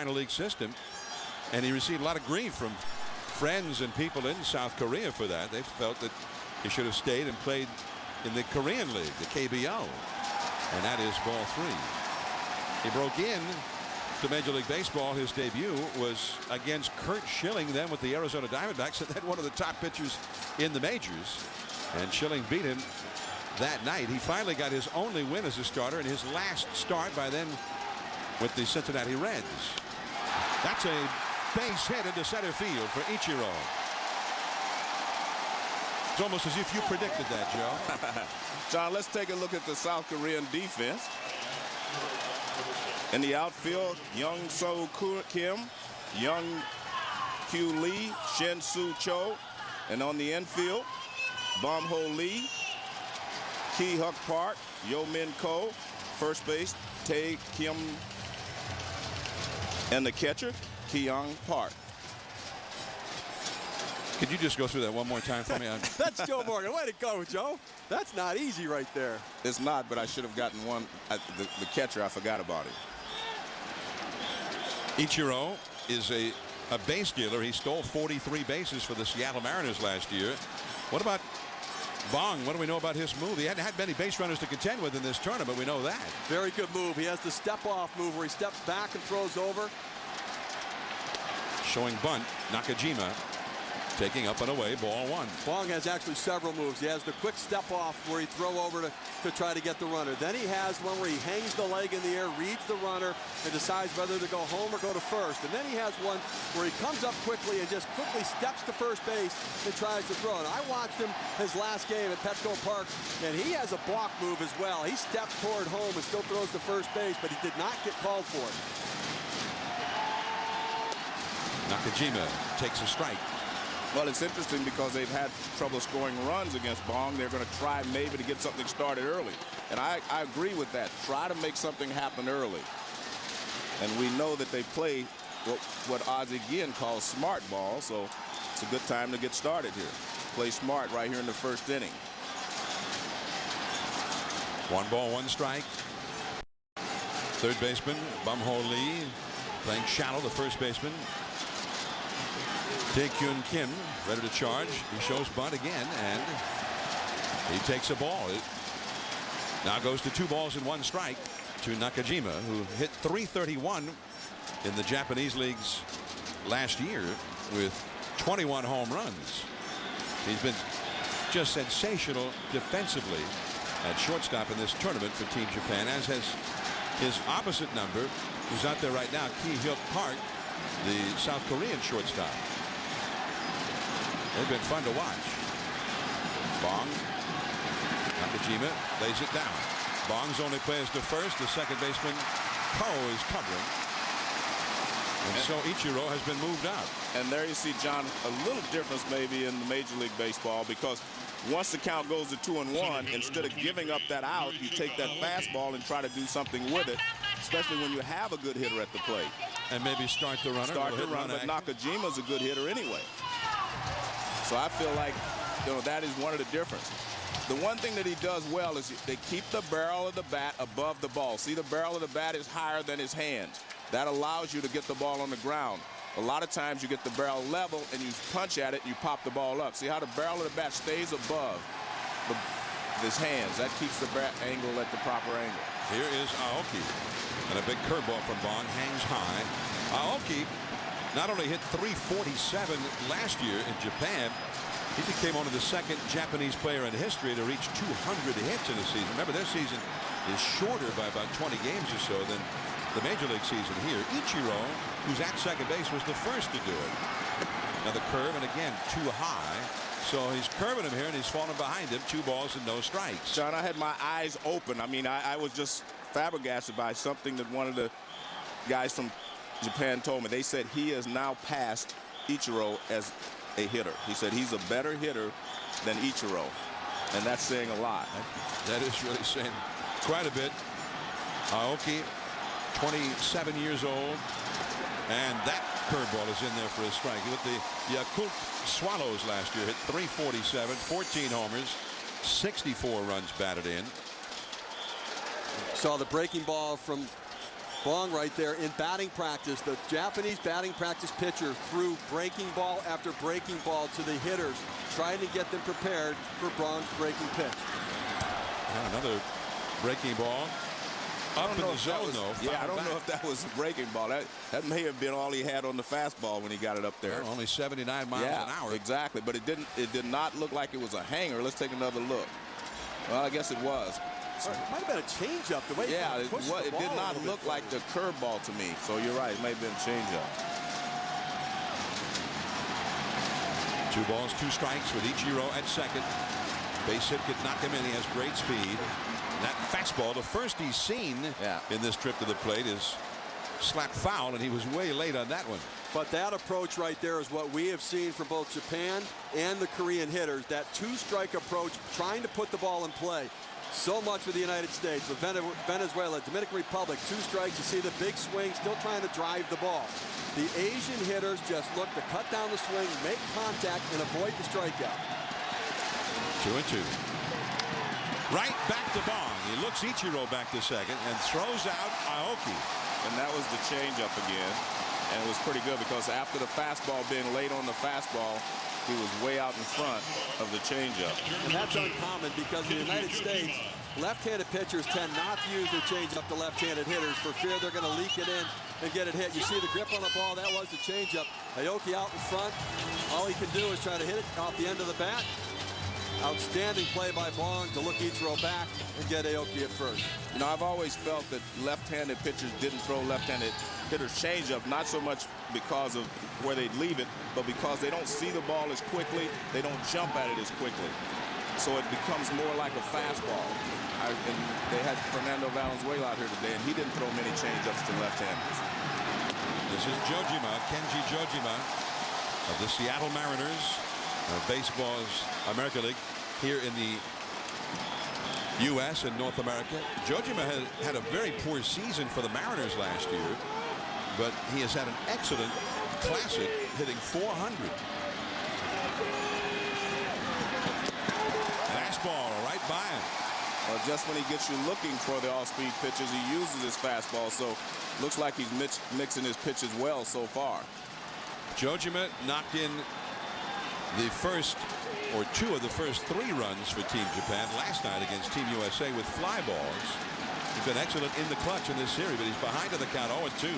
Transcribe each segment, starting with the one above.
minor league system, and he received a lot of grief from friends and people in South Korea for that. They felt that he should have stayed and played in the Korean League, the KBO. And that is ball 3. He broke in to Major League Baseball. His debut was against Curt Schilling, then with the Arizona Diamondbacks, and then one of the top pitchers in the majors. And Schilling beat him that night. He finally got his only win as a starter in his last start, by then with the Cincinnati Reds. That's a base hit into center field for Ichiro. It's almost as if you predicted that, Joe. John, let's take a look at the South Korean defense. In the outfield, Young So Kim, Young Kyu Lee, Shin Soo Cho. And on the infield, Bum Ho Lee, Ki Huk Park, Yo Min Ko. First base, Tae Kim. And the catcher, Kyung Park. Could you just go through that one more time for me? That's Joe Morgan. Way to go, Joe. That's not easy right there. It's not, but I should have gotten one. The catcher, I forgot about it. Ichiro is a base dealer. He stole 43 bases for the Seattle Mariners last year. What about Bong? What do we know about his move? He hadn't had many base runners to contend with in this tournament. We know that. Very good move. He has the step-off move where he steps back and throws over. Showing bunt, Nakajima taking up and away, ball 1. Bong has actually several moves. He has the quick step off where he throw over to try to get the runner. Then he has one where he hangs the leg in the air, reads the runner, and decides whether to go home or go to first. And then he has one where he comes up quickly and just quickly steps to first base and tries to throw. And I watched him his last game at Petco Park, and he has a block move as well. He steps toward home and still throws to first base, but he did not get called for it. Nakajima takes a strike. Well, it's interesting because they've had trouble scoring runs against Bong. They're going to try maybe to get something started early. And I agree with that. Try to make something happen early. And we know that they play what Ozzie Guillen calls smart ball. So it's a good time to get started here. Play smart right here in the first inning. 1 ball, 1 strike. Third baseman, Bum Ho Lee, playing shallow, the first baseman. Tae Kyun Kim ready to charge. He shows bunt again, and he takes a ball. It now goes to 2 balls and 1 strike to Nakajima, who hit .331 in the Japanese leagues last year with 21 home runs. He's been just sensational defensively at shortstop in this tournament for Team Japan, as has his opposite number, who's out there right now, Ki Hyuk Park, the South Korean shortstop. They've been fun to watch. Bong. Nakajima lays it down. Bong's only plays to first. The second baseman, Ko, is covering. And so Ichiro has been moved out. And there you see, John, a little difference maybe in the Major League Baseball, because once the count goes to 2-1, instead of giving up that out, you take that fastball and try to do something with it, especially when you have a good hitter at the plate. And maybe start the runner. Start the run, but Nakajima's a good hitter anyway. So I feel like, that is one of the differences. The one thing that he does well is they keep the barrel of the bat above the ball. See, the barrel of the bat is higher than his hands. That allows you to get the ball on the ground. A lot of times you get the barrel level and you punch at it and you pop the ball up. See how the barrel of the bat stays above his hands. That keeps the bat angle at the proper angle. Here is Aoki. And a big curveball from Bong hangs high. Aoki not only hit .347 last year in Japan, he became only the second Japanese player in history to reach 200 hits in a season. Remember, their season is shorter by about 20 games or so than the Major League season here. Ichiro, who's at second base, was the first to do it. Now the curve, and again, too high. So he's curving him here, and he's falling behind him. 2 balls and no strikes. John, I had my eyes open. I mean, I was just flabbergasted by something that one of the guys from Japan told me. They said he has now passed Ichiro as a hitter. He said he's a better hitter than Ichiro, and that's saying a lot. That is really saying quite a bit. Aoki, 27 years old, and that curveball is in there for a strike. With the Yakult Swallows last year, hit .347, 14 homers, 64 runs batted in. Saw the breaking ball from Bong right there in batting practice. The Japanese batting practice pitcher threw breaking ball after breaking ball to the hitters, trying to get them prepared for Bong's breaking pitch. And another breaking ball. Up in the zone, though. Yeah, I don't know if that was a breaking ball. That may have been all he had on the fastball when he got it up there. Well, only 79 miles an hour. Exactly, but it did not look like it was a hanger. Let's take another look. Well, I guess it was. It might have been a changeup. The way it did not look like the curveball to me. So you're right, it may have been a changeup. 2 balls, 2 strikes with Ichiro at second. Base hit could knock him in. He has great speed. And that fastball, the first he's seen in this trip to the plate, is slapped foul, and he was way late on that one. But that approach right there is what we have seen from both Japan and the Korean hitters. That 2-strike approach, trying to put the ball in play. So much with the United States, with Venezuela, Dominican Republic, 2 strikes. You see the big swing, still trying to drive the ball. The Asian hitters just look to cut down the swing, make contact, and avoid the strikeout. 2-2. Right back to Bong. He looks Ichiro back to second and throws out Aoki. And that was the changeup again. And it was pretty good because after the fastball being late on the fastball, he was way out in front of the changeup. And that's uncommon because in the United States, left-handed pitchers tend not to use their changeup to left-handed hitters for fear they're going to leak it in and get it hit. You see the grip on the ball. That was the changeup. Aoki out in front. All he can do is try to hit it off the end of the bat. Outstanding play by Bong to look Ichiro back and get Aoki at first. You know, I've always felt that left-handed pitchers didn't throw left-handed hitters changeup, not so much because of where they'd leave it, but because they don't see the ball as quickly, they don't jump at it as quickly. So it becomes more like a fastball. And they had Fernando Valenzuela out here today, and he didn't throw many changeups to left-handers. This is Jojima, Kenji Jojima of the Seattle Mariners, baseball's America League here in the U.S. and North America. Jojima had a very poor season for the Mariners last year, but he has had an excellent classic, hitting .400. Fastball right by him. Well, just when he gets you looking for the off-speed pitches, he uses his fastball, so looks like he's mixing his pitches well so far. Jojima knocked in the first or 2 of the first 3 runs for Team Japan last night against Team USA with fly balls. He's been excellent in the clutch in this series, but he's behind to the count 0-2.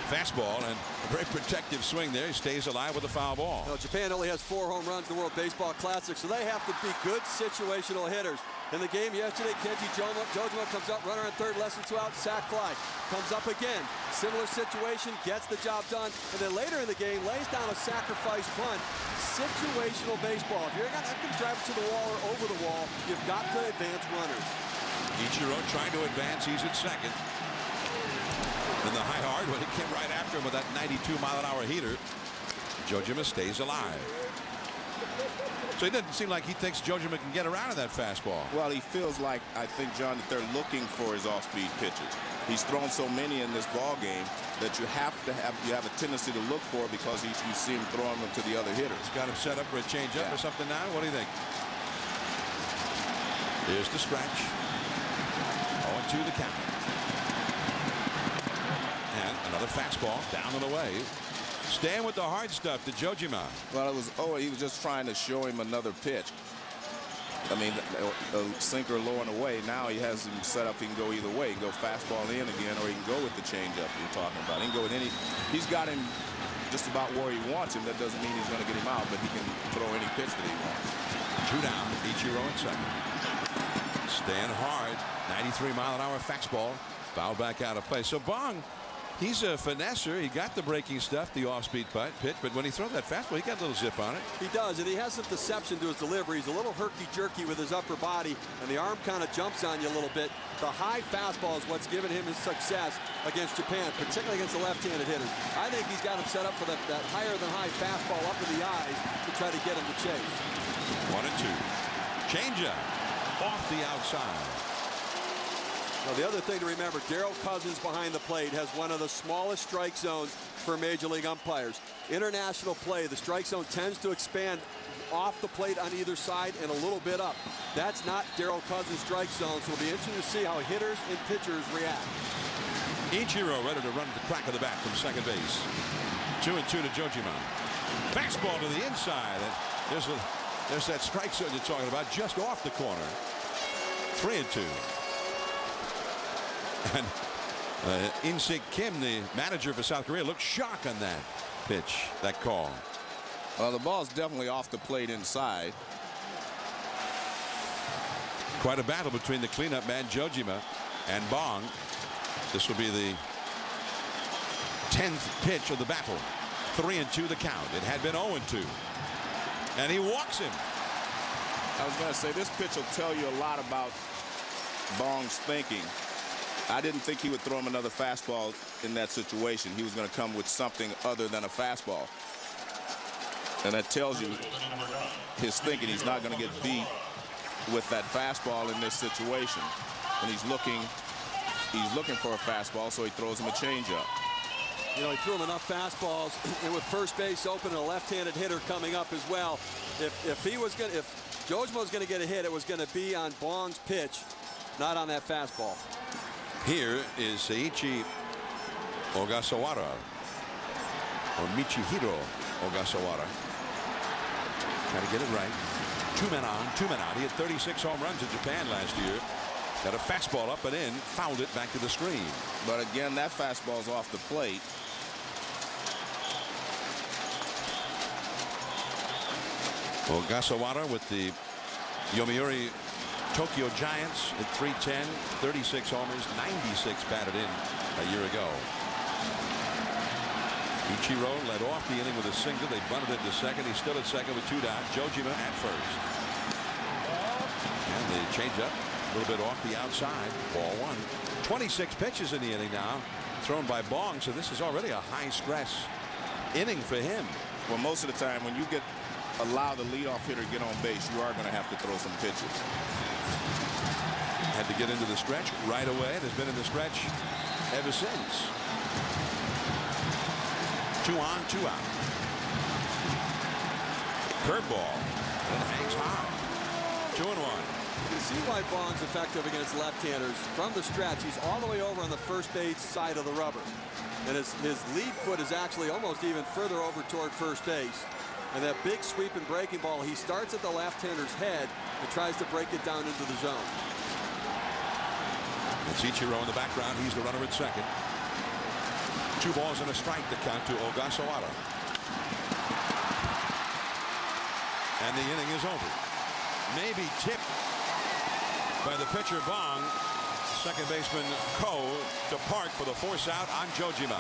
Fastball and a very protective swing there. He stays alive with a foul ball. Well, Japan only has 4 home runs in the World Baseball Classic, so they have to be good situational hitters. In the game yesterday, Kenji Jojima comes up, runner on third, less than 2 out, sac fly. Comes up again, similar situation, gets the job done, and then later in the game, lays down a sacrifice bunt. Situational baseball. If you're not going to drive it to the wall or over the wall, you've got to advance runners. Ichiro trying to advance. He's at second. And the high hard when he came right after him with that 92-mile-an-hour heater. Jojima stays alive. So it doesn't seem like he thinks Jojima can get around to that fastball. Well, he feels like, I think, John, that they're looking for his off-speed pitches. He's thrown so many in this ball game that you have a tendency to look for because you see him throwing them to the other hitters. He's got him set up for a changeup or something now. What do you think? Here's the stretch. 0-2 the count. And another fastball down and away. Staying with the hard stuff to Jojima. Well, he was just trying to show him another pitch. I mean, a sinker low and away. Now he has him set up. He can go either way. He can go fastball in again, or he can go with the changeup you're talking about. He can go with any. He's got him just about where he wants him. That doesn't mean he's going to get him out, but he can throw any pitch that he wants. 2 down. Ichiro in second. Staying hard. 93-mile-an-hour fastball. Foul back out of play. So Bong, he's a finesser. He got the breaking stuff, the off-speed pitch, but when he throws that fastball, he got a little zip on it. He does, and he has some deception to his delivery. He's a little herky-jerky with his upper body, and the arm kind of jumps on you a little bit. The high fastball is what's given him his success against Japan, particularly against the left-handed hitters. I think he's got him set up for that higher-than-high fastball up in the eyes to try to get him to chase. 1-2. Changeup off the outside. Now, the other thing to remember, Darryl Cousins behind the plate has one of the smallest strike zones for Major League umpires. International play, the strike zone tends to expand off the plate on either side and a little bit up. That's not Darryl Cousins' strike zone, so it'll be interesting to see how hitters and pitchers react. Ichiro ready to run at the crack of the bat from second base. 2-2 to Jojima. Fastball to the inside. There's that strike zone you're talking about, just off the corner. 3-2. And In-Sik Kim, the manager for South Korea, looked shocked on that pitch, that call. Well, the ball's definitely off the plate inside. Quite a battle between the cleanup man Jojima and Bong. This will be the 10th pitch of the battle. 3-2 the count. It had been 0-2. And he walks him. I was going to say, this pitch will tell you a lot about Bong's thinking. I didn't think he would throw him another fastball in that situation. He was going to come with something other than a fastball. And that tells you his thinking. He's not going to get beat with that fastball in this situation. And he's looking for a fastball, so he throws him a changeup. You know, he threw him enough fastballs, and with first base open and a left-handed hitter coming up as well. If Jojima was going to get a hit, it was going to be on Bong's pitch, not on that fastball. Here is Seiichi Ogasawara, or Michihiro Ogasawara. Trying to get it right. 2 men on, 2 men out. He had 36 home runs in Japan last year. Got a fastball up and in, fouled it back to the screen. But again, that fastball's off the plate. Ogasawara with the Yomiuri Tokyo Giants at 310, 36 homers, 96 batted in a year ago. Ichiro led off the inning with a single. They bunted into second. He's still at second with 2 down. Jojima at first. And the changeup a little bit off the outside. Ball 1. 26 pitches in the inning now, thrown by Bong. So this is already a high stress inning for him. Well, most of the time when you allow the leadoff hitter to get on base, you are going to have to throw some pitches. Had to get into the stretch right away. It has been in the stretch ever since. 2 on, 2 out. Curveball and hangs high. 2-1. You can see why Bong's effective against left-handers. From the stretch, he's all the way over on the first base side of the rubber. And his lead foot is actually almost even further over toward first base. And that big sweep and breaking ball, he starts at the left-hander's head and tries to break it down into the zone. It's Ichiro in the background. He's the runner at second. 2 balls and a strike to count to Ogasawara. And the inning is over. Maybe tipped by the pitcher Bong. Second baseman Ko to park for the force out on Jojima.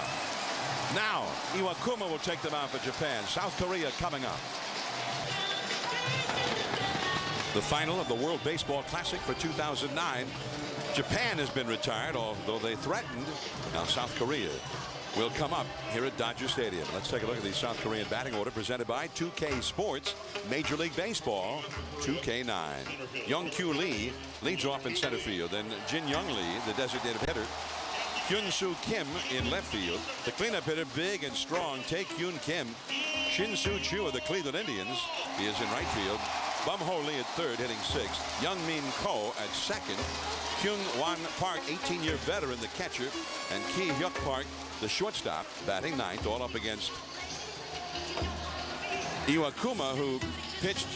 Now Iwakuma will take them out for Japan. South Korea coming up. The final of the World Baseball Classic for 2009. Japan has been retired, although they threatened. Now South Korea will come up here at Dodger Stadium. Let's take a look at the South Korean batting order presented by 2K Sports, Major League Baseball, 2K9. Young-Kyu Lee leads off in center field. Then Jin-Young Lee, the designated hitter. Hyun-Soo Kim in left field. The cleanup hitter, big and strong, Tae-Kyun Kim. Shin-Soo Chu of the Cleveland Indians. He is in right field. Bum-Ho Lee at third, hitting 6th. Young-Min Ko at second. Kyung-Wan Park, 18-year veteran, the catcher. And Ki-Hyuk Park, the shortstop, batting 9th, all up against Iwakuma, who pitched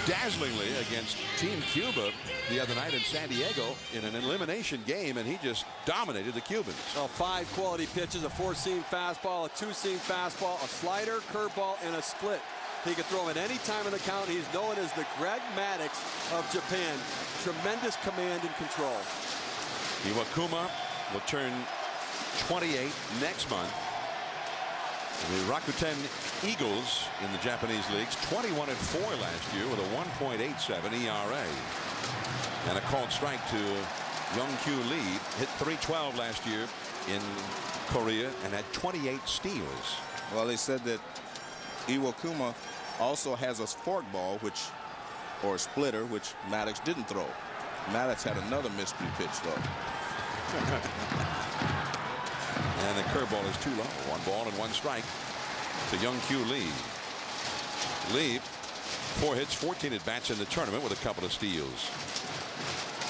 dazzlingly against Team Cuba the other night in San Diego in an elimination game, and he just dominated the Cubans. Well, 5 quality pitches, a 4-seam fastball, a 2-seam fastball, a slider, curveball, and a split. He can throw at any time in the count. He's known as the Greg Maddux of Japan. Tremendous command and control. Iwakuma will turn 28 next month. The Rakuten Eagles in the Japanese leagues, 21-4 last year with a 1.87 ERA. And a called strike to Young-Kyu Lee. Hit .312 last year in Korea and had 28 steals. Well, they said that Iwakuma also has a forkball, or a splitter, which Maddux didn't throw. Maddux had another mystery pitch, though. And the curveball is too low. 1 ball and 1 strike to Young-Kyu Lee. Lee, 4 hits, 14 at bats in the tournament with a couple of steals.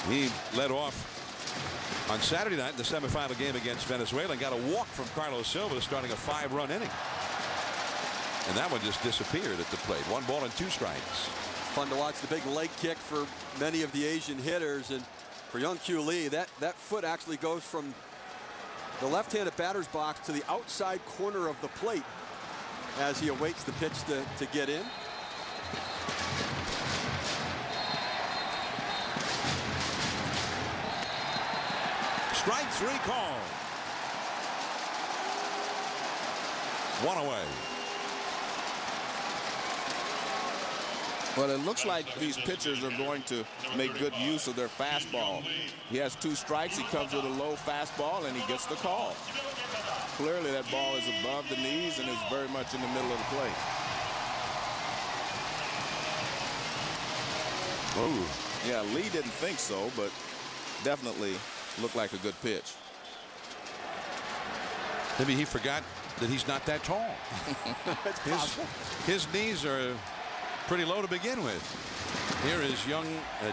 He led off On Saturday night, the semifinal game against Venezuela, and got a walk from Carlos Silva, starting a 5-run inning. And that one just disappeared at the plate. 1 ball and 2 strikes. Fun to watch the big leg kick for many of the Asian hitters. And for Young-Kyu Lee, that foot actually goes from the left-handed batter's box to the outside corner of the plate as he awaits the pitch to get in. Strike 3 call. 1 away. Well, it looks like these pitchers are going to make good use of their fastball. He has 2 strikes. He comes with a low fastball, and he gets the call. Clearly, that ball is above the knees and is very much in the middle of the plate. Oh. Yeah, Lee didn't think so, but definitely looked like a good pitch. Maybe he forgot that he's not that tall. It's possible. His knees are pretty low to begin with. Here is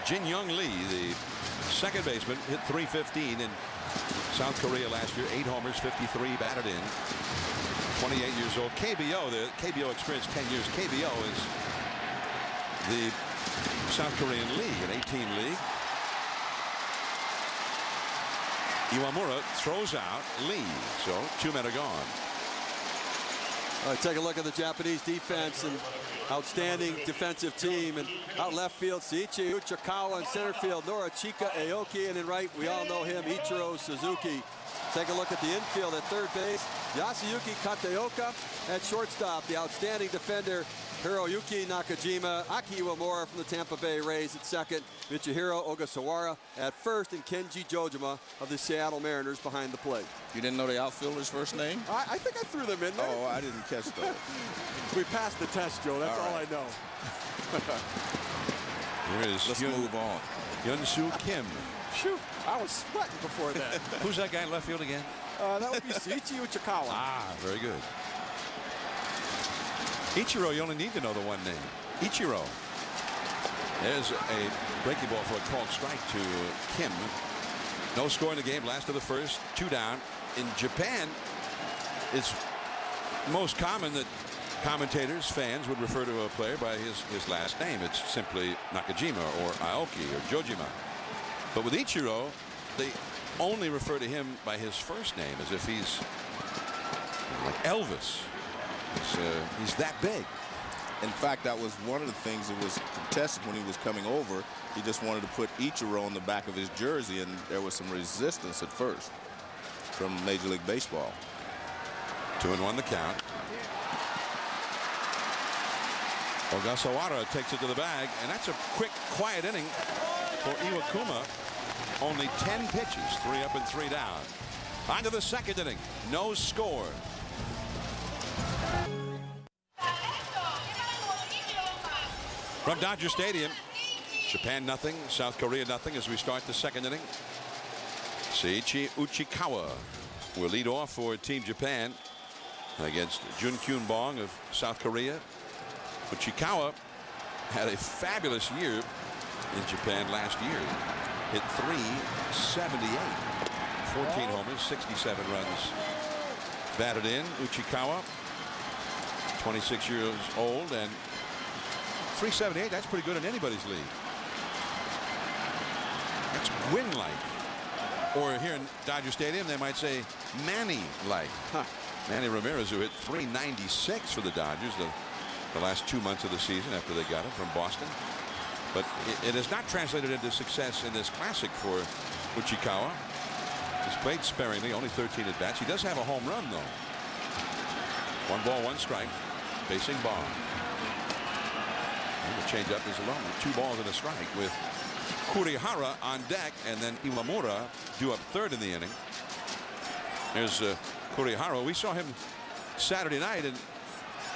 Jin Young Lee, the second baseman, hit .315 in South Korea last year. 8 homers, 53 batted in. 28 years old. KBO, the KBO experience 10 years. KBO is the South Korean league, an 18 league. Iwamura throws out Lee, so 2 men are gone. All right, take a look at the Japanese defense, and outstanding defensive team. And out left field, Seiichi Uchikawa. In center field, Norachika Aoki. And in right, we all know him, Ichiro Suzuki. Take a look at the infield at third base, Yasuyuki Kateoka. At shortstop, the outstanding defender, Hiroyuki Nakajima. Aki Iwamura from the Tampa Bay Rays at second. Michihiro Ogasawara at first, and Kenji Jojima of the Seattle Mariners behind the plate. You didn't know the outfielder's first name? I think I threw them in there. Oh, I didn't catch those. We passed the test, Joe. That's all I know. Let's move on. Hyun-Soo Kim. Phew, I was sweating before that. Who's that guy in left field again? That would be Seiichi Uchikawa. Ah, very good. Ichiro, you only need to know the one name. Ichiro. There's a breaking ball for a called strike to Kim. No score in the game. Last of the first. 2 down. In Japan, it's most common that commentators, fans would refer to a player by his last name. It's simply Nakajima or Aoki or Jojima. But with Ichiro, they only refer to him by his first name, as if he's like Elvis. He's that big. In fact, that was one of the things that was contested when he was coming over. He just wanted to put Ichiro on the back of his jersey, and there was some resistance at first from Major League Baseball. 2-1 the count. Ogasawara takes it to the bag, and that's a quick, quiet inning for Iwakuma. Only 10 pitches, 3 up and 3 down. On to the second inning. No score. From Dodger Stadium, Japan nothing, South Korea nothing as we start the second inning. Seiichi Uchikawa will lead off for Team Japan against Jun Kyun-bong of South Korea. Uchikawa had a fabulous year in Japan last year. Hit .378, 14 homers, 67 runs batted in. Uchikawa, 26 years old, and .378, that's pretty good in anybody's league. That's Gwynn-like. Or here in Dodger Stadium, they might say Manny-like. Manny Ramirez, who hit .396 for the Dodgers the last 2 months of the season after they got him from Boston. But it has not translated into success in this classic for Uchikawa. He's played sparingly, only 13 at-bats. He does have a home run, though. 1 ball, 1 strike, facing Bong. And the changeup is alone with 2 balls and a strike, with Kurihara on deck, and then Iwamura due up third in the inning. There's Kurihara. We saw him Saturday night, and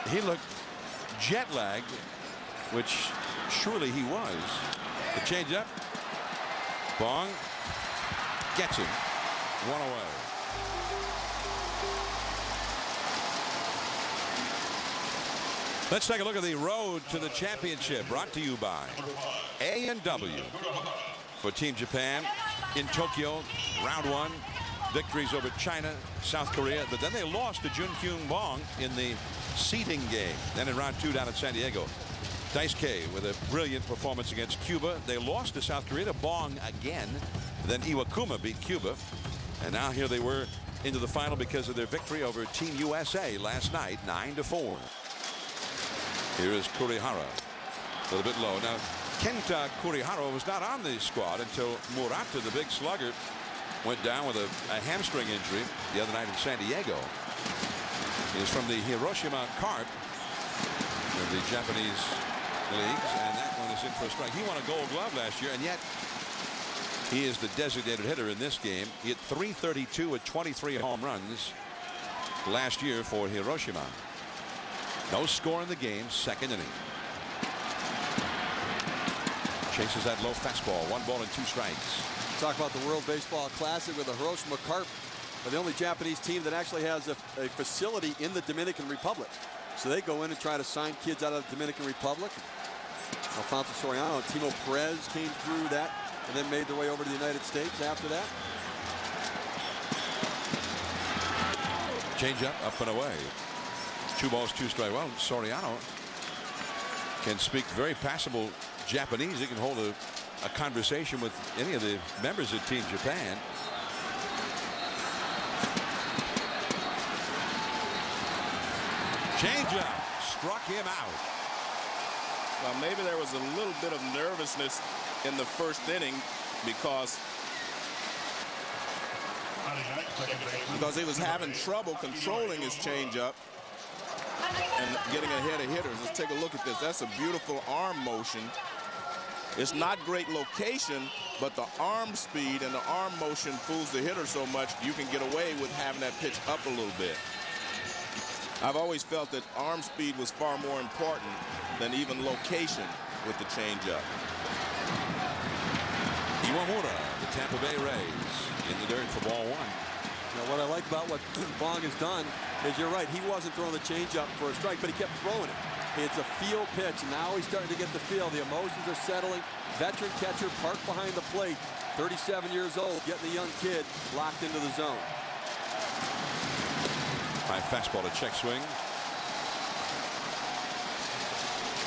he looked jet-lagged, which surely he was. The changeup. Bong gets him. 1 away. Let's take a look at the road to the championship, brought to you by A&W. For Team Japan, in Tokyo, round 1. Victories over China, South Korea, but then they lost to Junkyung Bong in the seeding game. Then in round 2 down in San Diego, Daisuke with a brilliant performance against Cuba. They lost to South Korea, to Bong again. Then Iwakuma beat Cuba. And now here they were into the final because of their victory over Team USA last night, 9-4. Here is Kurihara, a little bit low. Now, Kenta Kurihara was not on the squad until Murata, the big slugger, went down with a hamstring injury the other night in San Diego. He's from the Hiroshima Carp of the Japanese leagues, and that one is in for a strike. He won a Gold Glove last year, and yet he is the designated hitter in this game. He hit .332 with 23 home runs last year for Hiroshima. No score in the game, second inning. Chases that low fastball, 1 ball and 2 strikes. Talk about the World Baseball Classic with the Hiroshima Carp. They're the only Japanese team that actually has a facility in the Dominican Republic. So they go in and try to sign kids out of the Dominican Republic. Alfonso Soriano and Timo Perez came through that and then made their way over to the United States after that. Change up and away. 2 balls, 2 strikes. Well, Soriano can speak very passable Japanese. He can hold a conversation with any of the members of Team Japan. Changeup struck him out. Well, maybe there was a little bit of nervousness in the first inning because he was having trouble controlling his changeup and getting ahead of hitters. Let's take a look at this. That's a beautiful arm motion. It's not great location, but the arm speed and the arm motion fools the hitter so much you can get away with having that pitch up a little bit. I've always felt that arm speed was far more important than even location with the changeup. Iwamura, the Tampa Bay Rays, in the dirt for ball 1. Now, what I like about what Bong has done is, you're right, he wasn't throwing the changeup for a strike, but he kept throwing it. It's a field pitch. Now he's starting to get the feel. The emotions are settling. Veteran catcher parked behind the plate. 37 years old, getting the young kid locked into the zone. High fastball to check swing.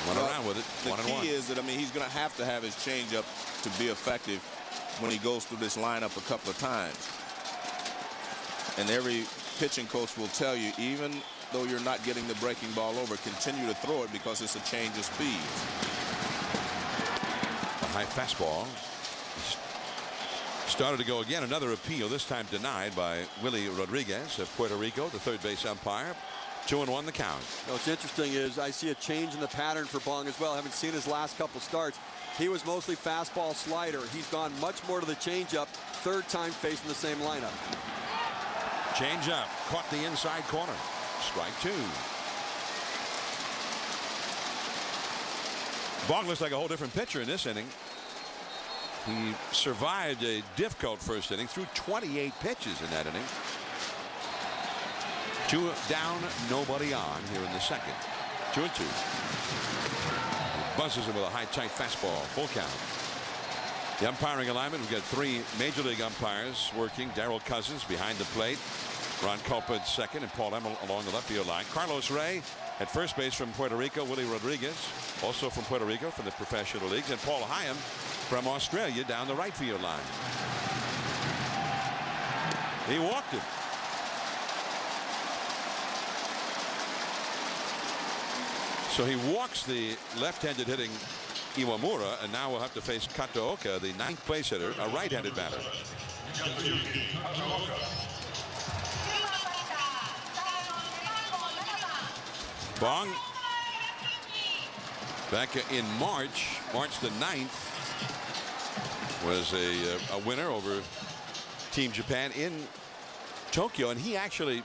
Run around with it. The key is that, I mean, he's going to have his changeup to be effective when he goes through this lineup a couple of times. And every pitching coach will tell you, even though you're not getting the breaking ball over, continue to throw it because it's a change of speed. A high fastball. Started to go again. Another appeal, this time denied by Willie Rodriguez of Puerto Rico, the third base umpire. 2-1 the count. What's interesting is I see a change in the pattern for Bong as well. I haven't seen his last couple starts. He was mostly fastball slider. He's gone much more to the changeup. Third time facing the same lineup. Changeup caught the inside corner. Strike 2. Bong looks like a whole different pitcher in this inning. He survived a difficult first inning, threw 28 pitches in that inning. 2 down, nobody on here in the second. 2-2. Buzzes him with a high, tight fastball. Full count. The umpiring alignment, we've got 3 major league umpires working. Darrell Cousins behind the plate. Ron Culpa at second, and Paul Emmel along the left field line. Carlos Ray at first base from Puerto Rico. Willie Rodriguez, also from Puerto Rico, from the professional leagues. And Paul Hyam from Australia down the right field line. He walked him. So he walks the left-handed hitting Iwamura, and now we'll have to face Kataoka, the 9th place hitter, a right-handed batter. Bong, back in March the 9th, was a winner over Team Japan in Tokyo, and he actually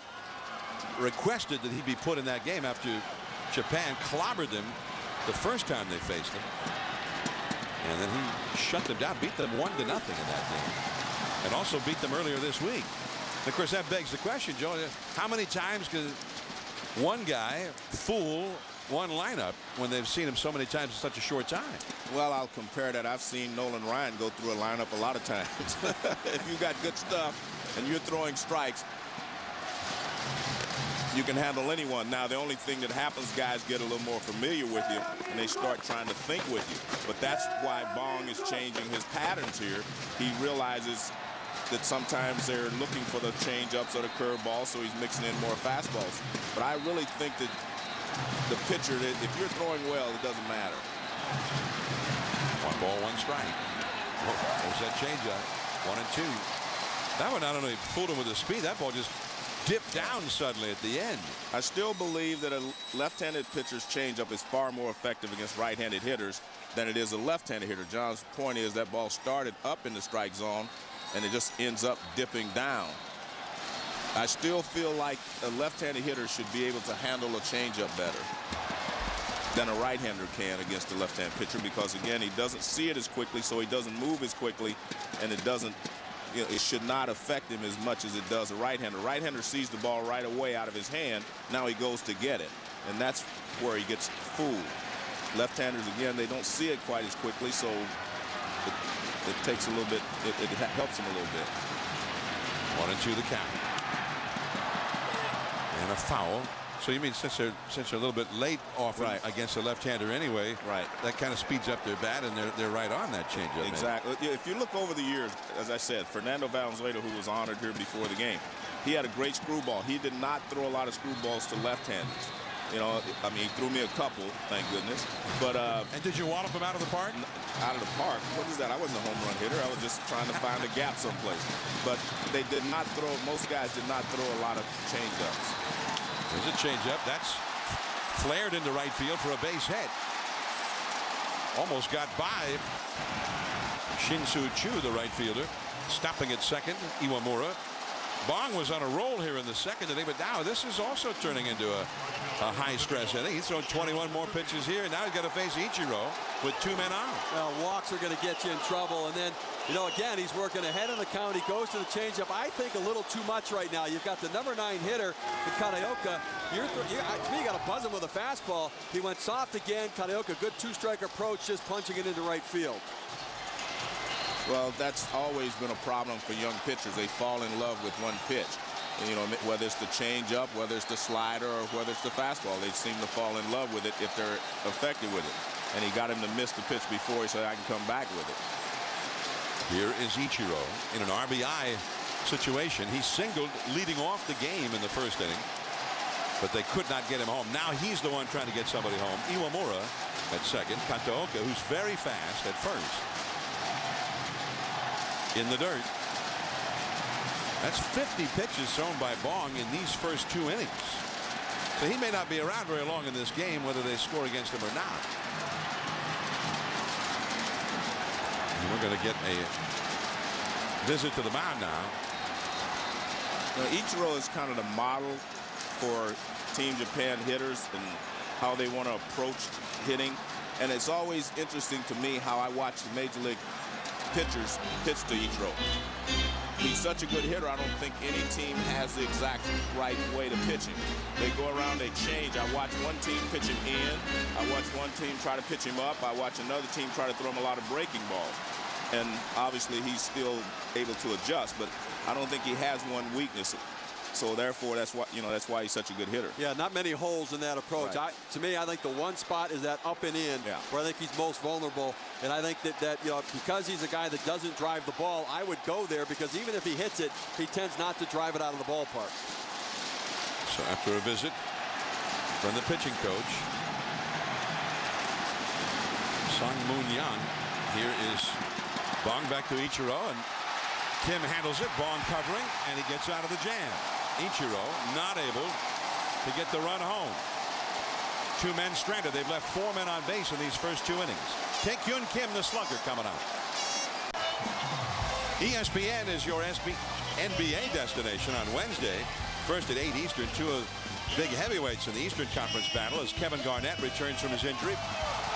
requested that he be put in that game after Japan clobbered them the first time they faced them. And then he shut them down, beat them 1-0 in that game, and also beat them earlier this week. And of course, that begs the question, Joe, how many times can one guy fool one lineup when they've seen him so many times in such a short time. Well, I'll compare that. I've seen Nolan Ryan go through a lineup a lot of times. If you got good stuff and you're throwing strikes, you can handle anyone. Now, the only thing that happens, guys get a little more familiar with you, and they start trying to think with you. But that's why Bong is changing his patterns here. He realizes that sometimes they're looking for the change-ups or the curveball, so he's mixing in more fastballs. But I really think that the pitcher, if you're throwing well, it doesn't matter. 1 ball, 1 strike. Oh, there's that changeup. 1 and 2. That one not only fooled him with the speed, that ball just dipped down suddenly at the end. I still believe that a left-handed pitcher's changeup is far more effective against right-handed hitters than it is a left-handed hitter. John's point is that ball started up in the strike zone, and it just ends up dipping down. I still feel like a left-handed hitter should be able to handle a changeup better than a right-hander can against a left-hand pitcher, because, again, he doesn't see it as quickly, so he doesn't move as quickly, and it doesn't, you know, it should not affect him as much as it does a right-hander. Right-hander sees the ball right away out of his hand. Now he goes to get it, and that's where he gets fooled. Left-handers, again, they don't see it quite as quickly, so it takes a little bit, it helps him a little bit. 1 and 2 the count. And a foul. So you mean since they're a little bit late often against a left-hander anyway, that kind of speeds up their bat, and they're right on that changeup. Exactly. Maybe. If you look over the years, as I said, Fernando Valenzuela, who was honored here before the game, he had a great screwball. He did not throw a lot of screwballs to left-handers. You know, I mean, he threw me a couple, thank goodness. But and did you wallop him out of the park? Out of the park? What is that? I wasn't a home run hitter. I was just trying to find a gap someplace. But they did not throw. Most guys did not throw a lot of changeups. There's a changeup. That's flared into right field for a base hit. Almost got by Shin-Soo Choo, the right fielder. Stopping at second, Iwamura. Bong was on a roll here in the second inning, but now this is also turning into a high-stress inning. He's thrown 21 more pitches here, and now he's got to face Ichiro with 2 men on. Well, walks are going to get you in trouble, and then, you know, again, he's working ahead of the count. He goes to the changeup. I think a little too much right now. You've got the #9 hitter in Kaneoka. To me, you got to buzz him with a fastball. He went soft again. Kaneoka, good 2-strike approach, just punching it into right field. Well, that's always been a problem for young pitchers. They fall in love with one pitch. And, you know, whether it's the changeup, whether it's the slider, or whether it's the fastball, they seem to fall in love with it if they're effective with it. And he got him to miss the pitch before he said, I can come back with it. Here is Ichiro in an RBI situation. He singled leading off the game in the first inning, but they could not get him home. Now he's the one trying to get somebody home. Iwamura at second. Kataoka, who's very fast, at first. In the dirt. That's 50 pitches thrown by Bong in these first 2 innings. So he may not be around very long in this game, whether they score against him or not. And we're going to get a visit to the mound now. Now, Ichiro is kind of the model for Team Japan hitters and how they want to approach hitting. And it's always interesting to me how I watch the Major League pitchers pitch to Ichiro. He's such a good hitter, I don't think any team has the exact right way to pitch him. They go around, they change. I watch one team pitch him in. I watch one team try to pitch him up. I watch another team try to throw him a lot of breaking balls. And obviously he's still able to adjust, but I don't think he has one weakness. So therefore, that's why he's such a good hitter. Yeah, not many holes in that approach. Right. To me, I think the one spot is that up and in, where I think he's most vulnerable. And I think that you know, because he's a guy that doesn't drive the ball, I would go there, because even if he hits it, he tends not to drive it out of the ballpark. So after a visit from the pitching coach, Sung Moon Young, here is Bong back to Ichiro, and Kim handles it. Bong covering, and he gets out of the jam. Ichiro not able to get the run home. 2 men stranded. They've left 4 men on base in these first 2 innings. Taekyun Kim, the slugger, coming up. ESPN is your NBA destination on Wednesday. First at 8 Eastern, 2 of big heavyweights in the Eastern Conference battle as Kevin Garnett returns from his injury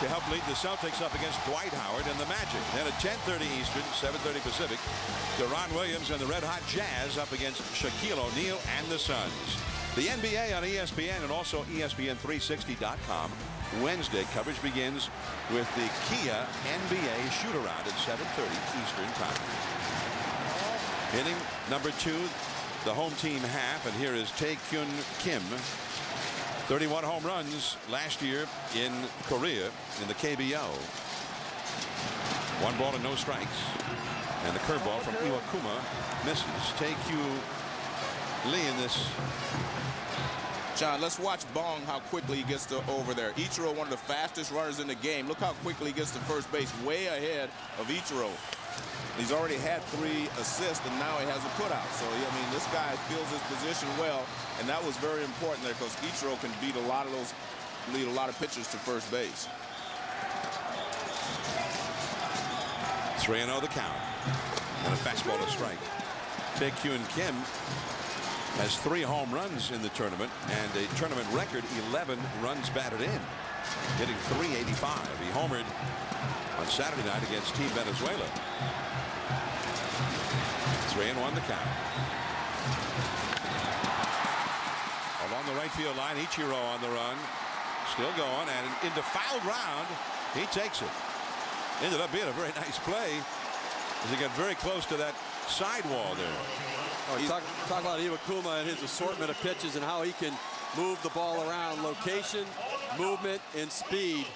to help lead the Celtics up against Dwight Howard and the Magic. Then at 10:30 Eastern, 7:30 Pacific, Deron Williams and the Red Hot Jazz up against Shaquille O'Neal and the Suns. The NBA on ESPN and also ESPN360.com. Wednesday coverage begins with the Kia NBA shoot-around at 7:30 Eastern Time. Hitting number 2, the home team half, and here is Tae-Kyun Kim. 31 home runs last year in Korea in the KBO. 1 ball and no strikes. And the curveball from Iwakuma misses. Tae-Kyu Lee in this. John, let's watch Bong, how quickly he gets to over there. Ichiro, one of the fastest runners in the game. Look how quickly he gets to first base, way ahead of Ichiro. He's already had 3 assists, and now he has a putout. So, I mean, this guy feels his position well, and that was very important there because Ichiro can lead a lot of pitchers to first base. 3-0 the count. And a fastball to strike. Tae-Kyun Kim has 3 home runs in the tournament and a tournament record 11 runs batted in, hitting .385. He homered on Saturday night against Team Venezuela. 3-1 the count. Along the right field line, Ichiro on the run, still going, and into foul ground. He takes it. Ended up being a very nice play as he got very close to that sidewall there. Oh, talk about Iwakuma and his assortment of pitches and how he can move the ball around. Location, movement, and speed.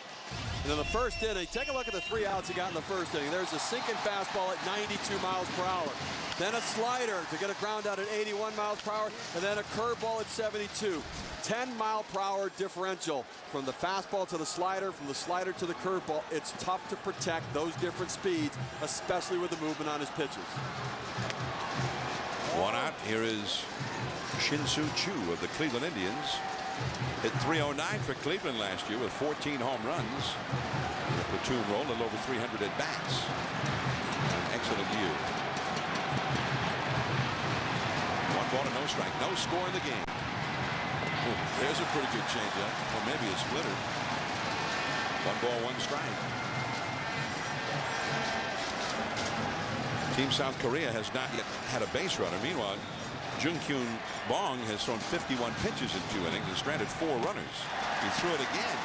And in the first inning, take a look at the 3 outs he got in the first inning. There's a sinking fastball at 92 miles per hour. Then a slider to get a ground out at 81 miles per hour. And then a curveball at 72. 10-mile-per-hour differential from the fastball to the slider, from the slider to the curveball. It's tough to protect those different speeds, especially with the movement on his pitches. 1 out. Here is Shin-Soo Choo of the Cleveland Indians. Hit .309 for Cleveland last year with 14 home runs. In a platoon role, a little over 300 at bats. An excellent year. 1 ball and no strike. No score in the game. Ooh, there's a pretty good changeup, or maybe a splitter. 1 ball, 1 strike. Team South Korea has not yet had a base runner. Meanwhile, Jung-Kyun Bong has thrown 51 pitches in 2 innings and stranded 4 runners. He threw it again.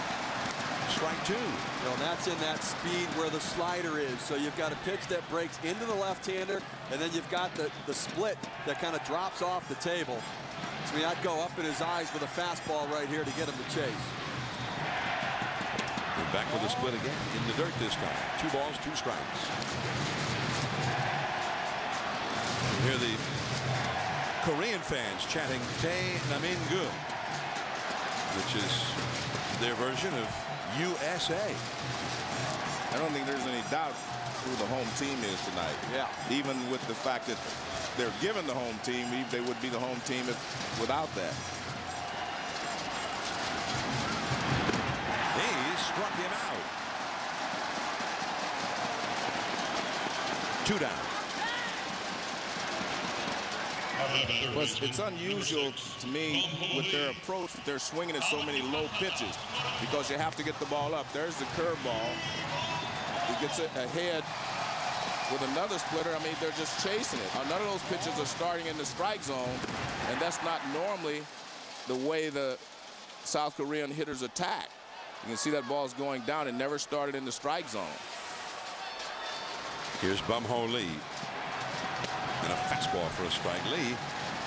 Strike 2. Well, that's in that speed where the slider is. So you've got a pitch that breaks into the left-hander, and then you've got the split that kind of drops off the table. So I'd go up in his eyes with a fastball right here to get him to chase. And back with a split again in the dirt this time. 2 balls, 2 strikes. You hear the Korean fans chanting Tae Namin-gu, which is their version of USA. I don't think there's any doubt who the home team is tonight. Yeah. Even with the fact that they're given the home team, they would be the home team without that. He struck him out. 2 down. Well, it's unusual to me with their approach that they're swinging at so many low pitches because you have to get the ball up. There's the curveball. He gets it ahead with another splitter. I mean, they're just chasing it. None of those pitches are starting in the strike zone, and that's not normally the way the South Korean hitters attack. You can see that ball's going down. It never started in the strike zone. Here's Bum-Ho Lee. And a fastball for a strike. Lee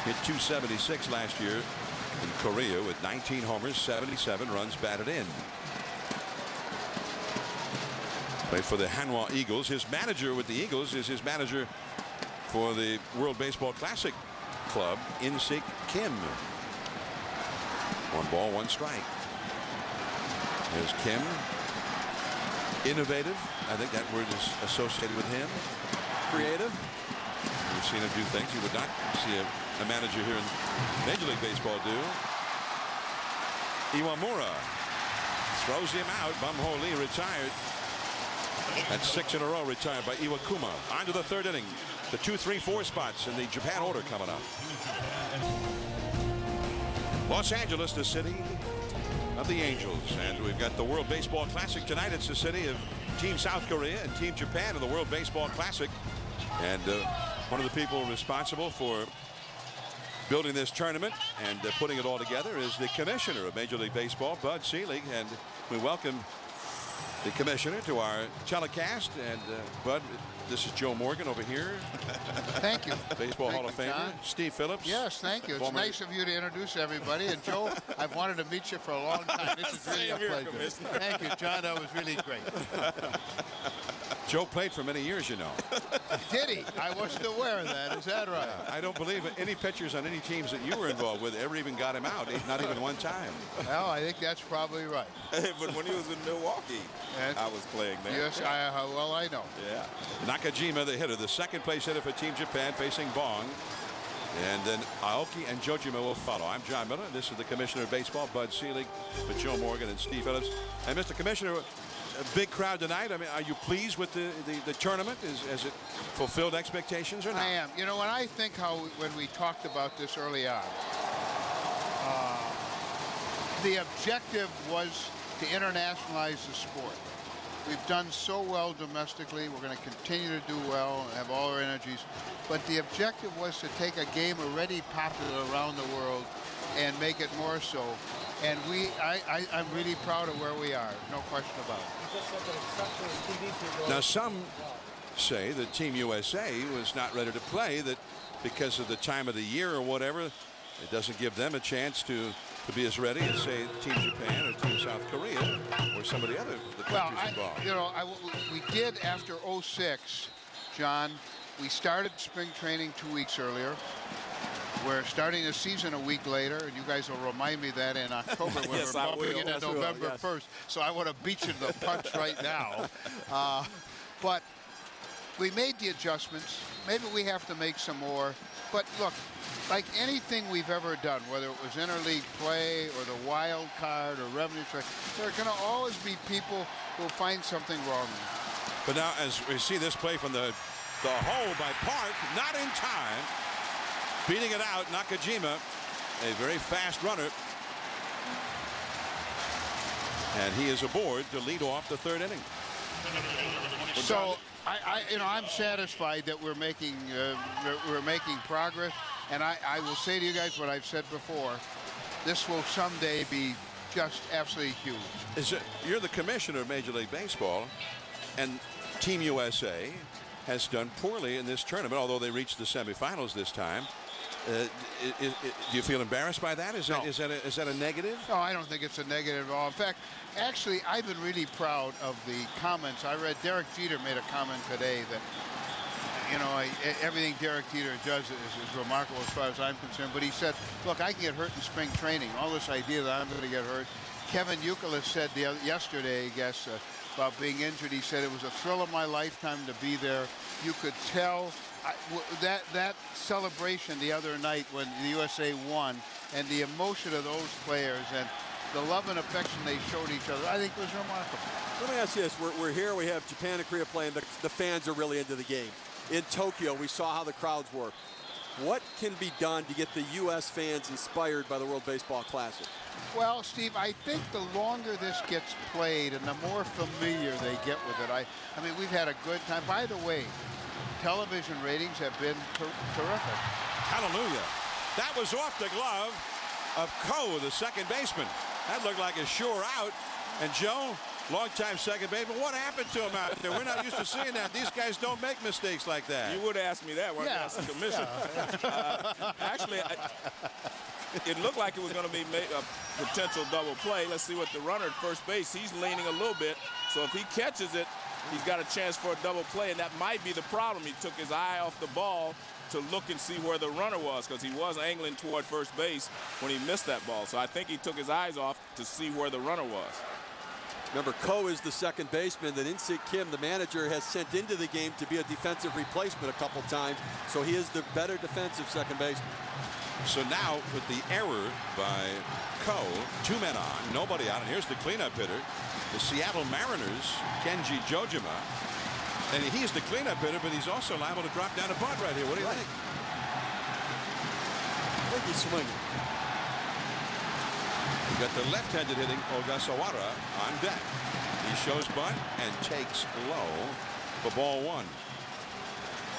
hit .276 last year in Korea with 19 homers, 77 runs batted in. Played for the Hanwha Eagles. His manager with the Eagles is his manager for the World Baseball Classic Club, In-Sik Kim. 1 ball, 1 strike. There's Kim. Innovative. I think that word is associated with him. Creative. We've seen him do things you would not see a manager here in Major League Baseball do. Iwamura throws him out. Bum-Ho Lee retired. That's 6 in a row retired by Iwakuma. On to the 3rd inning. The 2, 3, 4 spots in the Japan order coming up. Los Angeles, the city of the Angels. And we've got the World Baseball Classic tonight. It's the city of Team South Korea and Team Japan in the World Baseball Classic. And one of the people responsible for building this tournament and putting it all together is the commissioner of Major League Baseball, Bud Selig, and we welcome the commissioner to our telecast. And Bud, this is Joe Morgan over here. Thank you. Baseball Thank Hall of you, Famer. John. Steve Phillips. Yes, thank you. It's nice of you to introduce everybody. And Joe, I've wanted to meet you for a long time. This is really a pleasure. Thank you, John. That was really great. Joe played for many years, you know. Did he? I wasn't aware of that. Is that right? I don't believe any pitchers on any teams that you were involved with ever even got him out, not even one time. Well, I think that's probably right. But when he was in Milwaukee, I was playing there. Yes, well, I know. Yeah. Nakajima, the hitter, the second place hitter for Team Japan, facing Bong. And then Aoki and Jojima will follow. I'm John Miller. This is the Commissioner of Baseball, Bud Selig, with Joe Morgan and Steve Phillips. And Mr. Commissioner, a big crowd tonight. I mean, are you pleased with the tournament? Has it fulfilled expectations or not? I am. You know, when I think when we talked about this early on, the objective was to internationalize the sport. We've done so well domestically. We're going to continue to do well and have all our energies. But the objective was to take a game already popular around the world and make it more so. And I'm really proud of where we are. No question about it. Now, some say that Team USA was not ready to play, that because of the time of the year or whatever, it doesn't give them a chance to be as ready as, say, Team Japan or Team South Korea or some of the other countries involved. You know, we did after '06, John. We started spring training 2 weeks earlier. We're starting the season a week later, and you guys will remind me that in October when Yes, we're I bumping will. into Yes, November we will, 1st. So I want to beat you to the punch right now. But we made the adjustments. Maybe we have to make some more. But look, like anything we've ever done, whether it was interleague play or the wild card or revenue track, there are going to always be people who will find something wrong with it. But now, as we see this play from the hole by Park, not in time. Beating it out, Nakajima, a very fast runner. And he is aboard to lead off the third inning. So I'm satisfied that we're making progress, and I will say to you guys what I've said before. This will someday be just absolutely huge. You're the commissioner of Major League Baseball, and Team USA has done poorly in this tournament, although they reached the semifinals this time. Do you feel embarrassed by that? Is that a negative? No, I don't think it's a negative at all. In fact, actually, I've been really proud of the comments. I read Derek Jeter made a comment today that, you know, everything Derek Jeter does is remarkable as far as I'm concerned. But he said, look, I can get hurt in spring training. All this idea that I'm going to get hurt. Kevin Youkilis said yesterday, I guess, about being injured. He said it was a thrill of my lifetime to be there. You could tell that celebration the other night when the USA won, and the emotion of those players and the love and affection they showed each other, I think was remarkable. Let me ask you this. We're here. We have Japan and Korea playing. The fans are really into the game. In Tokyo, we saw how the crowds were. What can be done to get the U.S. fans inspired by the World Baseball Classic? Well, Steve, I think the longer this gets played and the more familiar they get with it, I mean, we've had a good time. By the way, television ratings have been terrific. Hallelujah. That was off the glove of Ko, the second baseman. That looked like a sure out. And Joe, longtime second baseman, what happened to him out there? We're not used to seeing that. These guys don't make mistakes like that. You would ask me that when I asked the commissioner. Actually, it looked like it was going to be a potential double play. Let's see what the runner at first base, he's leaning a little bit. So if he catches it, he's got a chance for a double play, and that might be the problem. He took his eye off the ball to look and see where the runner was, because he was angling toward first base when he missed that ball. So I think he took his eyes off to see where the runner was. Remember, Ko is the second baseman that In-Sik Kim, the manager, has sent into the game to be a defensive replacement a couple times. So he is the better defensive second baseman. So now with the error by Ko, 2 men on, nobody out, and here's the cleanup hitter, the Seattle Mariners, Kenji Jojima. And he's the cleanup hitter, but he's also liable to drop down a bunt right here. What do you think? I think he's swinging. We got the left-handed hitting Ogasawara on deck. He shows bunt and takes low for ball one.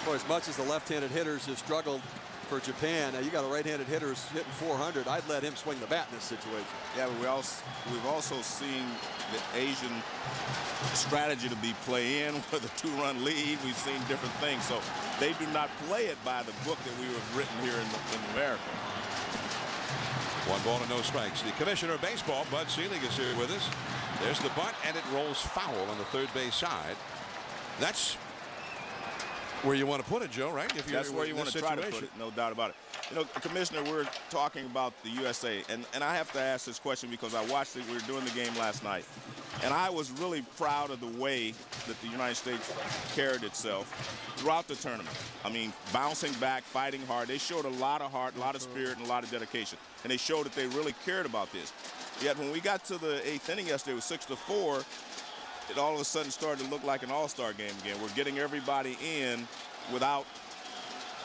For as much as the left-handed hitters have struggled for Japan. Now you got a right-handed hitter who's hitting 400. I'd let him swing the bat in this situation. Yeah, but we've also seen the Asian strategy to be play in with a 2-run lead. We've seen different things. So they do not play it by the book that we have written here in America. 1 ball and no strikes. The commissioner of baseball, Bud Selig, is here with us. There's the bunt, and it rolls foul on the third base side. That's where you want to put it, Joe, right? If That's where you want to try to put it, no doubt about it. You know, Commissioner, we're talking about the USA, and I have to ask this question because I watched it. We were doing the game last night, and I was really proud of the way that the United States carried itself throughout the tournament. I mean, bouncing back, fighting hard. They showed a lot of heart, a lot of spirit, and a lot of dedication, and they showed that they really cared about this. Yet when we got to the 8th inning yesterday, it was 6-4. It all of a sudden started to look like an all-star game again. We're getting everybody in without,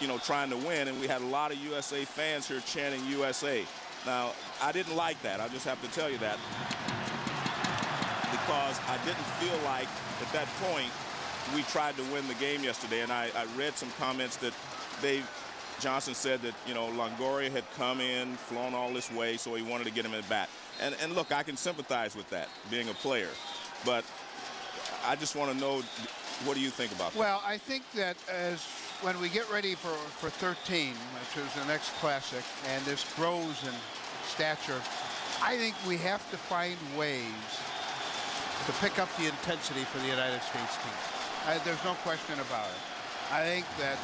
you know, trying to win, and we had a lot of USA fans here chanting USA. Now, I didn't like that. I just have to tell you that, because I didn't feel like at that point we tried to win the game yesterday. And I read some comments that Dave Johnson said that, you know, Longoria had come in, flown all this way, so he wanted to get him at bat. And look, I can sympathize with that, being a player. But I just want to know, what do you think about that? Well, I think that when we get ready for 13, which is the next classic, and this grows in stature, I think we have to find ways to pick up the intensity for the United States team. There's no question about it. I think that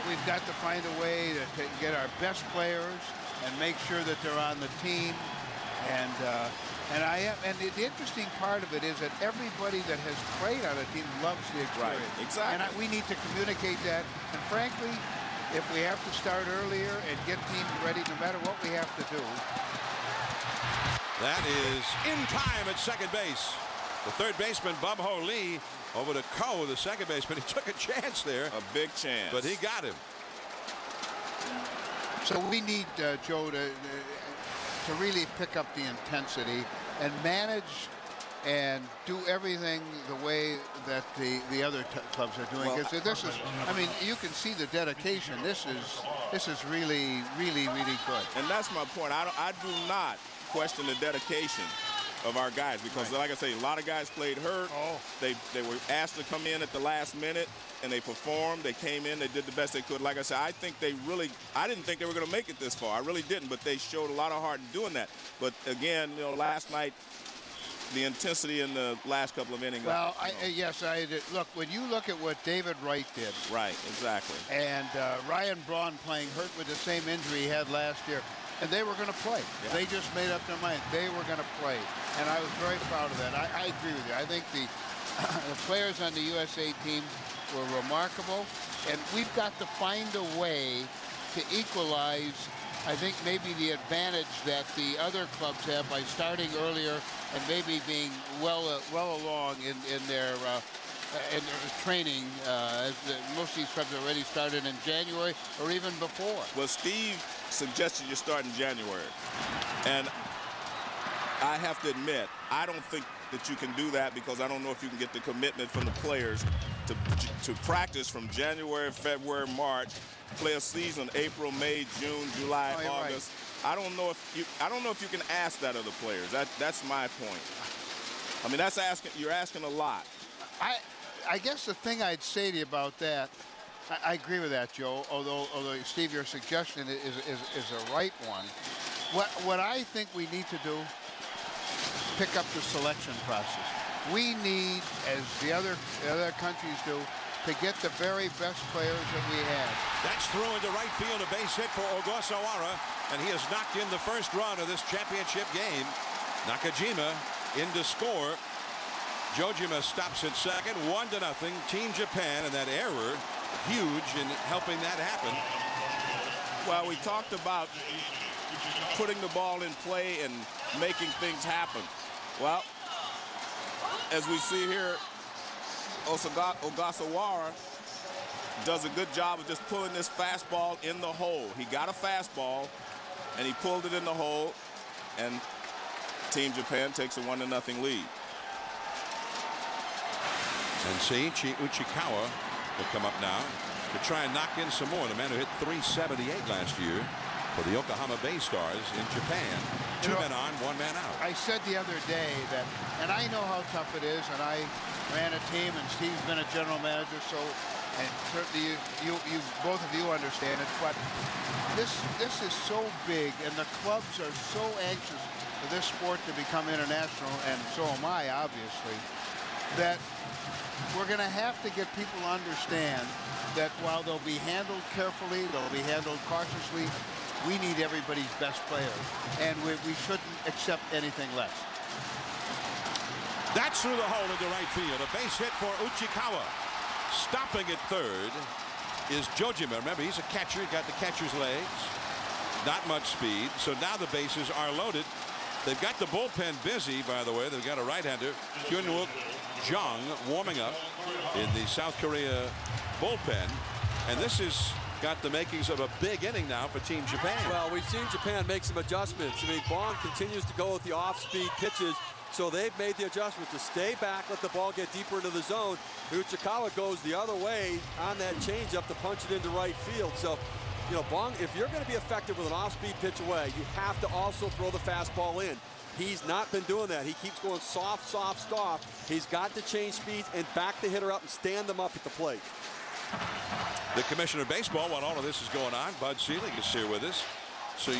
we've got to find a way to get our best players and make sure that they're on the team. And the interesting part of it is that everybody that has played on a team loves the experience. Right, exactly. And we need to communicate that. And frankly, if we have to start earlier and get teams ready, no matter what we have to do. That is in time at second base. The third baseman, Bum Ho Lee, over to Ko, the second baseman. He took a chance there. A big chance. But he got him. So we need, Joe, to really pick up the intensity and manage and do everything the way that the other clubs are doing. Well, this is, I mean, you can see the dedication. This is really, really, really good. And that's my point. I do not question the dedication of our guys, because like I say, a lot of guys played hurt. They were asked to come in at the last minute, and they performed. They came in, they did the best they could. Like I said, I didn't think they were going to make it this far. I really didn't, but they showed a lot of heart in doing that. But again, you know, last night, the intensity in the last couple of innings. Well, yes, I did. Look, when you look at what David Wright did. Right, exactly. And Ryan Braun playing hurt with the same injury he had last year. And they were going to play. Yeah. They just made up their mind. They were going to play. And I was very proud of that. I agree with you. I think the players on the USA team were remarkable. And we've got to find a way to equalize, I think, maybe the advantage that the other clubs have by starting earlier and maybe being well along in their training. Most of these clubs already started in January or even before. Well, Steve suggested you start in January. And I have to admit, I don't think that you can do that, because I don't know if you can get the commitment from the players to practice from January, February, March, play a season April, May, June, July, August. Right. I don't know if you can ask that of the players. That's my point. I mean, you're asking a lot. I guess the thing I'd say to you about that, I agree with that, Joe, although Steve, your suggestion is a right one. What I think we need to do, pick up the selection process. We need, as the other countries do, to get the very best players that we have. That's through into right field, a base hit for Ogasawara, and he has knocked in the first run of this championship game. Nakajima in to score. Jojima stops at second, 1-0, Team Japan, and that error huge in helping that happen. Well, we talked about putting the ball in play and making things happen. Well, as we see here, Ogasawara does a good job of just pulling this fastball in the hole. He got a fastball, and he pulled it in the hole, and Team Japan takes a 1-0 lead. And Seiichi Uchikawa will come up now. to try and knock in some more. The man who hit 378 last year for the Yokohama Bay Stars in Japan. Two men on, one man out. I said the other day that, and I know how tough it is, and I ran a team, and Steve's been a general manager, so, and certainly you both of you understand it, but this is so big, and the clubs are so anxious for this sport to become international, and so am I, obviously, that we're going to have to get people to understand that while they'll be handled carefully, they'll be handled cautiously, we need everybody's best players, and we shouldn't accept anything less. That's through the hole into right field. A base hit for Uchikawa. Stopping at third is Jojima. Remember, he's a catcher. He got the catcher's legs. Not much speed. So now the bases are loaded. They've got the bullpen busy, by the way. They've got a right-hander, Hyunwook Jung, warming up in the South Korea bullpen. And this has got the makings of a big inning now for Team Japan. Well, we've seen Japan make some adjustments. I mean, Bong continues to go with the off-speed pitches, so they've made the adjustment to stay back, let the ball get deeper into the zone. Uchikawa goes the other way on that changeup to punch it into right field. So, you know, Bong, if you're going to be effective with an off-speed pitch away, you have to also throw the fastball in. He's not been doing that. He keeps going soft, soft, soft. He's got to change speeds and back the hitter up and stand them up at the plate. The commissioner of baseball, while all of this is going on, Bud Selig is here with us. So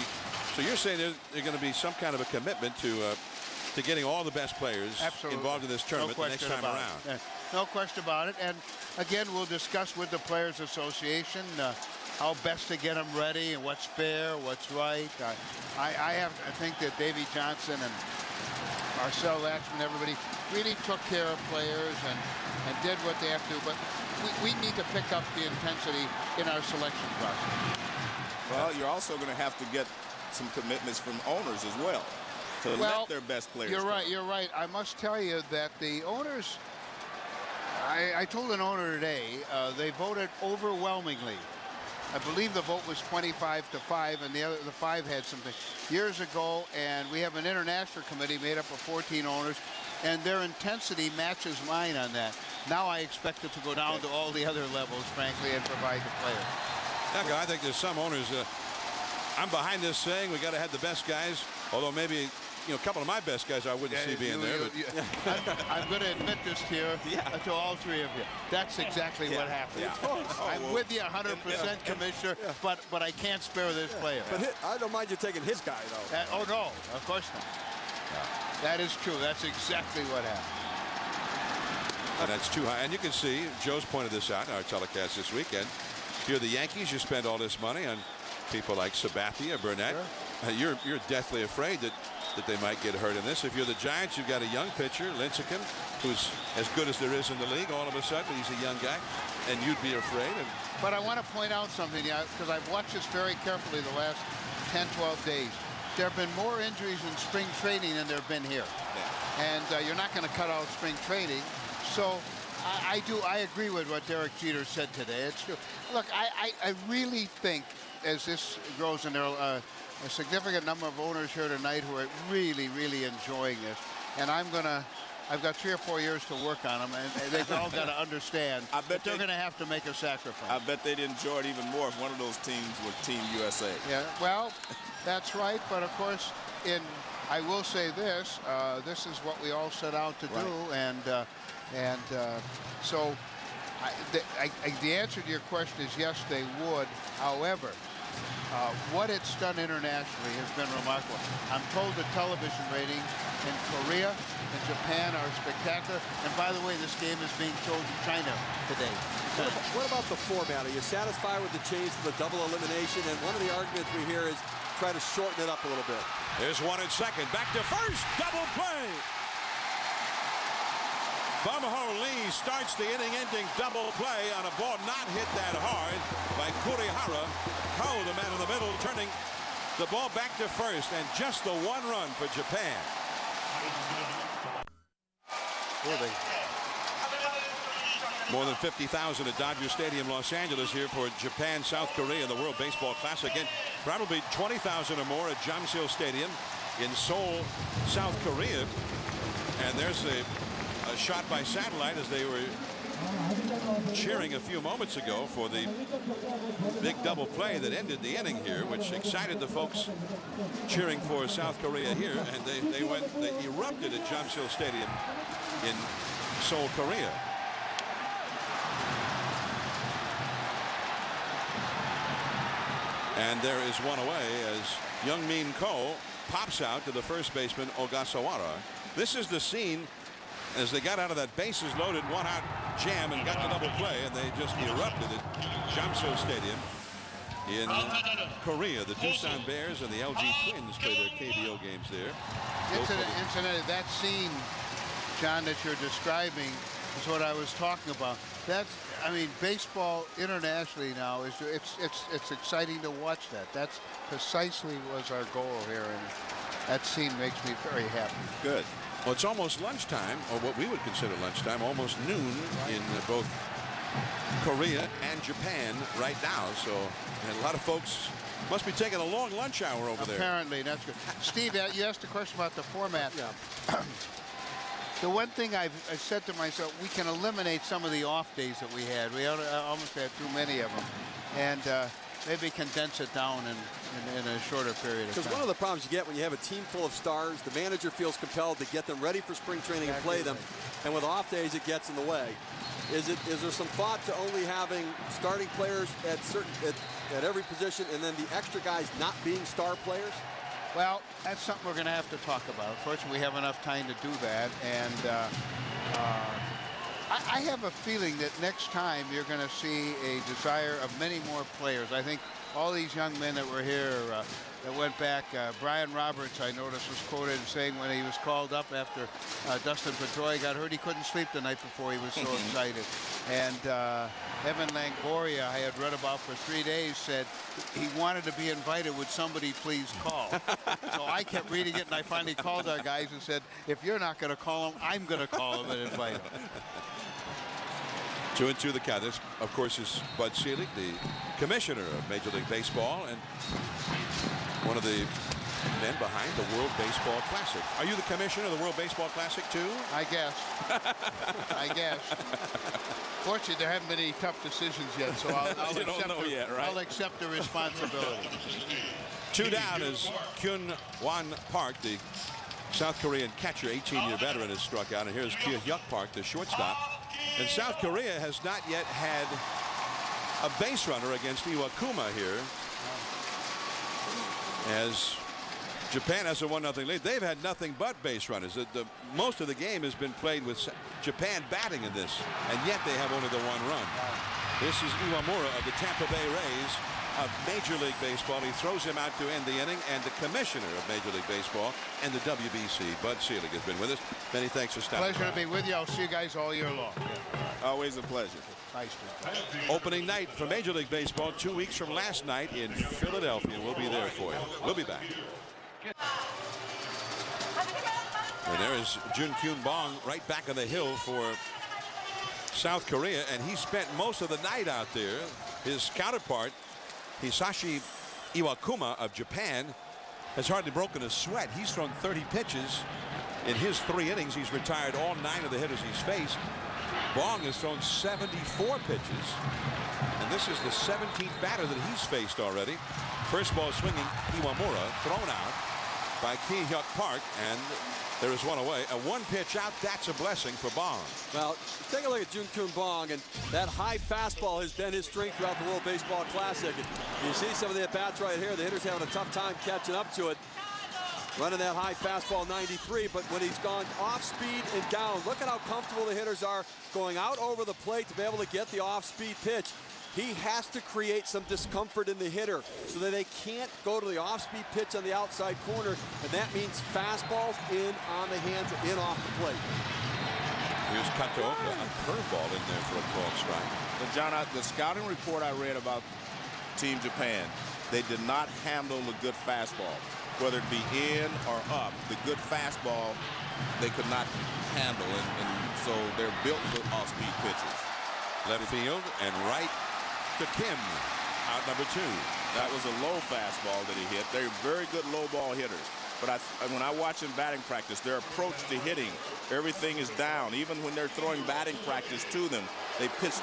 you're saying there's going to be some kind of a commitment to getting all the best players involved in this tournament the next time around. Yeah, no question about it. And again, we'll discuss with the Players Association how best to get them ready and what's fair, what's right. I think that Davey Johnson and Marcel Latchman, everybody really took care of players and did what they have to do. But we need to pick up the intensity in our selection process. Well, you're also going to have to get some commitments from owners as well to let their best players You're go. right. You're right. I must tell you that the owners, I told an owner today, they voted overwhelmingly. I believe the vote was 25-5, and the 5 had something years ago. And we have an international committee made up of 14 owners, and their intensity matches mine on that. Now I expect it to go down to all the other levels, frankly, and provide the players. Yeah, I think there's some owners. I'm behind this saying we got to have the best guys. Although maybe a couple of my best guys I wouldn't see being there. I'm going to admit this here to all three of you. That's exactly what happened. I'm with you 100%, Commissioner, but I can't spare this player. But I don't mind you taking his guy, though. Oh, no, of course not. That is true. That's exactly what happened. And that's too high. And you can see, Joe's pointed this out in our telecast this weekend. If you're the Yankees, you spend all this money on people like Sabathia, Burnett. Sure. You're deathly afraid that they might get hurt in this. If you're the Giants, you've got a young pitcher, Lincecum, who's as good as there is in the league all of a sudden. He's a young guy, and you'd be afraid of. But I want to point out something, because I've watched this very carefully the last 10, 12 days. There have been more injuries in spring training than there have been here. Yeah. And you're not going to cut out spring training. So I agree with what Derek Jeter said today. It's true. Look, I really think as this grows, and there are a significant number of owners here tonight who are really, really enjoying this. And I've got 3 or 4 years to work on them, and they've all got to understand that they're going to have to make a sacrifice. I bet they'd enjoy it even more if one of those teams were Team USA. Yeah, well, that's right. But of course, I will say this: this is what we all set out to do, and so the answer to your question is yes, they would. However, what it's done internationally has been remarkable. I'm told the television ratings in Korea and Japan are spectacular. And by the way, this game is being shown in China today. What about the format? Are you satisfied with the change to the double elimination? And one of the arguments we hear is try to shorten it up a little bit. There's one at second. Back to first. Double play. Bumho Lee starts the inning-ending double play on a ball not hit that hard by Kurihara. Ko, the man in the middle, turning the ball back to first, and just the one run for Japan. More than 50,000 at Dodger Stadium, Los Angeles, here for Japan, South Korea, the World Baseball Classic. And probably 20,000 or more at Jamsil Stadium in Seoul, South Korea. And there's a shot by satellite as they were cheering a few moments ago for the big double play that ended the inning here, which excited the folks cheering for South Korea here, and they erupted at Jamsil Stadium in Seoul, Korea. And there is one away as Young-min Ko pops out to the first baseman Ogasawara. This is the scene as they got out of that bases loaded, one out jam and got the double play, and they just erupted at Jamsil Stadium in Korea. The Doosan Bears and the LG Twins play their KBO games there. Incidentally, that scene, John, that you're describing is what I was talking about. That's, I mean, baseball internationally now is it's exciting to watch that. That's precisely was our goal here, and that scene makes me very happy. Good. Well, it's almost lunchtime, or what we would consider lunchtime, almost noon in both Korea and Japan right now. So a lot of folks must be taking a long lunch hour over there. Apparently, that's good. Steve, you asked a question about the format. Yeah. The one thing I said to myself, we can eliminate some of the off days that we had. We almost had too many of them. And maybe condense it down in a shorter period of time. Because one of the problems you get when you have a team full of stars, the manager feels compelled to get them ready for spring training and play them. And with off days, it gets in the way. Is there some thought to only having starting players at every position and then the extra guys not being star players? Well, that's something we're going to have to talk about. Fortunately, we have enough time to do that. And I have a feeling that next time you're going to see a desire of many more players. I think all these young men that were here that went back, Brian Roberts, I noticed, was quoted saying when he was called up after Dustin Pedroia got hurt, he couldn't sleep the night before, he was so excited. And Evan Longoria, I had read about for 3 days, said he wanted to be invited. Would somebody please call? So I kept reading it, and I finally called our guys and said, if you're not going to call him, I'm going to call him and invite him. 2-2 the count. This, of course, is Bud Selig, the commissioner of Major League Baseball and one of the men behind the World Baseball Classic. Are you the commissioner of the World Baseball Classic, too? I guess. I guess. Fortunately, there haven't been any tough decisions yet, so I'll accept the responsibility. 2 down as Kyun-Won Park, the South Korean catcher, 18-year veteran, has struck out. And here's Kye-Hyuk Park, the shortstop. And South Korea has not yet had a base runner against Iwakuma here, as Japan has a 1-0 lead. They've had nothing but base runners. Most of the game has been played with Japan batting in this, and yet they have only the 1 run. This is Iwamura of the Tampa Bay Rays of Major League Baseball. He throws him out to end the inning, and the commissioner of Major League Baseball and the WBC, Bud Selig, has been with us. Many thanks for stopping. Pleasure to be with you. I'll see you guys all year long. Always a pleasure. Nice to. Opening night for Major League Baseball 2 weeks from last night in Philadelphia. We'll be there for you. We'll be back. And there is Jun Kyun Bong right back on the hill for South Korea, and he spent most of the night out there. His counterpart, Hisashi Iwakuma of Japan, has hardly broken a sweat. He's thrown 30 pitches. In his 3 innings, he's retired all 9 of the hitters he's faced. Bong has thrown 74 pitches, and this is the 17th batter that he's faced already. First ball swinging, Iwamura thrown out by Kye-Hyuk Park, and there is one away. A 1-pitch out, that's a blessing for Bong. Well, take a look at Jun Kyun Bong, and that high fastball has been his strength throughout the World Baseball Classic. And you see some of the at-bats right here. The hitter's having a tough time catching up to it. Running that high fastball 93, but when he's gone off speed and down, look at how comfortable the hitters are going out over the plate to be able to get the off-speed pitch. He has to create some discomfort in the hitter so that they can't go to the off-speed pitch on the outside corner, and that means fastballs in on the hands, in off the plate. Here's Kato, a curveball in there for a called strike. But John, the scouting report I read about Team Japan, they did not handle a good fastball. Whether it be in or up, the good fastball they could not handle, and so they're built for off-speed pitches. Left field and right to Kim, out number 2. That was a low fastball that he hit. They're very good low ball hitters. But when I watch them batting practice, their approach to hitting, everything is down. Even when they're throwing batting practice to them, they pitch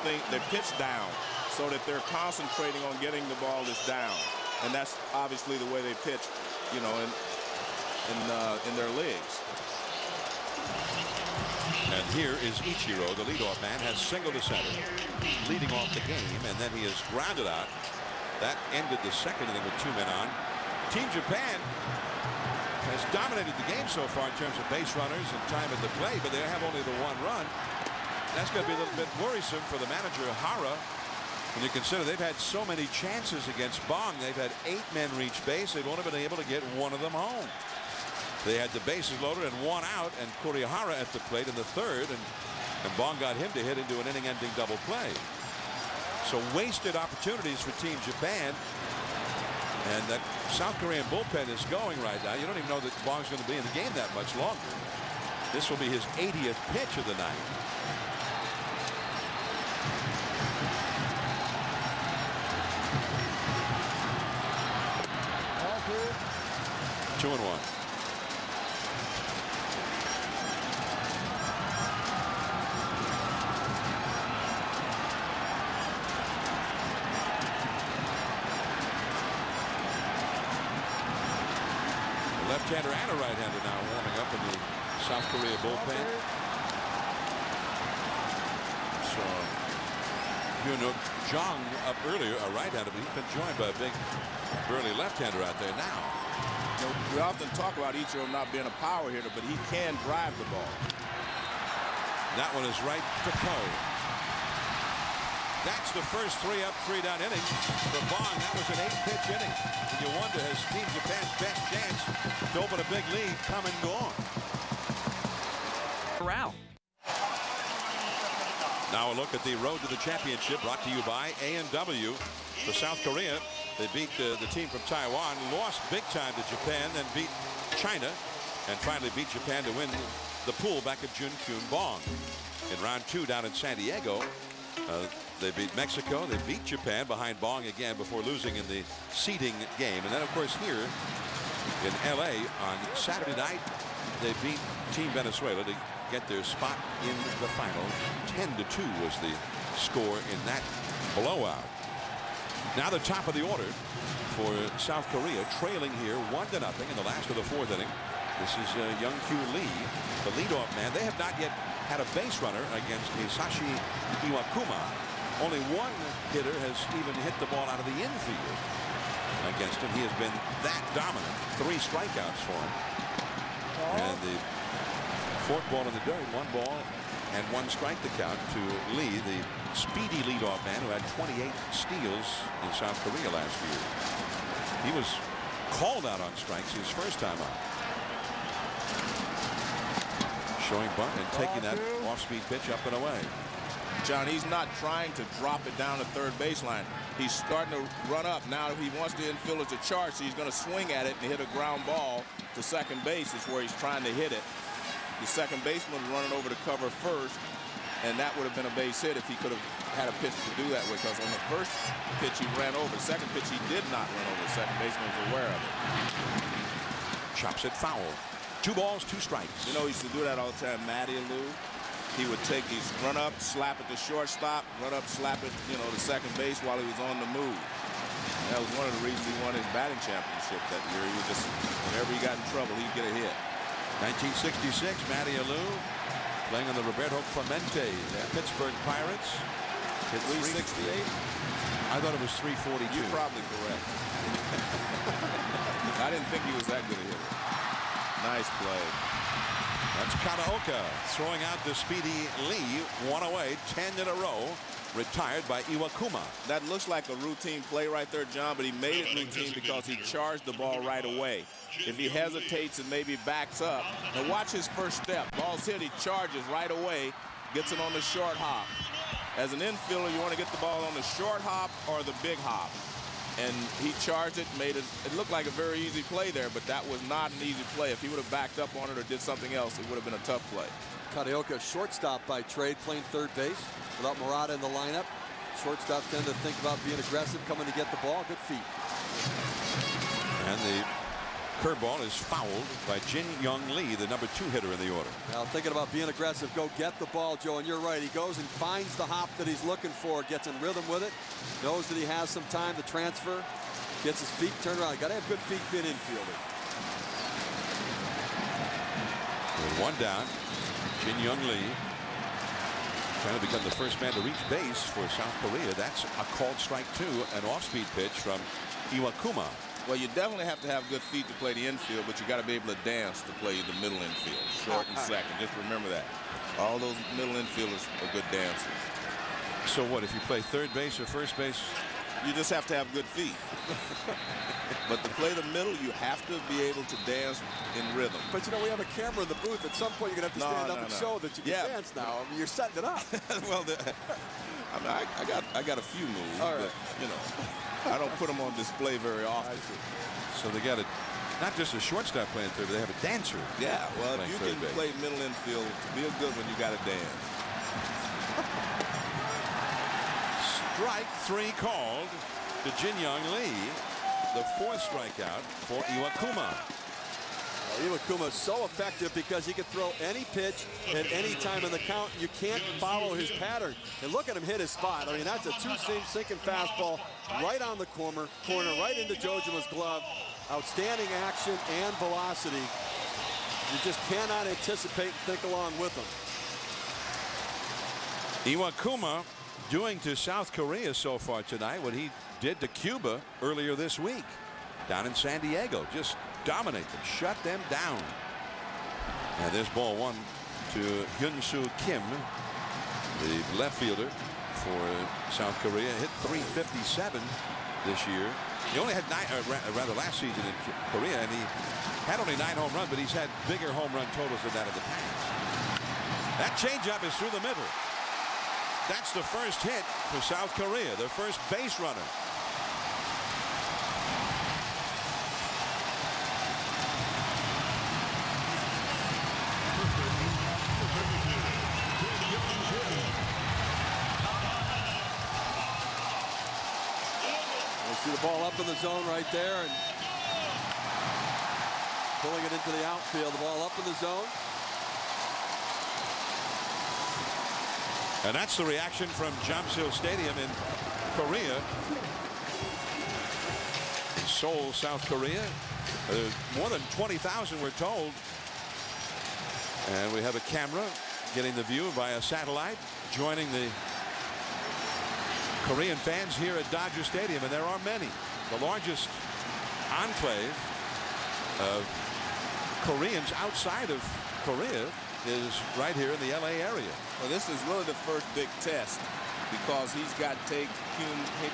down so that they're concentrating on getting the ball that's down. And that's obviously the way they pitch, you know, in their leagues. And here is Ichiro, the leadoff man, has singled to center, leading off the game, and then he is grounded out. That ended the second inning with 2 men on. Team Japan has dominated the game so far in terms of base runners and time at the plate, but they have only the 1 run. That's going to be a little bit worrisome for the manager, Hara. When you consider they've had so many chances against Bong, they've had 8 men reach base. They've only been able to get 1 of them home. They had the bases loaded and 1 out, and Kurihara at the plate in the 3rd, and Bong got him to hit into an inning-ending double play. So wasted opportunities for Team Japan, and that South Korean bullpen is going right now. You don't even know that Bong's going to be in the game that much longer. This will be his 80th pitch of the night. Two and 1. Left-hander and a right-hander now warming up in the South Korea bullpen. So Hyunwook Jung up earlier, a right-hander, but he's been joined by a big burly left-hander out there now. You know, we often talk about Ichiro not being a power hitter, but he can drive the ball. That one is right to Poe. That's the first 3-up, 3-down inning for Bong. That was an 8-pitch inning. And you wonder, has Team Japan's best chance to open a big lead come and gone? Corral. Now a look at the road to the championship, brought to you by A&W. For South Korea, they beat the team from Taiwan, lost big time to Japan, then beat China, and finally beat Japan to win the pool back at Junkyun Bong. In round 2 down in San Diego, they beat Mexico. They beat Japan behind Bong again before losing in the seeding game. And then, of course, here in L.A. on Saturday night, they beat Team Venezuela to get their spot in the final. 10-2 was the score in that blowout. Now the top of the order for South Korea, trailing here 1-0 in the last of the 4th inning. This is Young-Kyu Lee, the leadoff man. They have not yet had a base runner against Hisashi Iwakuma. Only 1 hitter has even hit the ball out of the infield against him. He has been that dominant. 3 strikeouts for him. And the 4th ball in the dirt, 1 ball and 1 strike to count to Lee, the speedy leadoff man who had 28 steals in South Korea last year. He was called out on strikes his first time out. Showing bunt and taking that off-speed pitch up and away. John, he's not trying to drop it down the 3rd baseline. He's starting to run up. Now, if he wants the infielders to charge, so he's going to swing at it and hit a ground ball to second base is where he's trying to hit it. The second baseman running over to cover first, and that would have been a base hit if he could have had a pitch to do that with, because on the first pitch he ran over. The second pitch he did not run over. The second baseman was aware of it. Chops it foul. 2 balls, 2 strikes. You know, he used to do that all the time, Matty Lou. He would take these run up, slap at the shortstop, run up, slap at, you know, the second base while he was on the move. And that was one of the reasons he won his batting championship that year. He would just, whenever he got in trouble, he'd get a hit. 1966, Matty Alou playing on the Roberto Clemente Pittsburgh Pirates. Hit 368. I thought it was 342. You're probably correct. I didn't think he was that good a hitter. Nice play. That's Kanaoka throwing out the speedy Lee. 1 away, 10 in a row. Retired by Iwakuma. That looks like a routine play right there, John, but he made it routine because he charged the ball right away. If he hesitates and maybe backs up, now watch his first step. Ball's hit, he charges right away, gets it on the short hop. As an infielder, you want to get the ball on the short hop or the big hop. And he charged it, made it. It looked like a very easy play there, but that was not an easy play. If he would have backed up on it or did something else, it would have been a tough play. Kanaoka, shortstop by trade, playing 3rd base without Murata in the lineup. Shortstop tend to think about being aggressive, coming to get the ball. Good feet. And the curveball is fouled by Jin Young Lee, the number 2 hitter in the order. Now thinking about being aggressive, go get the ball, Joe, and you're right. He goes and finds the hop that he's looking for, gets in rhythm with it, knows that he has some time to transfer, gets his feet turned around. Got to have good feet being infielder. With 1 down, Jin Young Lee trying to become the first man to reach base for South Korea. That's a called strike 2, an off-speed pitch from Iwakuma. Well, you definitely have to have good feet to play the infield, but you got to be able to dance to play the middle infield, short and second. Just remember that. All those middle infielders are good dancers. So what, if you play third base or first base? You just have to have good feet. But to play the middle, you have to be able to dance in rhythm. But you know, we have a camera in the booth. At some point, you're going to have to stand up and show that you can dance now. I mean, you're setting it up. Well, I mean, I got a few moves, but, you know, I don't put them on display very often. So they got not just a shortstop playing third, but they have a dancer. Yeah, well, if you can play middle infield, to be a good one, you got to dance. Strike 3 called to Jin Young Lee. The 4th strikeout for Iwakuma. Well, Iwakuma is so effective because he can throw any pitch at any time in the count. You can't follow his pattern. And look at him hit his spot. I mean, that's a 2-seam sinking fastball right on the corner, right into Jojima's glove. Outstanding action and velocity. You just cannot anticipate and think along with him. Iwakuma doing to South Korea so far tonight what he did to Cuba earlier this week down in San Diego. Just dominate them, shut them down. And this ball 1 to Hyun-Soo Kim, the left fielder for South Korea. Hit .357 this year. He only had 9, rather last season in Korea, and he had only 9 home runs, but he's had bigger home run totals than that in the past. That changeup is through the middle. That's the first hit for South Korea, their first base runner. See the ball up in the zone right there and pulling it into the outfield. The ball up in the zone. And that's the reaction from Gamw Stadium in Korea. In Seoul, South Korea. More than 20,000 we're told. And we have a camera getting the view via satellite, joining the Korean fans here at Dodger Stadium, and there are many. The largest enclave of Koreans outside of Korea is right here in the LA area. Well, this is really the first big test because he's got to take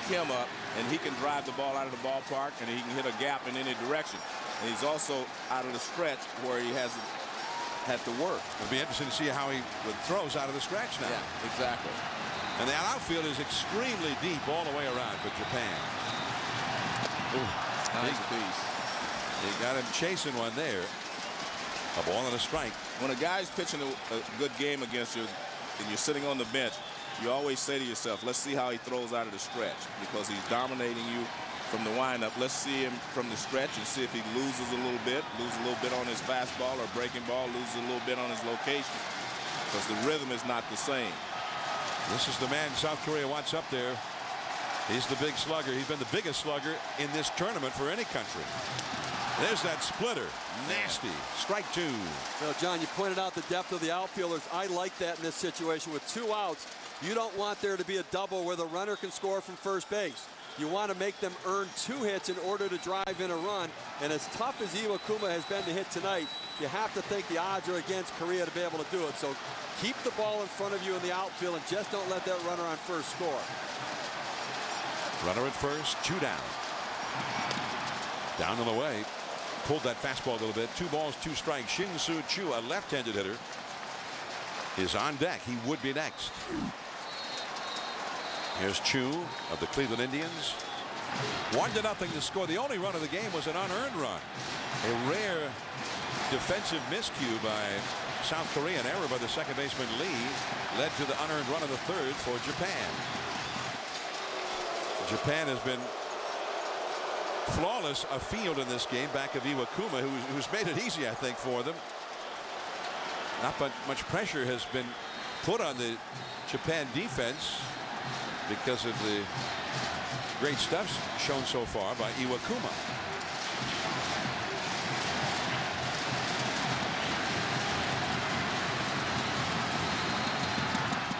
Kim up, and he can drive the ball out of the ballpark, and he can hit a gap in any direction. And he's also out of the stretch where he hasn't had to work. It'll be interesting to see how he throws out of the stretch now. Yeah, exactly. And the outfield is extremely deep all the way around for Japan. Ooh, nice piece. He got him chasing one there. A ball and a strike. When a guy's pitching a good game against you and you're sitting on the bench, you always say to yourself, let's see how he throws out of the stretch, because he's dominating you from the windup. Let's see him from the stretch and see if he loses a little bit on his fastball or breaking ball, loses a little bit on his location, because the rhythm is not the same. This is the man South Korea wants up there. He's the big slugger. He's been the biggest slugger in this tournament for any country. There's that splitter. Nasty. Strike 2. Well, John, you pointed out the depth of the outfielders. I like that in this situation. With 2 outs, you don't want there to be a double where the runner can score from first base. You want to make them earn 2 hits in order to drive in a run. And as tough as Iwakuma has been to hit tonight, you have to think the odds are against Korea to be able to do it. So keep the ball in front of you in the outfield and just don't let that runner on first score. Runner at first, 2 down. Down and away. Pulled that fastball a little bit. 2 balls, 2 strikes. Shin-Soo Choo, a left-handed hitter, is on deck. He would be next. Here's Choo of the Cleveland Indians. 1-0 to score. The only run of the game was an unearned run. A rare defensive miscue by South Korea. An error by the second baseman Lee led to the unearned run of the 3rd for Japan. Japan has been flawless a field in this game back of Iwakuma, who's made it easy, I think, for them. Not much pressure has been put on the Japan defense because of the great stuff shown so far by Iwakuma.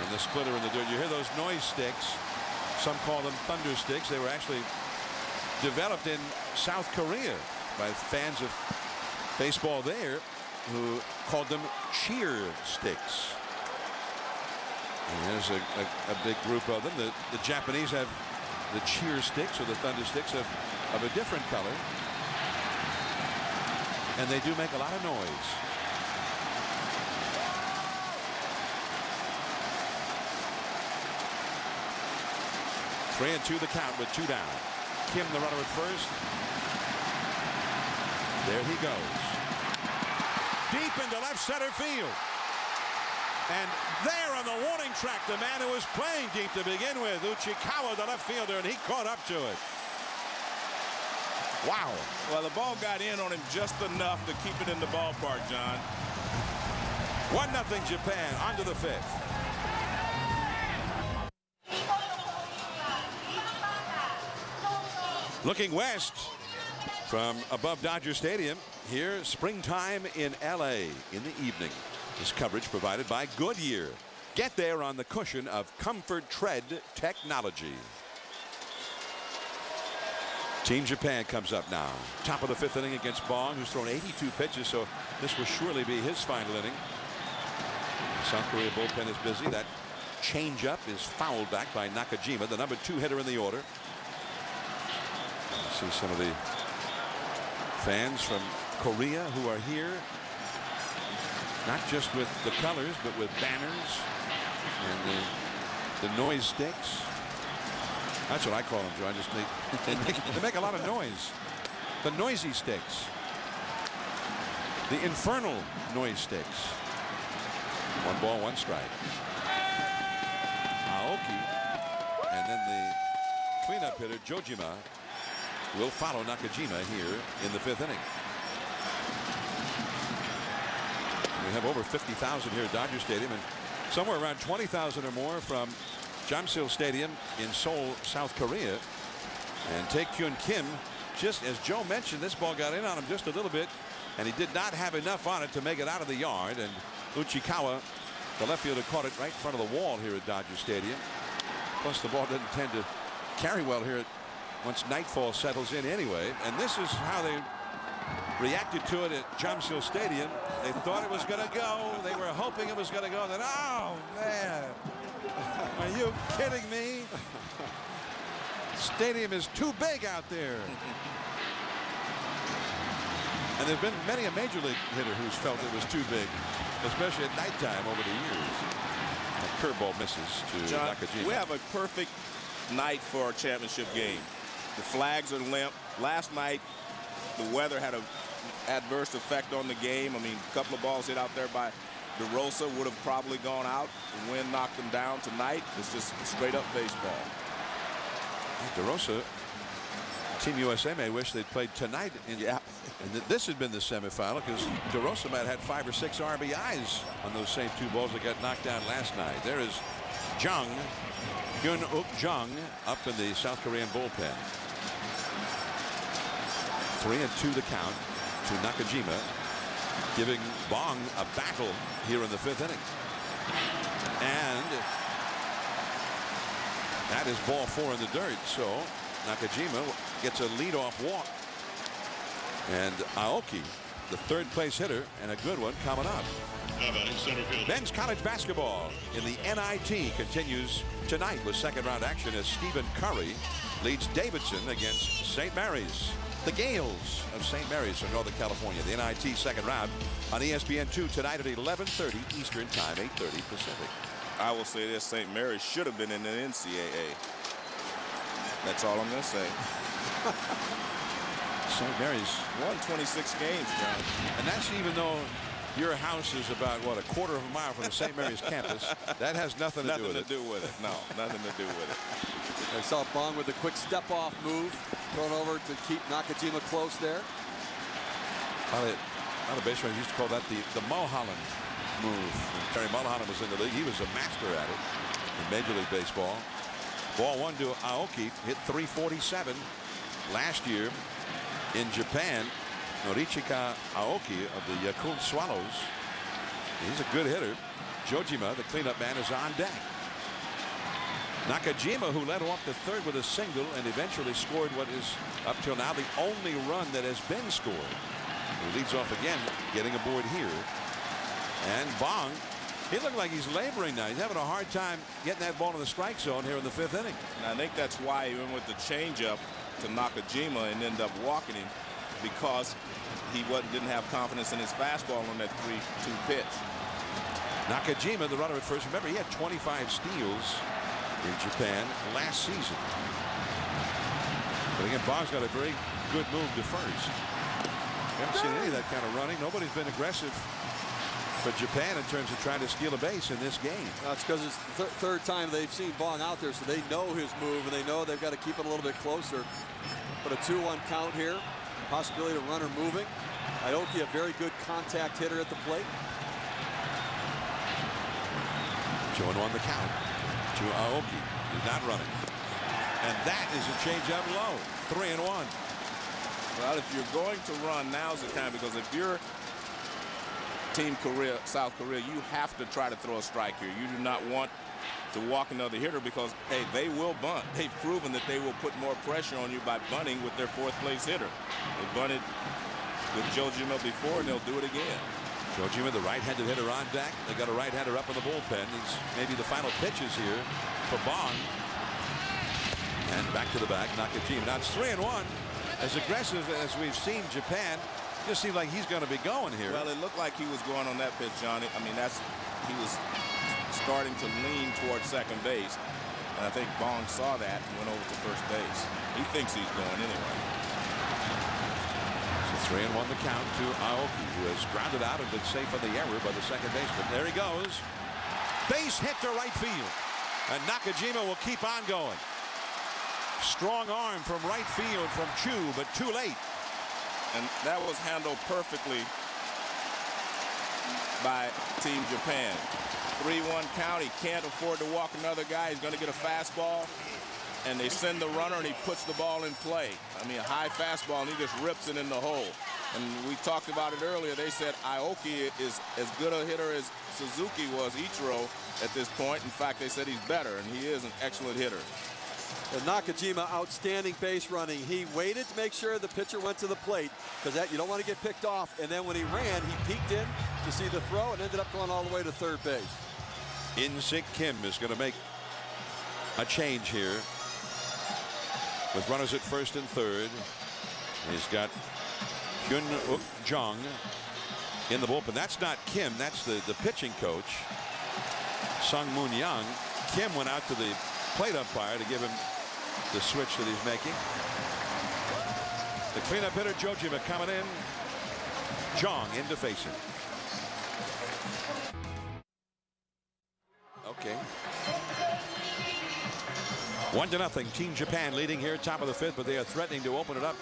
And the splitter in the dirt. You hear those noise sticks. Some call them thunder sticks. They were actually developed in South Korea by fans of baseball there, who called them cheer sticks. And there's a big group of them. The Japanese have the cheer sticks or the thunder sticks of a different color. And they do make a lot of noise. Three and two the count with 2 down. Kim, the runner at first. There he goes. Deep into left center field. And there on the warning track, the man who was playing deep to begin with, Uchikawa, the left fielder, and he caught up to it. Wow. Well, the ball got in on him just enough to keep it in the ballpark, John. 1-0 Japan, on to the 5th. Looking west from above Dodger Stadium, here springtime in LA in the evening. This coverage provided by Goodyear. Get there on the cushion of Comfort Tread technology. Team Japan comes up now. Top of the 5th inning against Bong, who's thrown 82 pitches, so this will surely be his final inning. The South Korea bullpen is busy. That changeup is fouled back by Nakajima, the number 2 hitter in the order. See some of the fans from Korea who are here, not just with the colors, but with banners and the noise sticks. That's what I call them, Joe. They make a lot of noise. The noisy sticks. The infernal noise sticks. 1 ball, 1 strike. Aoki. And then the cleanup hitter, Jojima, will follow Nakajima here in the 5th inning. We have over 50,000 here at Dodger Stadium, and somewhere around 20,000 or more from Jamsil Stadium in Seoul, South Korea. And Tae-Kyun Kim, just as Joe mentioned, this ball got in on him just a little bit, and he did not have enough on it to make it out of the yard. And Uchikawa, the left fielder, caught it right in front of the wall here at Dodger Stadium. Plus, the ball didn't tend to carry well here once nightfall settles in anyway. And this is how they reacted to it at Jamsil Stadium. They thought it was going to go. They were hoping it was going to go. And then, oh, man. Are you kidding me? Stadium is too big out there. And there have been many a major league hitter who's felt it was too big, especially at nighttime over the years. A curveball misses to John, Nakajima. we have a perfect night for our championship game. The flags are limp. Last night, the weather had an adverse effect on the game. I mean, a couple of balls hit out there by DeRosa would have probably gone out. The wind knocked them down tonight. It's just straight up baseball. DeRosa, Team USA may wish they'd played tonight. Yeah. And this had been the semifinal, because DeRosa might have had 5 or 6 RBIs on those same 2 balls that got knocked down last night. There is Jung, Hyun-Uk Jung, up in the South Korean bullpen. 3-2 the count to Nakajima, giving Bong a battle here in the 5th inning. And that is ball 4 in the dirt. So Nakajima gets a leadoff walk. And Aoki, the 3rd place hitter, and a good one coming up. Men's college basketball in the NIT continues tonight with 2nd round action as Stephen Curry leads Davidson against St. Mary's. The Gales of St. Mary's from Northern California. The NIT 2nd round on ESPN2 tonight at 11:30 Eastern Time, 8:30 Pacific. I will say this, St. Mary's should have been in the NCAA. That's all I'm going to say. St. Mary's won 26 games, John. And that's even though your house is about, what, a quarter of a mile from the St. Mary's campus. That has nothing to do with it. No, nothing to do with it. I saw Bong with a quick step-off move, thrown over to keep Nakajima close there. A lot of base runners used to call that the Mulholland move. When Terry Mulholland was in the league, he was a master at it in Major League Baseball. Ball one to Aoki, hit .347 last year in Japan. Norichika Aoki of the Yakult Swallows. He's a good hitter. Jojima, the cleanup man, is on deck. Nakajima, who led off the third with a single and eventually scored what is up till now the only run that has been scored. He leads off again, getting aboard here. And Bong, he looked like he's laboring now. He's having a hard time getting that ball in the strike zone here in the fifth inning. And I think that's why he went with the changeup to Nakajima and ended up walking him, because he didn't have confidence in his fastball on that 3-2 pitch. Nakajima, the runner at first. Remember, he had 25 steals in Japan last season. But again, Bong's got a very good move to first. Haven't seen any of that kind of running. Nobody's been aggressive for Japan in terms of trying to steal a base in this game. That's because it's the third time they've seen Bong out there, so they know his move, and they know they've got to keep it a little bit closer. But a 2-1 count here. Possibility of runner moving. Aoki, a very good contact hitter at the plate. 2-1 the count to Aoki. He's not running. And that is a changeup low. 3-1. Well, if you're going to run, now's the time, because if you're Team Korea, South Korea, you have to try to throw a strike here. You do not want to walk another hitter, because, hey, they will bunt. They've proven that they will put more pressure on you by bunting with their fourth place hitter. They bunted with Jojima before, and they'll do it again. Jojima, the right-handed hitter on deck. They got a right-hander up in the bullpen. It's maybe the final pitches here for Bong. And back to the back, Nakajima. Now it's 3-1. As aggressive as we've seen Japan, just seemed like he's going to be going here. Well, it looked like he was going on that pitch, Johnny. I mean, he was starting to lean towards second base. And I think Bong saw that and went over to first base. He thinks he's going anyway. So 3-1 the count to Aoki, who has grounded out and been safe on the error by the second baseman. There he goes. Base hit to right field. And Nakajima will keep on going. Strong arm from right field from Chu, but too late. And that was handled perfectly by Team Japan. 3-1 count. He can't afford to walk another guy. He's going to get a fastball. And they send the runner, and he puts the ball in play. I mean, a high fastball, and he just rips it in the hole. And we talked about it earlier. They said Aoki is as good a hitter as Suzuki was, Ichiro, at this point. In fact, they said he's better, and he is an excellent hitter. And Nakajima, outstanding base running. He waited to make sure the pitcher went to the plate, because you don't want to get picked off. And then when he ran, he peeked in to see the throw and ended up going all the way to third base. In-Sik Kim is going to make a change here with runners at first and third. He's got Hyun-Uk Jung in the bullpen. That's not Kim. That's the pitching coach, Sung Moon Young. Kim went out to the plate umpire to give him the switch that he's making. The cleanup hitter, Jojima, coming in. Jung in to face him. Okay. 1-0. Team Japan leading here, top of the fifth, but they are threatening to open it up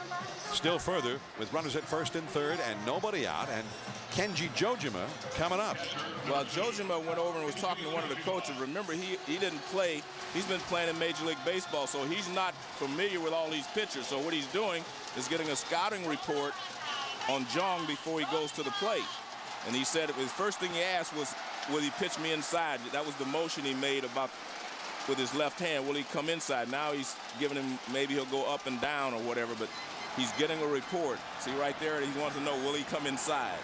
still further with runners at first and third and nobody out. And Kenji Jojima coming up. Well, Jojima went over and was talking to one of the coaches. Remember, he didn't play. He's been playing in Major League Baseball, so he's not familiar with all these pitchers. So what he's doing is getting a scouting report on Jong before he goes to the plate. And he said his first thing he asked was, will he pitch me inside? That was the motion he made about with his left hand. Will he come inside? Now he's giving him, maybe he'll go up and down or whatever, but he's getting a report. See right there, he wants to know, will he come inside?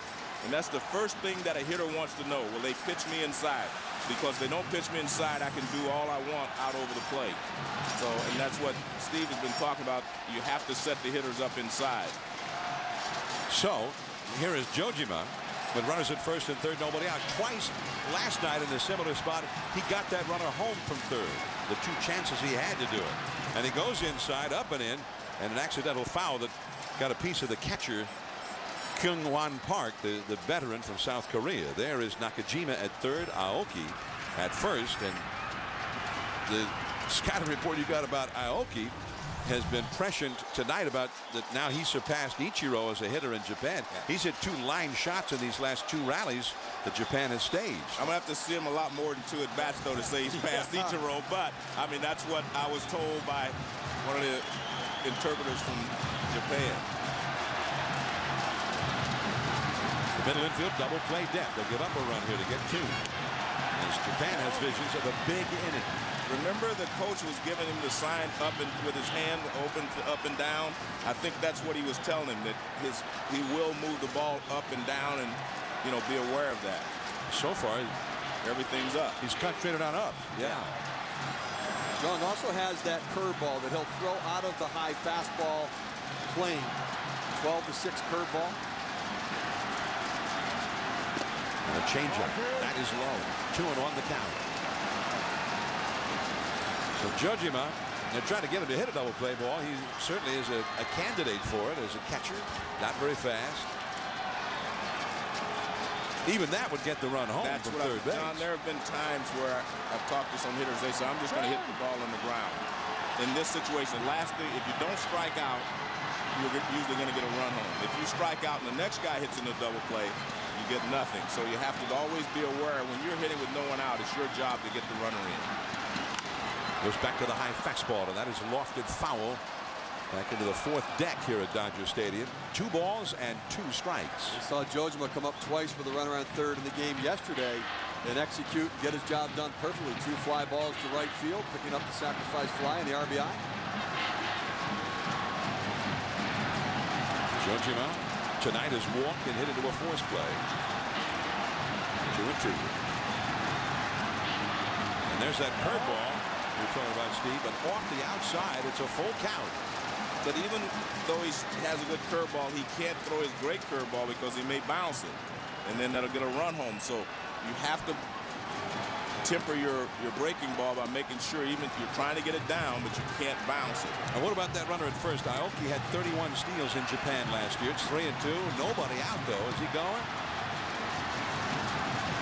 And that's the first thing that a hitter wants to know. Will they pitch me inside? Because if they don't pitch me inside, I can do all I want out over the plate. So, and that's what Steve has been talking about. You have to set the hitters up inside. So, here is Jojima with runners at first and third, nobody out. Twice last night in a similar spot, he got that runner home from third. The two chances he had to do it. And he goes inside, up and in, and an accidental foul that got a piece of the catcher, Kyung-Won Park, the veteran from South Korea. There is Nakajima at third, Aoki at first, and the scouting report you got about Aoki has been prescient tonight about that. Now he surpassed Ichiro as a hitter in Japan. He's hit 2 line shots in these last 2 rallies that Japan has staged. I'm gonna have to see him a lot more than 2 at-bats though to say he's passed Ichiro, but I mean that's what I was told by one of the interpreters from Japan. The middle infield double play depth. They'll give up a run here to get 2. As Japan has visions of a big inning. Remember, the coach was giving him the sign up and with his hand open to up and down. I think that's what he was telling him, that he will move the ball up and down, and be aware of that. So far, everything's up. He's concentrated on up. Yeah. John also has that curveball that he'll throw out of the high fastball plane. 12-6 curveball. And a changeup. That is low. 2-1 the count. So Jojima, they're trying to get him to hit a double play ball. He certainly is a candidate for it as a catcher. Not very fast. Even that would get the run home. That's from what third base. John, there have been times where I've talked to some hitters. They say, I'm just going to hit the ball on the ground. In this situation, lastly, if you don't strike out, you're usually going to get a run home. If you strike out and the next guy hits in a double play, you get nothing. So you have to always be aware when you're hitting with no one out, it's your job to get the runner in. Goes back to the high fastball, and that is lofted foul. Back into the 4th deck here at Dodger Stadium. 2 balls and 2 strikes. We saw Jojima come up twice with a runner on third in the game yesterday and execute, get his job done perfectly. 2 fly balls to right field, picking up the sacrifice fly and the RBI. Jojima tonight has walked and hit into a force play. 2-2. And there's that curveball we're talking about, Steve, but off the outside, it's a full count. But even though he has a good curveball, he can't throw his great curveball because he may bounce it, and then that'll get a run home. So you have to temper your breaking ball by making sure even if you're trying to get it down, but you can't bounce it. And what about that runner at first? Aoki had 31 steals in Japan last year. It's 3-2. Nobody out though. Is he going?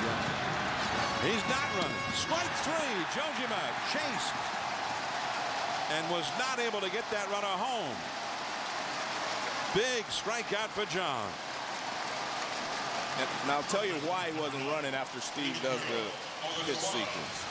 Yeah. He's not running. Strike 3. Jojima chased and was not able to get that runner home. Big strikeout for John. And I'll tell you why he wasn't running after Steve does the pitch sequence.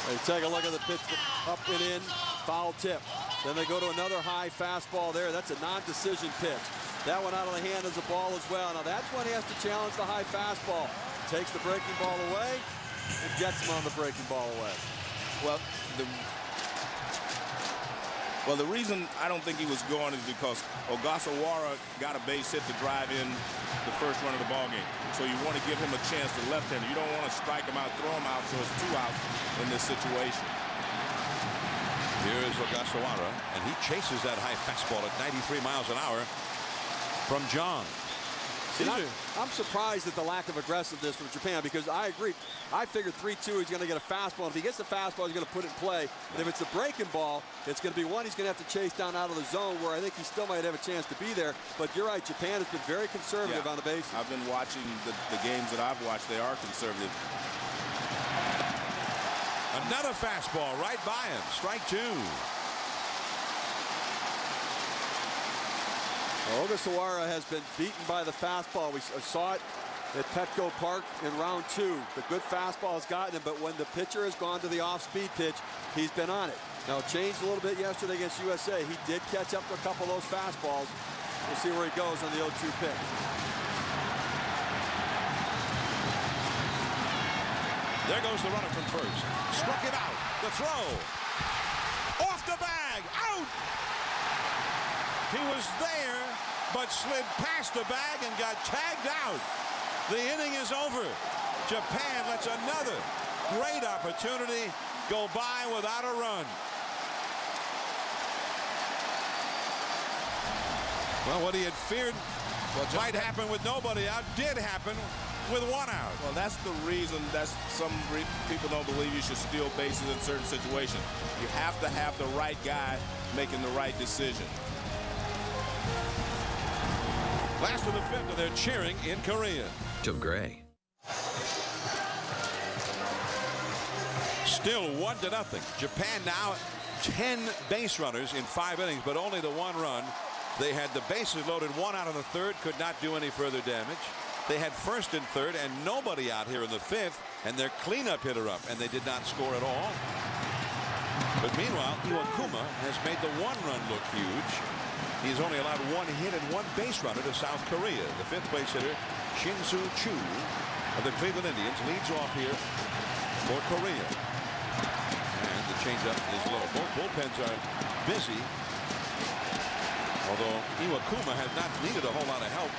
They take a look at the pitch, up and in, foul tip. Then they go to another high fastball there. That's a non-decision pitch. That one out of the hand is a ball as well. Now that's when he has to challenge the high fastball. Takes the breaking ball away and gets him on the breaking ball away. Well, the reason I don't think he was going is because Ogasawara got a base hit to drive in the first run of the ball game. So you want to give him a chance to left-hander. You don't want to strike him out, throw him out, so it's 2 outs in this situation. Here is Ogasawara, and he chases that high fastball at 93 miles an hour from John. I'm surprised at the lack of aggressiveness from Japan, because I agree. I figured 3-2 he's going to get a fastball. If he gets the fastball, he's going to put it in play. And if it's a breaking ball, it's going to be one he's going to have to chase down out of the zone, where I think he still might have a chance to be there. But you're right, Japan has been very conservative on the bases. I've been watching the games that I've watched. They are conservative. Another fastball right by him. Strike 2. Ogasawara has been beaten by the fastball. We saw it at Petco Park in round 2. The good fastball has gotten him, but when the pitcher has gone to the off-speed pitch, he's been on it. Now, it changed a little bit yesterday against USA. He did catch up to a couple of those fastballs. We'll see where he goes on the 0-2 pitch. There goes the runner from first. Struck it out. The throw. Off the bag. Out. He was there, but slid past the bag and got tagged out. The inning is over. Japan lets another great opportunity go by without a run. Well, what he had feared might happen with nobody out did happen with 1 out. Well, that's the reason that some people don't believe you should steal bases in certain situations. You have to have the right guy making the right decision. Last of the 5th, and they're cheering in Korea. Of gray. Still 1-0. Japan now 10 base runners in 5 innings, but only the 1 run. They had the bases loaded, 1 out of the 3rd, could not do any further damage. They had 1st and 3rd and nobody out here in the 5th, and their cleanup hitter up, and they did not score at all. But meanwhile, Iwakuma has made the 1 run look huge. He's only allowed 1 hit and 1 base runner to South Korea. The 5th place hitter, Shin-Soo Choo of the Cleveland Indians, leads off here for Korea. And the changeup is low. Both bullpens are busy. Although Iwakuma has not needed a whole lot of help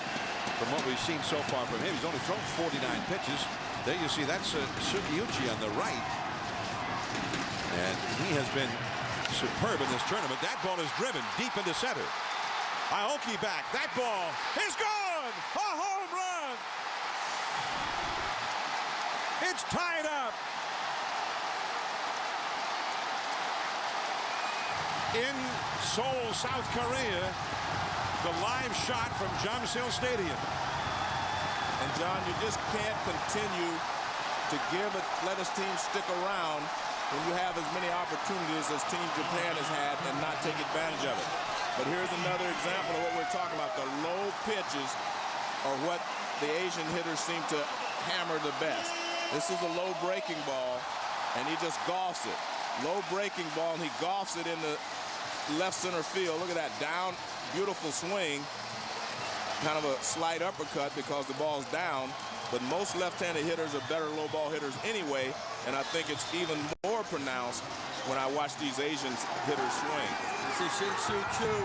from what we've seen so far from him. He's only thrown 49 pitches. There you see, that's Sugiyuchi on the right. And he has been superb in this tournament. That ball is driven deep into center. Aoki back. That ball is gone. A home run. It's tied up. In Seoul, South Korea, the live shot from Jamsil Stadium. And John, you just can't continue to let his team stick around when you have as many opportunities as Team Japan has had and not take advantage of it. But here's another example of what we're talking about. The low pitches are what the Asian hitters seem to hammer the best. This is a low breaking ball, and he just golfs it. Low breaking ball, and he golfs it in the left center field. Look at that, down, beautiful swing. Kind of a slight uppercut because the ball's down, but most left-handed hitters are better low ball hitters anyway, and I think it's even more pronounced when I watch these Asian hitters swing. This is Shin-Soo Choo,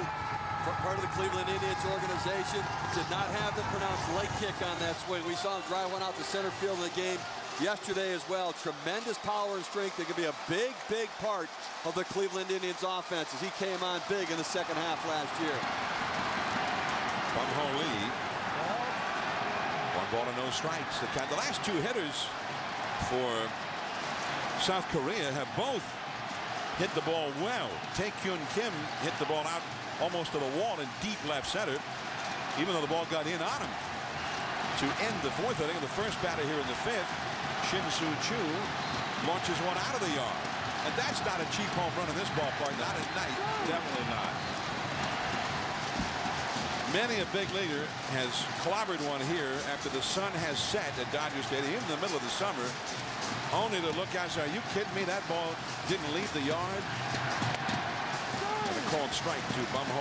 part of the Cleveland Indians organization. Did not have the pronounced leg kick on that swing. We saw him drive one out to center field in the game yesterday as well. Tremendous power and strength. It could be a big, big part of the Cleveland Indians offense as he came on big in the second half last year. Gamw, 1 ball and no strikes. The last 2 hitters for South Korea have both hit the ball well. Tae-Kyun Kim hit the ball out almost to the wall in deep left center, even though the ball got in on him. To end the 4th inning, the first batter here in the 5th, Shin-Soo Choo, launches one out of the yard. And that's not a cheap home run in this ballpark, not at night. Definitely not. Many a big leaguer has clobbered one here after the sun has set at Dodger Stadium in the middle of the summer, only to look out and say, are you kidding me? That ball didn't leave the yard. And a called strike to Gamw.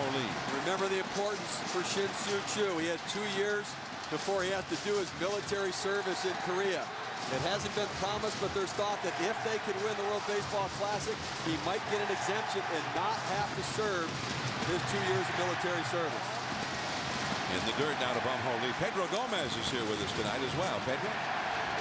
Remember the importance for Shin-Soo Choo. He has 2 years before he has to do his military service in Korea. It hasn't been promised, but there's thought that if they could win the World Baseball Classic, he might get an exemption and not have to serve his 2 years of military service. In the dirt now to Gamw. Pedro Gomez is here with us tonight as well. Pedro?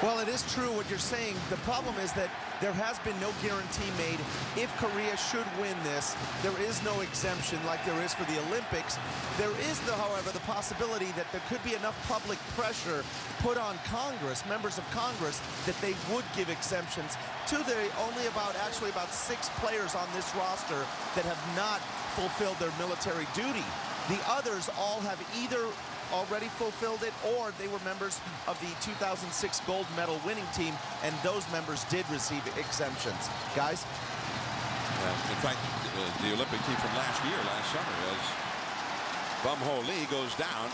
Well, it is true what you're saying. The problem is that there has been no guarantee made. If Korea should win this, there is no exemption like there is for the Olympics. There is, however, the possibility that there could be enough public pressure put on Congress, members of Congress, that they would give exemptions to only about 6 players on this roster that have not fulfilled their military duty. The others all have either already fulfilled it, or they were members of the 2006 gold medal winning team, and those members did receive exemptions. Guys? In fact, the Olympic team from last summer, as Gamw goes down.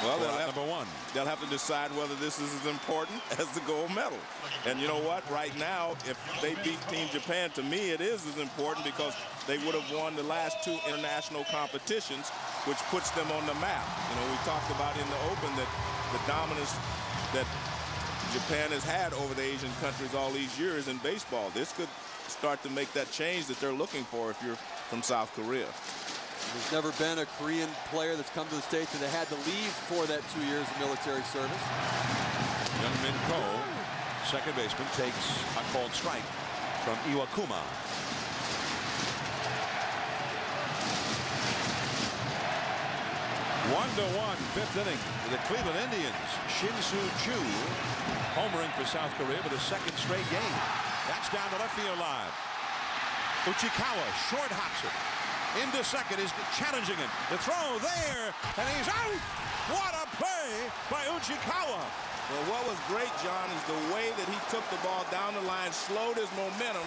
Well, they'll have to decide whether this is as important as the gold medal. And you know what? Right now, if they beat Team Japan, to me, it is as important because they would have won the last 2 international competitions, which puts them on the map. You know, we talked about in the Open that the dominance that Japan has had over the Asian countries all these years in baseball. This could start to make that change that they're looking for if you're from South Korea. There's never been a Korean player that's come to the States and they had to leave for that 2 years of military service. Young Min Ko, second baseman, takes a called strike from Iwakuma. 1-1, 5th inning. The Cleveland Indians, Shin-Soo Choo, homering for South Korea with a 2nd straight game. That's down the left field line. Uchikawa short hops it. Into second is challenging him. The throw there, and he's out. What a play by Uchikawa. Well, what was great, John, is the way that he took the ball down the line, slowed his momentum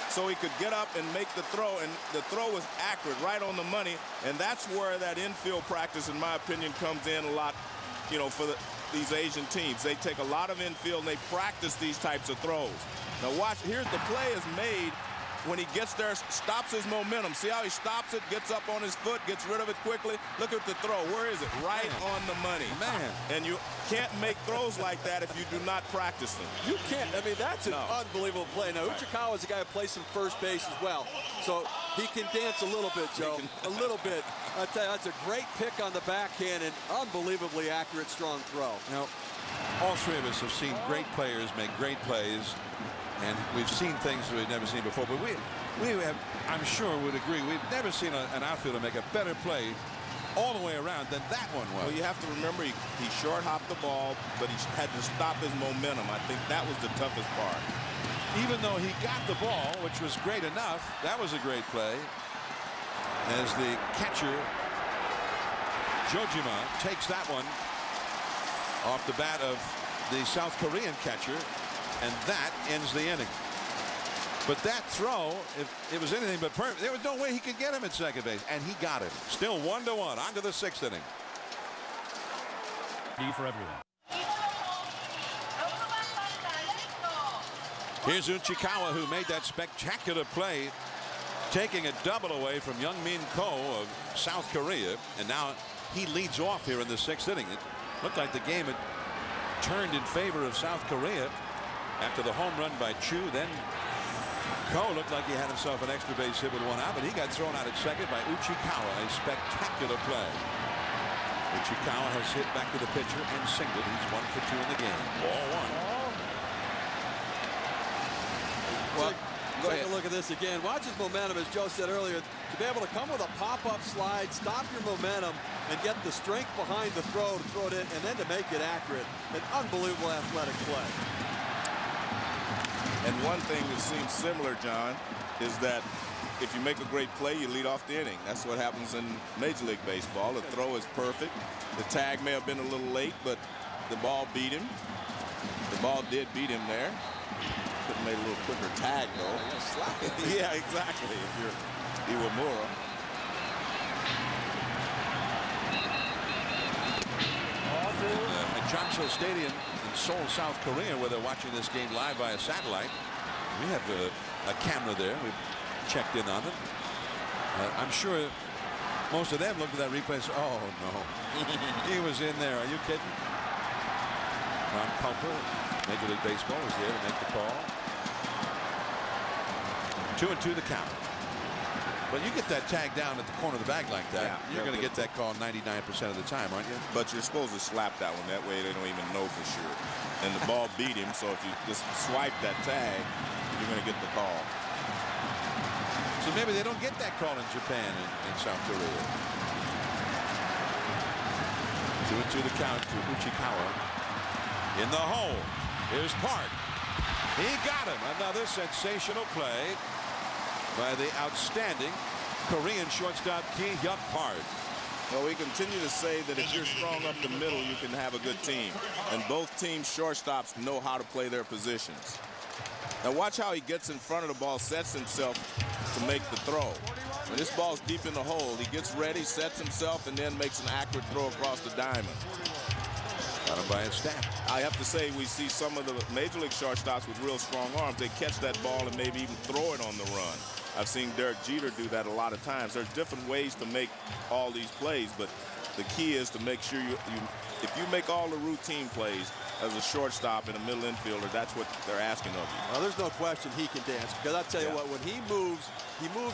so he could get up and make the throw, and the throw was accurate, right on the money, and that's where that infield practice, in my opinion, comes in a lot, you know, for these Asian teams. They take a lot of infield and they practice these types of throws. Now watch, here's the play is made when he gets there, stops his momentum. See how he stops it, gets up on his foot, gets rid of it quickly. Look at the throw. Where is it? Right on the money. Man. And you can't make throws like that if you do not practice them. You can't. I mean, that's an unbelievable play. Now, Uchikawa is a guy who plays some first base as well. So he can dance a little bit, Joe. A little bit. I tell you, that's a great pick on the backhand and unbelievably accurate, strong throw. Now, all three of us have seen great players make great plays. And we've seen things we've never seen before, but we have, I'm sure would agree, we've never seen an outfielder make a better play all the way around than that one was. Well, you have to remember he short hopped the ball, but he had to stop his momentum. I think that was the toughest part. Even though he got the ball, which was great enough, that was a great play. As the catcher, Jojima, takes that one off the bat of the South Korean catcher. And that ends the inning. But that throw, if it was anything but perfect, there was no way he could get him at second base. And he got him. Still 1-1 on to the 6th inning. For everyone. Here's Uchikawa, who made that spectacular play, taking a double away from Youngmin Ko of South Korea. And now he leads off here in the 6th inning. It looked like the game had turned in favor of South Korea after the home run by Chu. Then Ko looked like he had himself an extra base hit with one out, but he got thrown out at second by Uchikawa. A spectacular play. Uchikawa has hit back to the pitcher and singled. He's 1 for 2 in the game. Ball 1. Well, take a look at this again. Watch his momentum, as Joe said earlier, to be able to come with a pop-up slide, stop your momentum, and get the strength behind the throw to throw it in, and then to make it accurate. An unbelievable athletic play. And one thing that seems similar, John, is that if you make a great play, you lead off the inning. That's what happens in Major League Baseball. The throw is perfect. The tag may have been a little late, but the ball beat him. The ball did beat him there. Could have made a little quicker tag, though. Yeah, exactly. If you're Iwamura. At Jamsil Stadium in Seoul, South Korea, where they're watching this game live via satellite. We have a camera there. We've checked in on it. I'm sure most of them looked at that replay and said, oh, no. He was in there. Are you kidding? Ron Culper, Major League Baseball, was there to make the call. 2-2 the count. But you get that tag down at the corner of the bag like that, you're going to get that call 99% of the time, aren't you? But you're supposed to slap that one. That way they don't even know for sure. And the ball beat him, so if you just swipe that tag, you're going to get the call. So maybe they don't get that call in Japan and South Korea. 2-2 the count to Uchikawa. In the hole. Here's Park. He got him. Another sensational play by the outstanding Korean shortstop Ki Hyuk Park. Well, we continue to say that if you're strong up the middle, you can have a good team. And both teams' shortstops know how to play their positions. Now watch how he gets in front of the ball, sets himself to make the throw. When this ball's deep in the hole, he gets ready, sets himself, and then makes an accurate throw across the diamond. Got him by a stamp. I have to say we see some of the Major League shortstops with real strong arms. They catch that ball and maybe even throw it on the run. I've seen Derek Jeter do that a lot of times. There's different ways to make all these plays, but the key is to make sure if you make all the routine plays as a shortstop and a middle infielder, that's what they're asking of you. Well, there's no question he can dance, because I'll tell you what, when he moves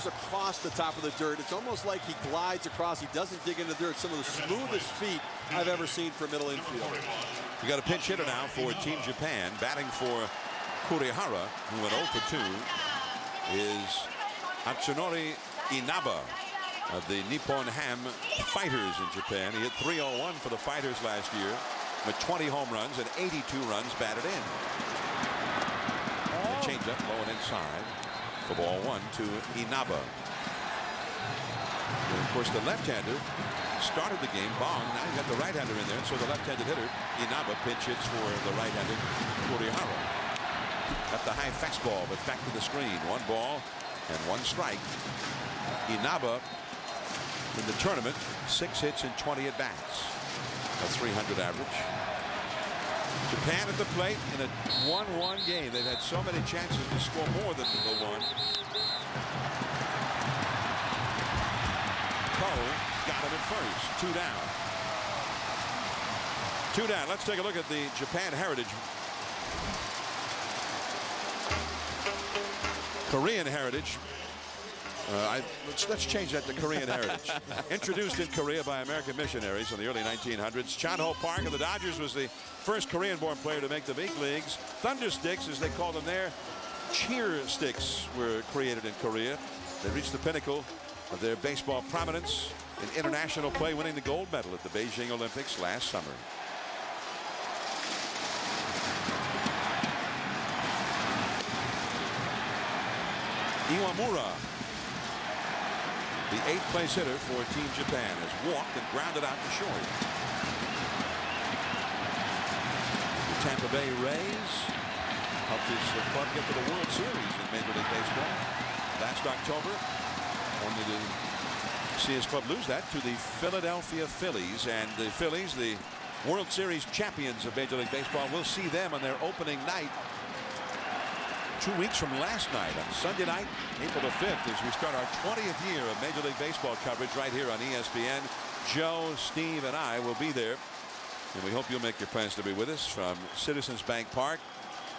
across the top of the dirt. It's almost like he glides across. He doesn't dig into the dirt. Some of the smoothest feet I've ever seen for a middle infielder. We got a pinch hitter now for Team Japan. Batting for Kurihara, who went 0 for 2, is Atsunori Inaba of the Nippon Ham Fighters in Japan. He hit .301 for the Fighters last year with 20 home runs and 82 runs batted in. The changeup low and inside for ball 1 to Inaba. And of course, the left-hander started the game. Bong. Now you got the right-hander in there. And so the left-handed hitter, Inaba, pinch hits for the right-handed Kurihara. Got the high fastball, but back to the screen. 1 ball and 1 strike. Inaba in the tournament, 6 hits and 20 at-bats. A 300 average. Japan at the plate in a 1-1 game. They've had so many chances to score more than the 1. Cole got him at first. 2 down. 2 down. Let's take a look at the Japan heritage. Korean heritage. Let's change that to Korean heritage. Introduced in Korea by American missionaries in the early 1900s. Chanho Park of the Dodgers was the first Korean-born player to make the big leagues. Thundersticks, as they called them there, cheer sticks, were created in Korea. They reached the pinnacle of their baseball prominence in international play, winning the gold medal at the Beijing Olympics last summer. Iwamura, the 8th place hitter for Team Japan, has walked and grounded out to short. The Tampa Bay Rays helped his club get to the World Series in Major League Baseball last October. Only to see his club lose that to the Philadelphia Phillies. And the Phillies, the World Series champions of Major League Baseball, we'll see them on their opening night 2 weeks from last night on Sunday night, April the 5th, as we start our 20th year of Major League Baseball coverage right here on ESPN. Joe, Steve, and I will be there, and we hope you'll make your plans to be with us from Citizens Bank Park.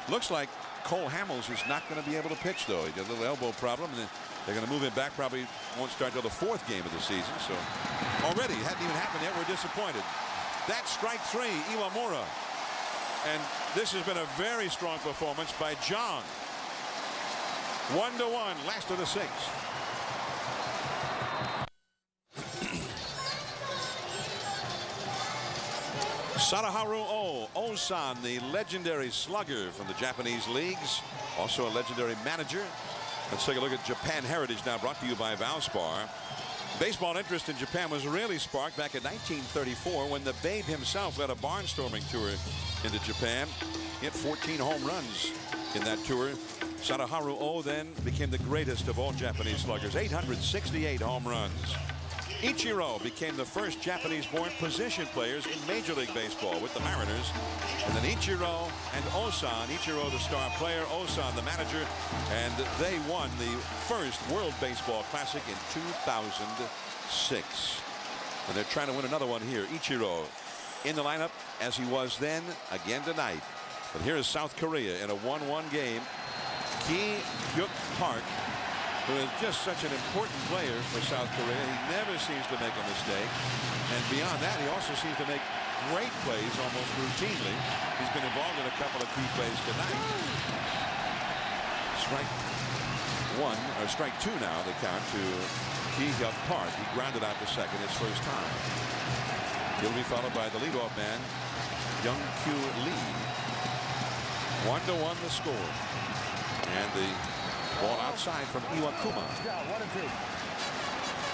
Looks like Cole Hamels is not going to be able to pitch, though. He got a little elbow problem, and they're going to move him back. Probably won't start until the 4th game of the season. So already, it hadn't even happened yet. We're disappointed. That's strike 3, Iwamura. And this has been a very strong performance by John. 1-1, last of the 6th. Sadaharu Osan, the legendary slugger from the Japanese leagues, also a legendary manager. Let's take a look at Japan heritage now, brought to you by Valspar. Baseball interest in Japan was really sparked back in 1934 when the Babe himself led a barnstorming tour into Japan. He had 14 home runs in that tour. Sadaharu then became the greatest of all Japanese sluggers, 868 home runs. Ichiro became the first Japanese-born position players in Major League Baseball with the Mariners. And then Ichiro and Osan, Ichiro the star player, Osan the manager, and they won the first World Baseball Classic in 2006. And they're trying to win another one here. Ichiro in the lineup as he was then, again tonight. But here is South Korea in a 1-1 game. Ki Hyuk Park, who is just such an important player for South Korea. He never seems to make a mistake. And beyond that, he also seems to make great plays almost routinely. He's been involved in a couple of key plays tonight. Strike 1, or strike 2 now, they count to Ki Hyuk Park. He grounded out to second his first time. He'll be followed by the leadoff man, Young-kyu Lee. 1-1 the score. And the ball outside from Iwakuma.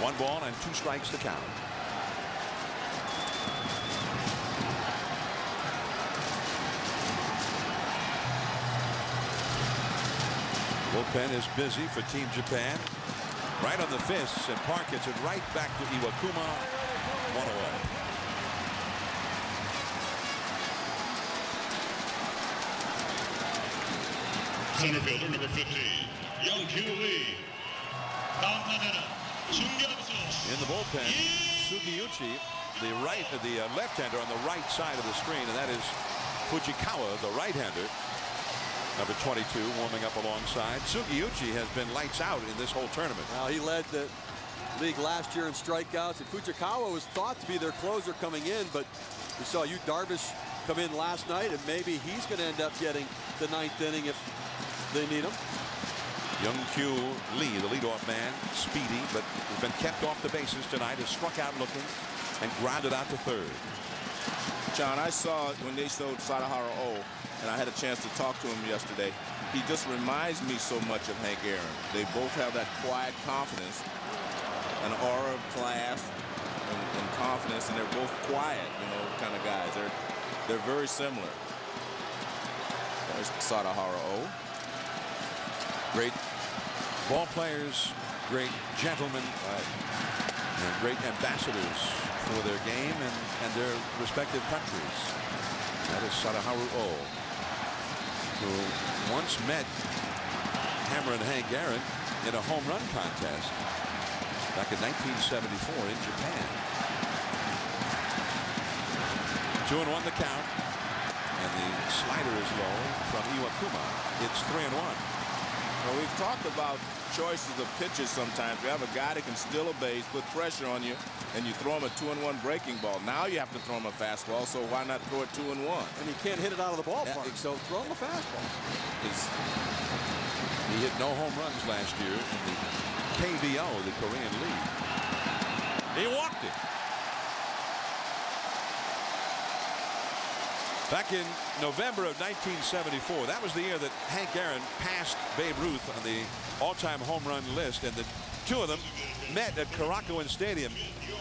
1 ball and 2 strikes to count. Bullpen is busy for Team Japan. Right on the fists, and Park gets it right back to Iwakuma. 1 away. Center fielder number 15, Young-kyu Lee. In the bullpen, Sugiyuchi, the left-hander on the right side of the screen, and that is Fujikawa, the right-hander, number 22, warming up alongside. Sugiyuchi has been lights out in this whole tournament. Well, he led the league last year in strikeouts, and Fujikawa was thought to be their closer coming in, but we saw Yu Darvish come in last night, and maybe he's going to end up getting the 9th inning if they need him. Young-kyu Lee, the leadoff man, speedy, but has been kept off the bases tonight, has struck out looking and grounded out to third. John, I saw when they showed Sadaharu and I had a chance to talk to him yesterday. He just reminds me so much of Hank Aaron. They both have that quiet confidence, an aura of class, and confidence, and they're both quiet, kind of guys. They're very similar. There's Sadaharu O. Great ball players, great gentlemen, and great ambassadors for their game and their respective countries. That is Sadaharu O, who once met Hammer and Hank Aaron in a home run contest back in 1974 in Japan. 2-1 the count, and the slider is low from Iwakuma. It's 3-1. Well, we've talked about choices of pitches sometimes. You have a guy that can steal a base, put pressure on you, and you throw him a 2-1 breaking ball. Now you have to throw him a fastball, so why not throw it 2-1? And he can't hit it out of the ballpark, so throw him a fastball. He hit no home runs last year in the KBO, the Korean League. He walked it. Back in November of 1974, that was the year that Hank Aaron passed Babe Ruth on the all-time home run list, and the two of them met at Korakuen Stadium,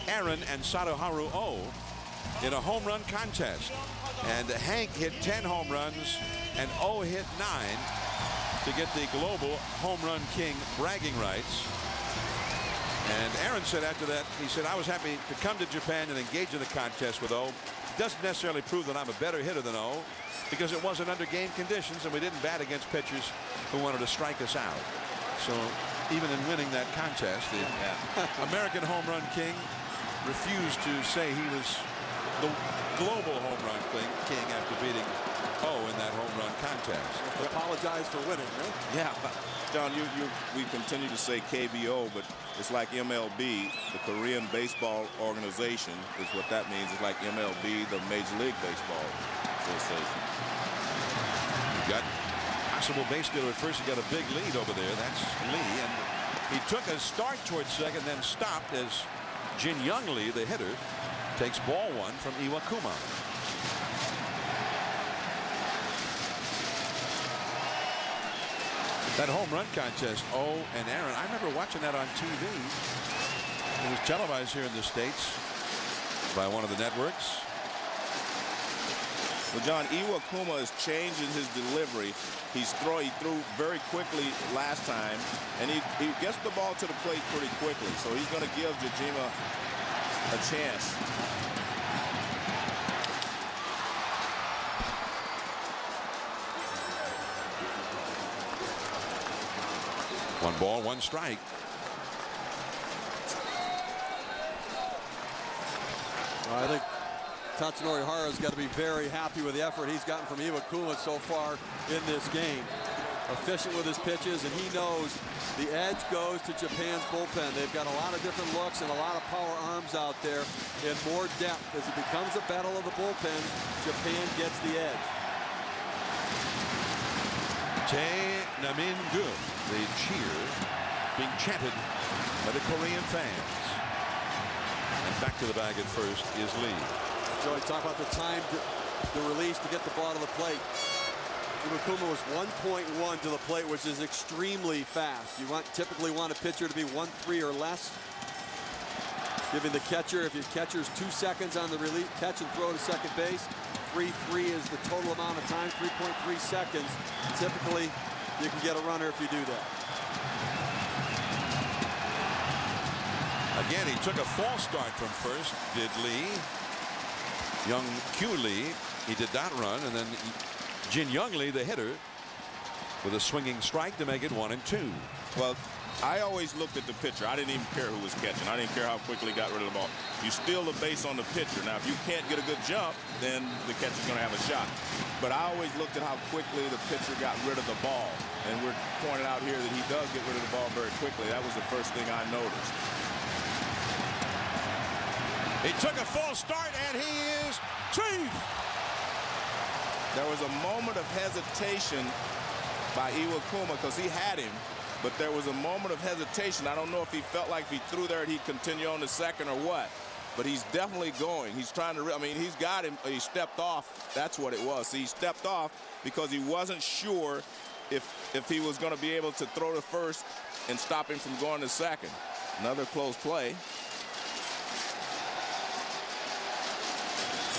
Aaron and Sadaharu O, in a home run contest. And Hank hit 10 home runs, and O hit 9 to get the global home run king bragging rights. And Aaron said after that, he said, I was happy to come to Japan and engage in the contest with O. Doesn't necessarily prove that I'm a better hitter than O, because it wasn't under game conditions and we didn't bat against pitchers who wanted to strike us out. So even in winning that contest, the American home run king refused to say he was the global home run king after beating O in that home run contest. Apologize for winning, right? Yeah, John, we continue to say KBO, but it's like MLB, the Korean Baseball Organization is what that means. It's like MLB, the Major League Baseball Association. You got possible base stealer at first. You got a big lead over there. That's Lee, and he took a start towards second, then stopped as Jin Young Lee, the hitter, takes ball one from Iwakuma. That home run contest, O and Aaron, I remember watching that on TV. It was televised here in the States by one of the networks. Well, John, Iwakuma is changing his delivery. He threw very quickly last time, and he gets the ball to the plate pretty quickly. So he's going to give Jajima a chance. One ball, one strike. I think Tatsunori Hara's got to be very happy with the effort he's gotten from Iwakuma so far in this game. Efficient with his pitches, and he knows the edge goes to Japan's bullpen. They've got a lot of different looks and a lot of power arms out there and more depth. As it becomes a battle of the bullpen, Japan gets the edge. Tae Namin-gu, the cheer being chanted by the Korean fans. And back to the bag at first is Lee. Joey, talk about the time, the release to get the ball to the plate. Iwakuma was 1.1 to the plate, which is extremely fast. You typically want a pitcher to be 1.3 or less. Giving the catcher, if your catcher's 2 seconds on the release, catch and throw to second base. 3.3 is the total amount of time, 3.3 seconds. Typically, you can get a runner if you do that. Again, he took a false start from first, did Lee. Young Q Lee, he did not run, and then Jin Young Lee, the hitter, with a swinging strike to make it 1-2. Well, I always looked at the pitcher. I didn't even care who was catching. I didn't care how quickly he got rid of the ball. You steal the base on the pitcher. Now, if you can't get a good jump, then the catcher's going to have a shot. But I always looked at how quickly the pitcher got rid of the ball. And we're pointing out here that he does get rid of the ball very quickly. That was the first thing I noticed. He took a false start, and he is safe. There was a moment of hesitation by Iwakuma because he had him. But there was a moment of hesitation. I don't know if he felt like if he threw there, he'd continue on the second or what. But he's definitely going. He's trying to, I mean, he's got him. He stepped off. That's what it was. He stepped off because he wasn't sure if he was going to be able to throw to first and stop him from going to second. Another close play.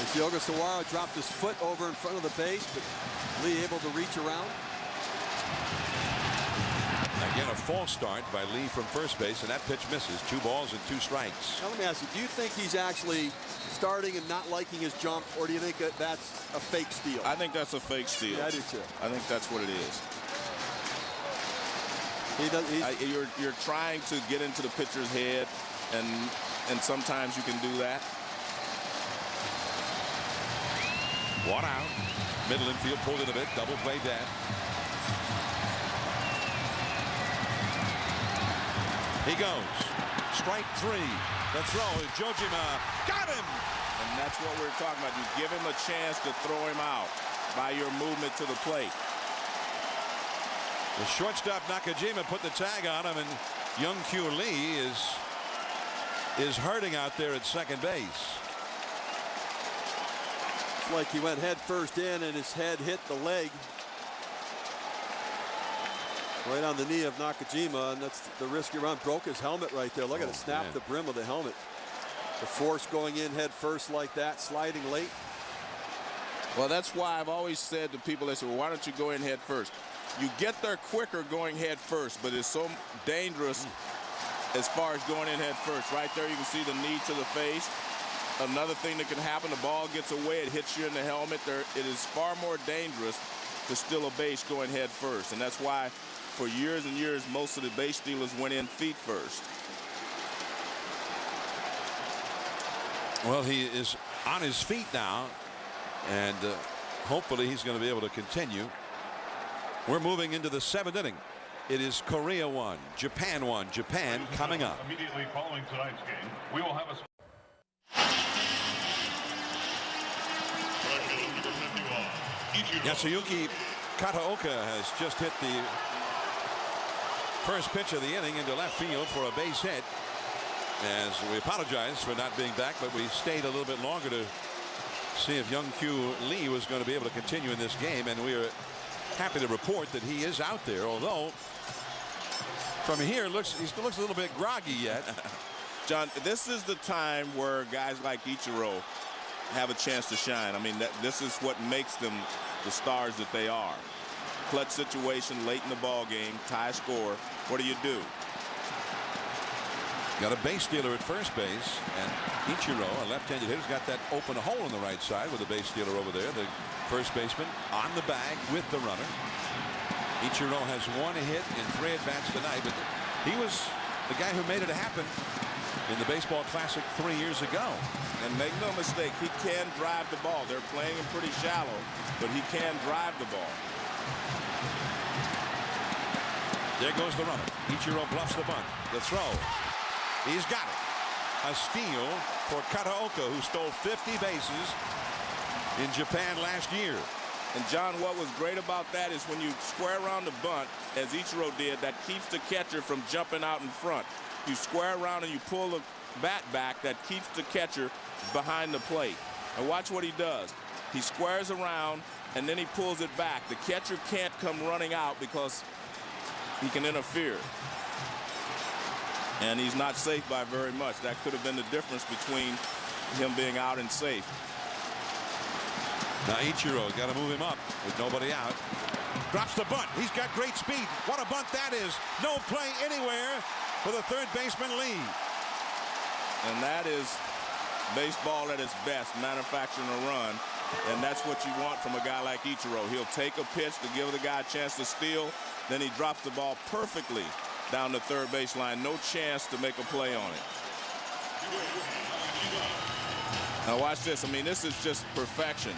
As Yoga Sawara dropped his foot over in front of the base, but Lee able to reach around. Again, a false start by Lee from first base, and that pitch misses. 2 balls and 2 strikes. Now let me ask you, do you think he's actually starting and not liking his jump, or do you think that that's a fake steal? I think that's a fake steal. Yeah, I do too. I think that's what it is. You're trying to get into the pitcher's head, and sometimes you can do that. 1 out. Middle infield pulled in a bit. Double play dead. He goes. Strike 3. The throw. Jojima got him. And that's what we're talking about. You give him a chance to throw him out by your movement to the plate. The shortstop Nakajima put the tag on him, and Young-Kyu Lee is hurting out there at second base. It's like he went head first in, and his head hit the leg right on the knee of Nakajima, and that's the risk you run. Broke his helmet right there. Look at it snap the brim of the helmet. The force going in head first like that, sliding late. Well, that's why I've always said to people, they say, well, why don't you go in head first? You get there quicker going head first, but it's so dangerous as far as going in head first. Right there, you can see the knee to the face. Another thing that can happen, the ball gets away, it hits you in the helmet. It is far more dangerous to steal a base going head first, and that's why for years and years, most of the base stealers went in feet first. Well, he is on his feet now, and hopefully he's going to be able to continue. We're moving into the 7th inning. It is Korea 1, Japan 1. Japan coming up. Immediately following tonight's game, we will have a Yasuyuki Kataoka has just hit the first pitch of the inning into left field for a base hit. As we apologize for not being back, but we stayed a little bit longer to see if Young-Kyu Lee was going to be able to continue in this game, and we are happy to report that he is out there, although from here he looks a little bit groggy yet. John, this is the time where guys like Ichiro have a chance to shine. I mean, this is what makes them the stars that they are. Clutch situation late in the ball game, tie score. What do? Got a base stealer at first base, and Ichiro, a left-handed hitter, has got that open hole on the right side with a base stealer over there. The first baseman on the bag with the runner. Ichiro has 1 hit in 3 at-bats tonight, but he was the guy who made it happen in the Baseball Classic 3 years ago. And make no mistake, he can drive the ball. They're playing him pretty shallow, but he can drive the ball. There goes the runner. Ichiro bluffs the bunt. The throw. He's got it. A steal for Kataoka, who stole 50 bases in Japan last year. And John, what was great about that is when you square around the bunt, as Ichiro did, that keeps the catcher from jumping out in front. You square around and you pull the bat back, that keeps the catcher behind the plate. And watch what he does. He squares around and then he pulls it back. The catcher can't come running out because he can interfere. And he's not safe by very much. That could have been the difference between him being out and safe. Now Ichiro got to move him up with nobody out. Drops the bunt. He's got great speed. What a bunt that is. No play anywhere for the third baseman Lee. And that is baseball at its best, manufacturing a run. And that's what you want from a guy like Ichiro. He'll take a pitch to give the guy a chance to steal. Then he drops the ball perfectly down the third baseline. No chance to make a play on it. Now watch this. I mean, this is just perfection.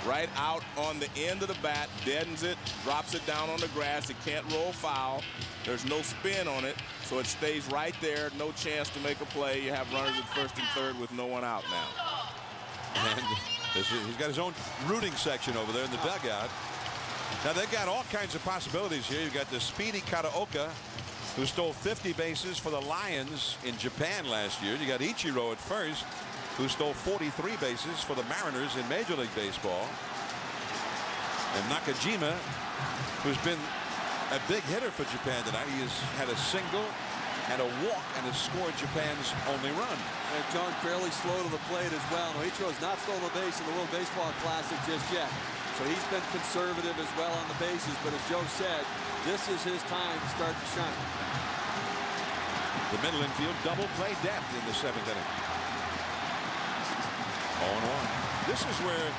Right out on the end of the bat, deadens it, drops it down on the grass. It can't roll foul. There's no spin on it, so it stays right there. No chance to make a play. You have runners at first and third with no one out now. And he's got his own rooting section over there in the dugout. Now they've got all kinds of possibilities here. You've got the speedy Kataoka, who stole 50 bases for the Lions in Japan last year. You got Ichiro at first, who stole 43 bases for the Mariners in Major League Baseball. And Nakajima, who's been a big hitter for Japan tonight. He has had a single and a walk, and has scored Japan's only run. And John fairly slow to the plate as well. Noichiro's not stolen the base in the World Baseball Classic just yet. So he's been conservative as well on the bases. But as Joe said, this is his time to start to shine. The middle infield double play depth in the 7th inning. 0-1. This is where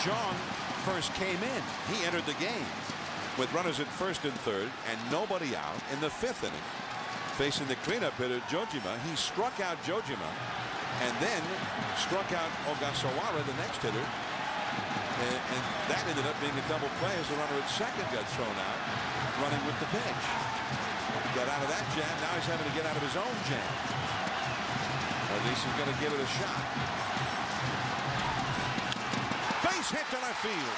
John first came in. He entered the game with runners at first and third and nobody out in the 5th inning. Facing the cleanup hitter Jojima, he struck out Jojima and then struck out Ogasawara, the next hitter, and that ended up being a double play as the runner at second got thrown out, running with the pitch. Got out of that jam. Now he's having to get out of his own jam. At least he's going to give it a shot. Base hit to left field.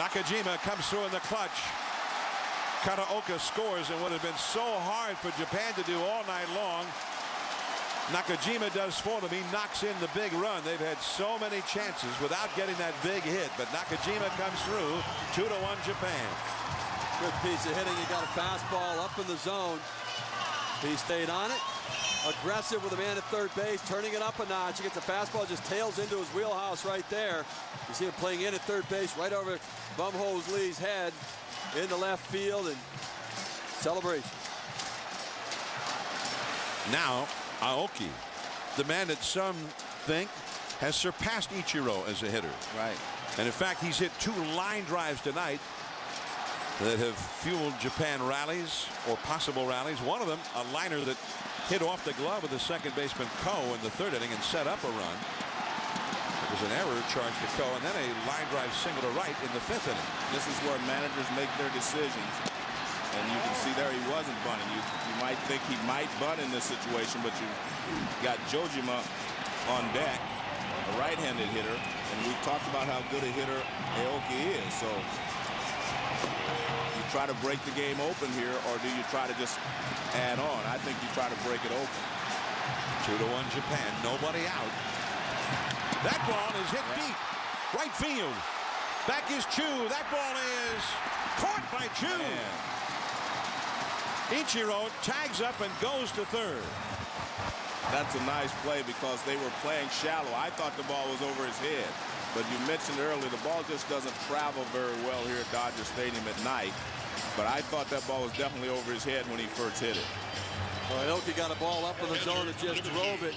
Nakajima comes through in the clutch. Kataoka scores in what had been so hard for Japan to do all night long. Nakajima does for them. He knocks in the big run. They've had so many chances without getting that big hit, but Nakajima comes through. 2-1 Japan. Good piece of hitting. He got a fastball up in the zone. He stayed on it. Aggressive with a man at third base, turning it up a notch. He gets a fastball, just tails into his wheelhouse right there. You see him playing in at third base, right over Bumhose Lee's head. Into left field, and celebration. Now Aoki, the man that some think has surpassed Ichiro as a hitter. Right. And in fact, he's hit 2 line drives tonight that have fueled Japan rallies or possible rallies. One of them, a liner that hit off the glove of the second baseman Ko in the 3rd inning and set up a run. It was an error charged to Ko, and then a line drive single to right in the 5th inning. This is where managers make their decisions. And you can see there he wasn't bunting. You might think he might bunt in this situation, but you got Jojima on deck, a right-handed hitter, and we've talked about how good a hitter Aoki is. So you try to break the game open here, or do you try to just add on? I think you try to break it open. 2-1 Japan, nobody out. That ball is hit deep. Right field. Back is Chu. That ball is caught by Chu. Man. Ichiro tags up and goes to third. That's a nice play because they were playing shallow. I thought the ball was over his head. But you mentioned earlier, the ball just doesn't travel very well here at Dodger Stadium at night. But I thought that ball was definitely over his head when he first hit it. Well, Aoki got a ball up in the zone and just drove it.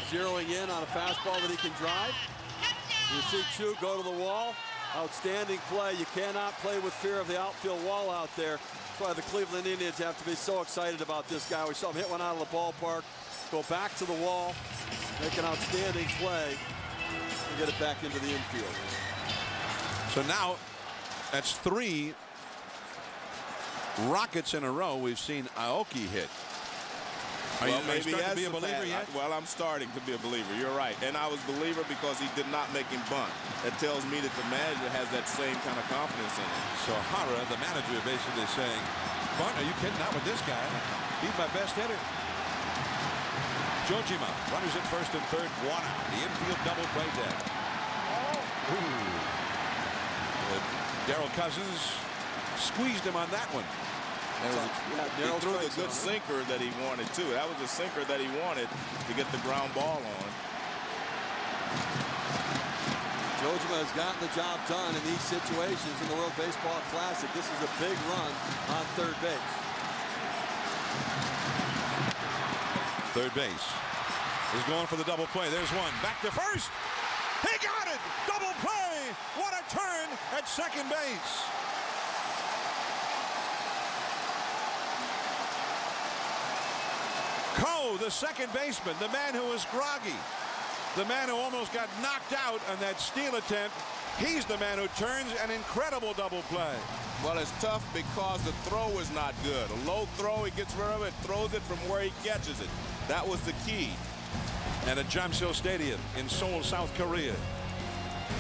Zeroing in on a fastball that he can drive. You see Chu go to the wall. Outstanding play. You cannot play with fear of the outfield wall out there. That's why the Cleveland Indians have to be so excited about this guy. We saw him hit one out of the ballpark, go back to the wall, make an outstanding play, and get it back into the infield. So now that's 3 rockets in a row we've seen Aoki hit. Are you starting to be a believer yet? Well, I'm starting to be a believer. You're right. And I was a believer because he did not make him bunt. That tells me that the manager has that same kind of confidence in him. So Hara, the manager, basically saying, bunt, are you kidding? Not with this guy. He's my best hitter. Jojima, runners at first and third, 1 out. The infield double play dead. Darryl Cousins squeezed him on that one. He threw the good sinker that he wanted, too. That was the sinker that he wanted to get the ground ball on. Jojima has gotten the job done in these situations in the World Baseball Classic. This is a big run on third base. Third base is going for the double play. There's one. Back to first. He got it! Double play! What a turn at second base. Ko, the second baseman, the man who was groggy, the man who almost got knocked out on that steal attempt, he's the man who turns an incredible double play. Well, it's tough because the throw is not good. A low throw, he gets rid of it, throws it from where he catches it. That was the key. And at Jamsil Stadium in Seoul, South Korea,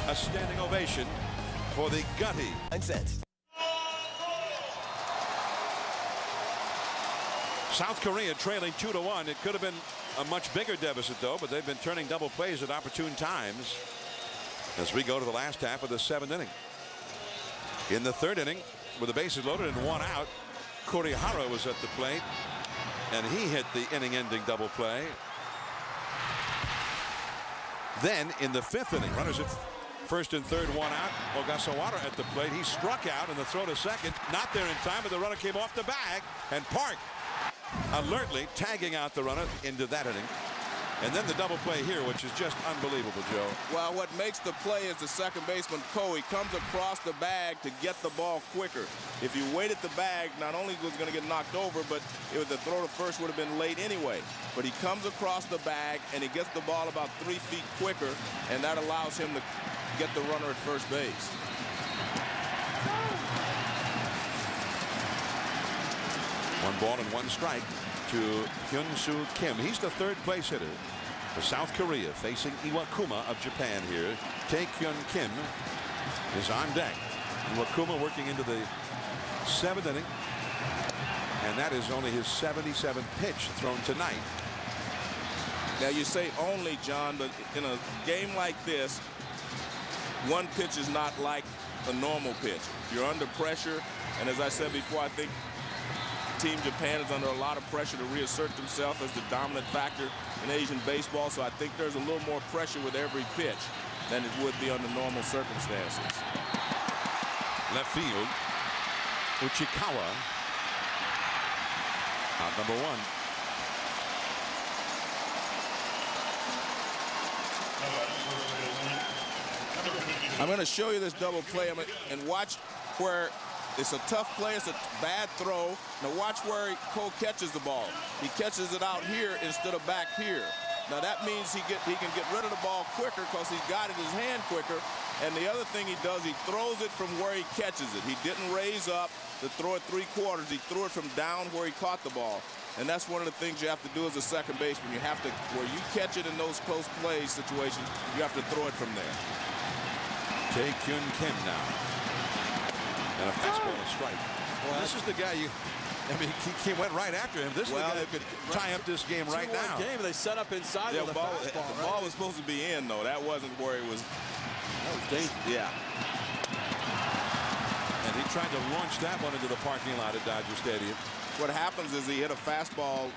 a standing ovation for the gutty. South Korea trailing 2-1. It could have been a much bigger deficit, though, but they've been turning double plays at opportune times as we go to the last half of the 7th inning. In the 3rd inning, with the bases loaded and 1 out, Kurihara was at the plate, and he hit the inning-ending double play. Then in the 5th inning, runners at first and third, one out. Ogasawara at the plate. He struck out, and the throw to second, not there in time, but the runner came off the bag, and Park alertly tagging out the runner into that inning. And then the double play here, which is just unbelievable, Joe. Well, what makes the play is the second baseman, Coe. He comes across the bag to get the ball quicker. If you waited the bag, not only was going to get knocked over, but the throw to first would have been late anyway. But he comes across the bag, and he gets the ball about 3 feet quicker, and that allows him to get the runner at first base. One ball and one strike to Hyun-Soo Kim. He's the third place hitter for South Korea, facing Iwakuma of Japan here. Tae-Kyun Kim is on deck. Iwakuma working into the 7th inning, and that is only his 77th pitch thrown tonight. Now you say only, John, but in a game like this, one pitch is not like a normal pitch. You're under pressure, and as I said before, I think Team Japan is under a lot of pressure to reassert themselves as the dominant factor in Asian baseball, so I think there's a little more pressure with every pitch than it would be under normal circumstances. Left field, Uchikawa out number 1. I'm going to show you this double play and watch where it's a tough play. It's a bad throw. Now watch where Cole catches the ball. He catches it out here instead of back here. Now that means he can get rid of the ball quicker because he's got it in his hand quicker. And the other thing he does, he throws it from where he catches it. He didn't raise up to throw it 3/4. He threw it from down where he caught the ball. And that's one of the things you have to do as a second baseman. You have to, where you catch it in those close play situations, you have to throw it from there. Tae-Kyun Kim now. And a fastball and a strike. Well, this is the guy he went right after him. This is the guy who could tie up this game right now. Game, they set up inside with the ball was supposed to be in, though. That wasn't where it was. That was dangerous. Yeah. And he tried to launch that one into the parking lot at Dodger Stadium. What happens is he hit a fastball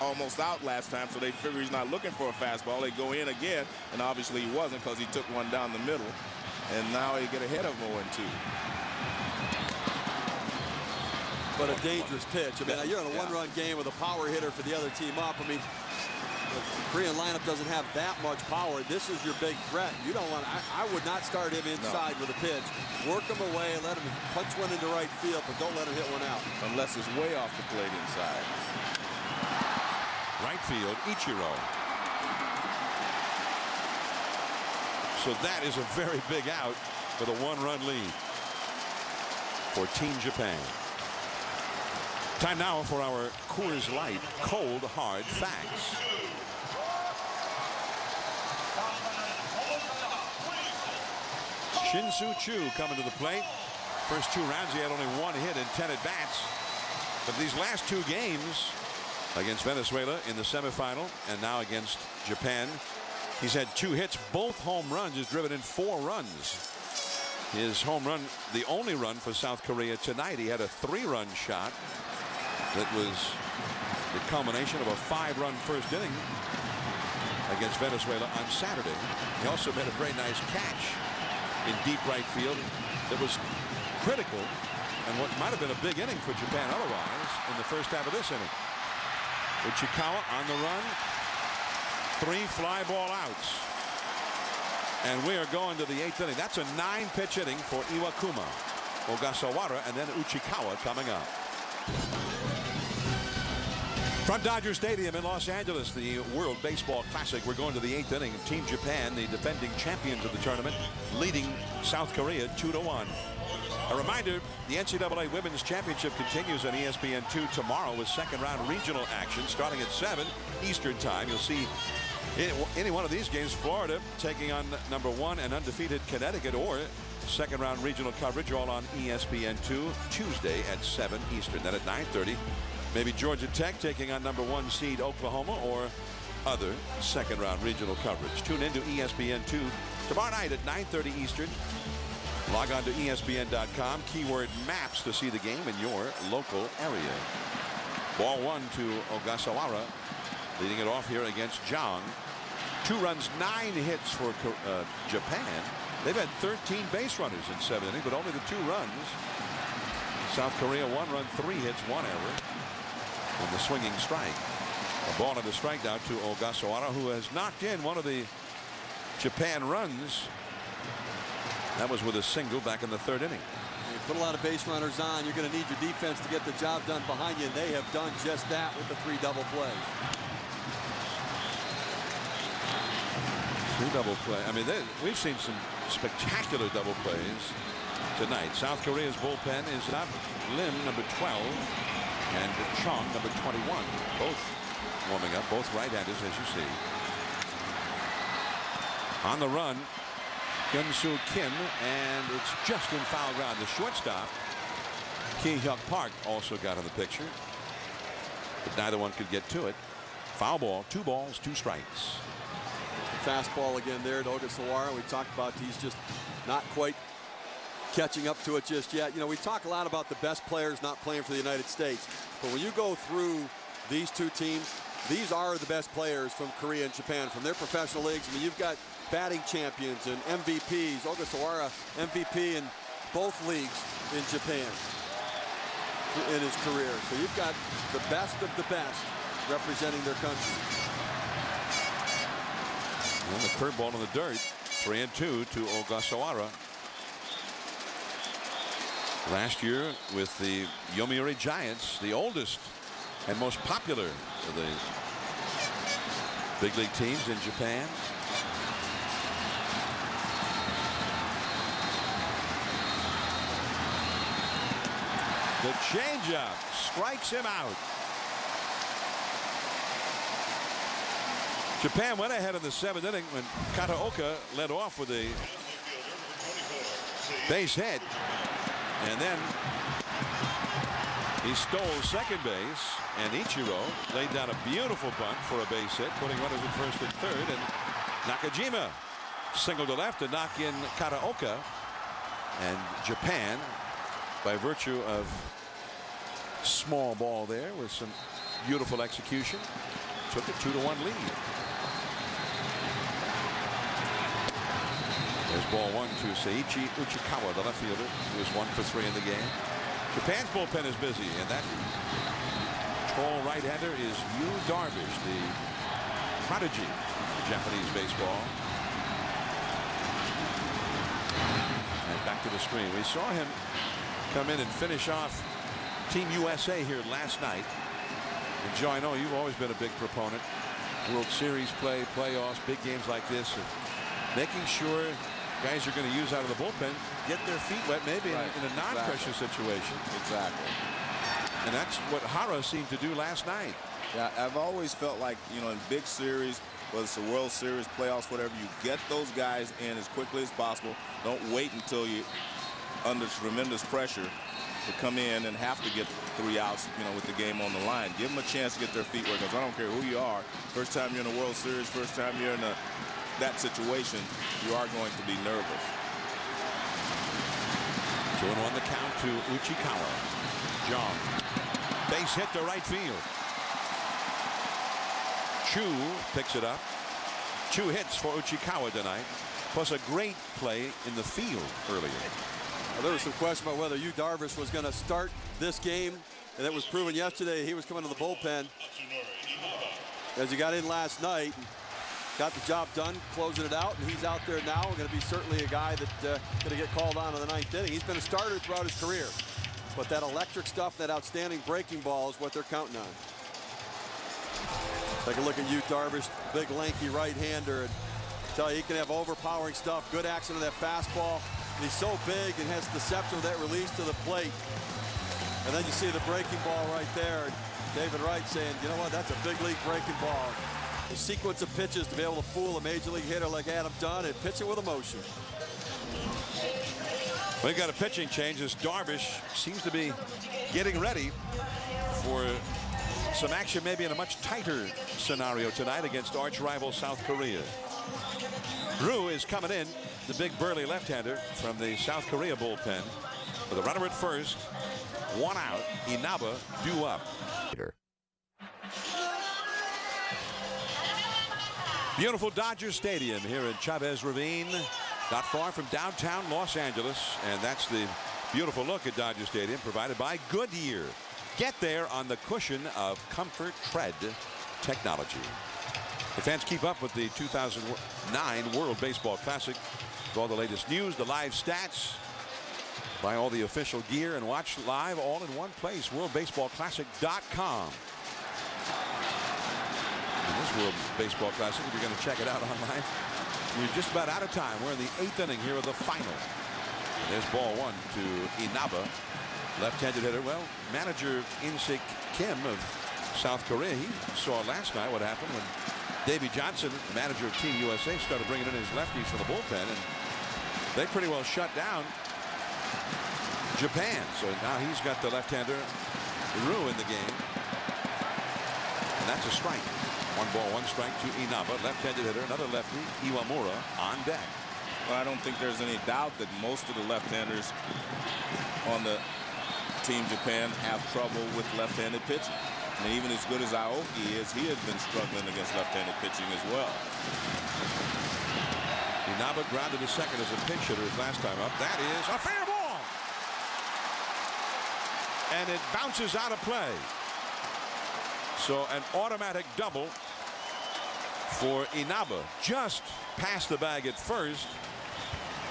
almost out last time, so they figure he's not looking for a fastball. They go in again, and obviously he wasn't because he took one down the middle. And now he get ahead of 0-2. But a dangerous pitch. I mean, you're in a one-run game with a power hitter for the other team up. I mean, the Korean lineup doesn't have that much power. This is your big threat. You don't want. I would not start him inside with a pitch. Work him away, let him punch one into right field, but don't let him hit one out. Unless it's way off the plate inside. Right field, Ichiro. So that is a very big out with a 1-run lead for Team Japan. Time now for our Coors Light Cold Hard Facts. Shin-Soo Choo coming to the plate. First 2 rounds he had only 1 hit in 10 at-bats. But these last 2 games against Venezuela in the semifinal and now against Japan, he's had 2 hits, both home runs. He's driven in 4 runs. His home run, the only run for South Korea tonight. He had a 3-run shot that was the culmination of a 5-run first inning against Venezuela on Saturday. He also made a very nice catch in deep right field that was critical and what might have been a big inning for Japan otherwise in the first half of this inning. Uchikawa on the run. 3 fly ball outs. And we are going to the 8th inning. That's a 9-pitch inning for Iwakuma, Ogasawara, and then Uchikawa coming up. From Dodger Stadium in Los Angeles, the World Baseball Classic. We're going to the 8th inning. Team Japan, the defending champions of the tournament, leading South Korea 2-1. A reminder, the NCAA Women's Championship continues on ESPN2 tomorrow with second-round regional action starting at 7 Eastern Time. You'll see any one of these games, Florida taking on number 1 and undefeated Connecticut, or second-round regional coverage all on ESPN2 Tuesday at 7 Eastern. Then at 9:30, maybe Georgia Tech taking on number 1 seed Oklahoma, or other second-round regional coverage. Tune into ESPN2 tomorrow night at 9:30 Eastern Log on to ESPN.com, keyword maps to see the game in your local area. Ball 1 to Ogasawara, leading it off here against Jang. 2 runs, 9 hits for Japan. They've had 13 base runners in 7 innings, but only the 2 runs. South Korea 1 run, 3 hits, 1 error. And the swinging strike. A ball and a strike now to Ogasawara, who has knocked in one of the Japan runs. That was with a single back in the 3rd inning. You put a lot of base runners on, you're going to need your defense to get the job done behind you, and they have done just that with the 3 double plays. 3 double play. I mean, we've seen some spectacular double plays tonight. South Korea's bullpen is up. Lim, number 12, and Chong, number 21, both warming up, both right-handers, as you see. On the run, Hyun-Soo Kim, and it's just in foul ground. The shortstop, Ki-Hyuk Park, also got in the picture, but neither one could get to it. Foul ball, 2 balls, 2 strikes. Fastball again there to Ogasawara. We talked about he's just not quite catching up to it just yet. You know, we talk a lot about the best players not playing for the United States, but when you go through these 2 teams, these are the best players from Korea and Japan, from their professional leagues. I mean, you've got batting champions and MVPs. Ogasawara MVP in both leagues in Japan in his career. So you've got the best of the best representing their country. And the curveball in the dirt, 3-2 to Ogasawara. Last year with the Yomiuri Giants, the oldest and most popular of the big league teams in Japan. The changeup strikes him out. Japan went ahead in the 7th inning when Kataoka led off with a base hit. And then he stole second base, and Ichiro laid down a beautiful bunt for a base hit, putting runners at 1st and 3rd, and Nakajima singled to left to knock in Kataoka. And Japan, by virtue of small ball there with some beautiful execution, took a 2-1 lead. There's ball 1 to Seiichi Uchikawa, the left fielder, who is 1 for 3 in the game. Japan's bullpen is busy, and that tall right-hander is Yu Darvish, the prodigy of Japanese baseball. And back to the screen. We saw him come in and finish off Team USA here last night. And Joe, I know you've always been a big proponent. World Series play, playoffs, big games like this, of making sure guys you're going to use out of the bullpen get their feet wet, maybe in a non-pressure situation. Exactly. And that's what Hara seemed to do last night. Yeah, I've always felt like, you know, in big series, whether it's a World Series, playoffs, whatever, you get those guys in as quickly as possible. Don't wait until you're under tremendous pressure to come in and have to get 3 outs, you know, with the game on the line. Give them a chance to get their feet wet, because I don't care who you are. First time you're in a World Series, first time you're in that situation, you are going to be nervous. 2-1 the count to Uchikawa. Jong. Base hit to right field. Chu picks it up. 2 hits for Uchikawa tonight, plus a great play in the field earlier. Well, there was some question about whether Yu Darvish was going to start this game, and it was proven yesterday he was coming to the bullpen as he got in last night. Got the job done, closing it out, and he's out there now. Going to be certainly a guy that's going to get called on in the 9th inning. He's been a starter throughout his career, but that electric stuff, that outstanding breaking ball is what they're counting on. Take a look at Yu Darvish, big lanky right-hander, and tell you he can have overpowering stuff. Good action on that fastball. And he's so big and has deception with that release to the plate. And then you see the breaking ball right there. David Wright saying, you know what, that's a big league breaking ball. A sequence of pitches to be able to fool a major league hitter like Adam Dunn and pitch it with emotion. We've got a pitching change as Darvish seems to be getting ready for some action, maybe in a much tighter scenario tonight against arch rival South Korea. Ryu is coming in, the big burly left-hander from the South Korea bullpen. With a runner at first, 1 out, Inaba due up. Beautiful Dodger Stadium here in Chavez Ravine, not far from downtown Los Angeles, and that's the beautiful look at Dodger Stadium provided by Goodyear. Get there on the cushion of Comfort Tread technology. The fans keep up with the 2009 World Baseball Classic with all the latest news, the live stats, buy all the official gear, and watch live all in one place. WorldBaseballClassic.com. And this World Baseball Classic, if you're going to check it out online, you're just about out of time. We're in the 8th inning here of the final. And there's ball 1 to Inaba, left-handed hitter. Well, manager In-sik Kim of South Korea, he saw last night what happened when Davey Johnson, manager of Team USA, started bringing in his lefties from the bullpen, and they pretty well shut down Japan. So now he's got the left-hander Ryu in the game, and that's a strike. 1 ball, 1 strike to Inaba, left-handed hitter, another lefty, Iwamura on deck. Well, I don't think there's any doubt that most of the left-handers on the Team Japan have trouble with left-handed pitching. And even as good as Aoki is, he has been struggling against left-handed pitching as well. Inaba grounded to second as a pinch hitter his last time up. That is a fair ball. And it bounces out of play. So an automatic double for Inaba, just past the bag at first.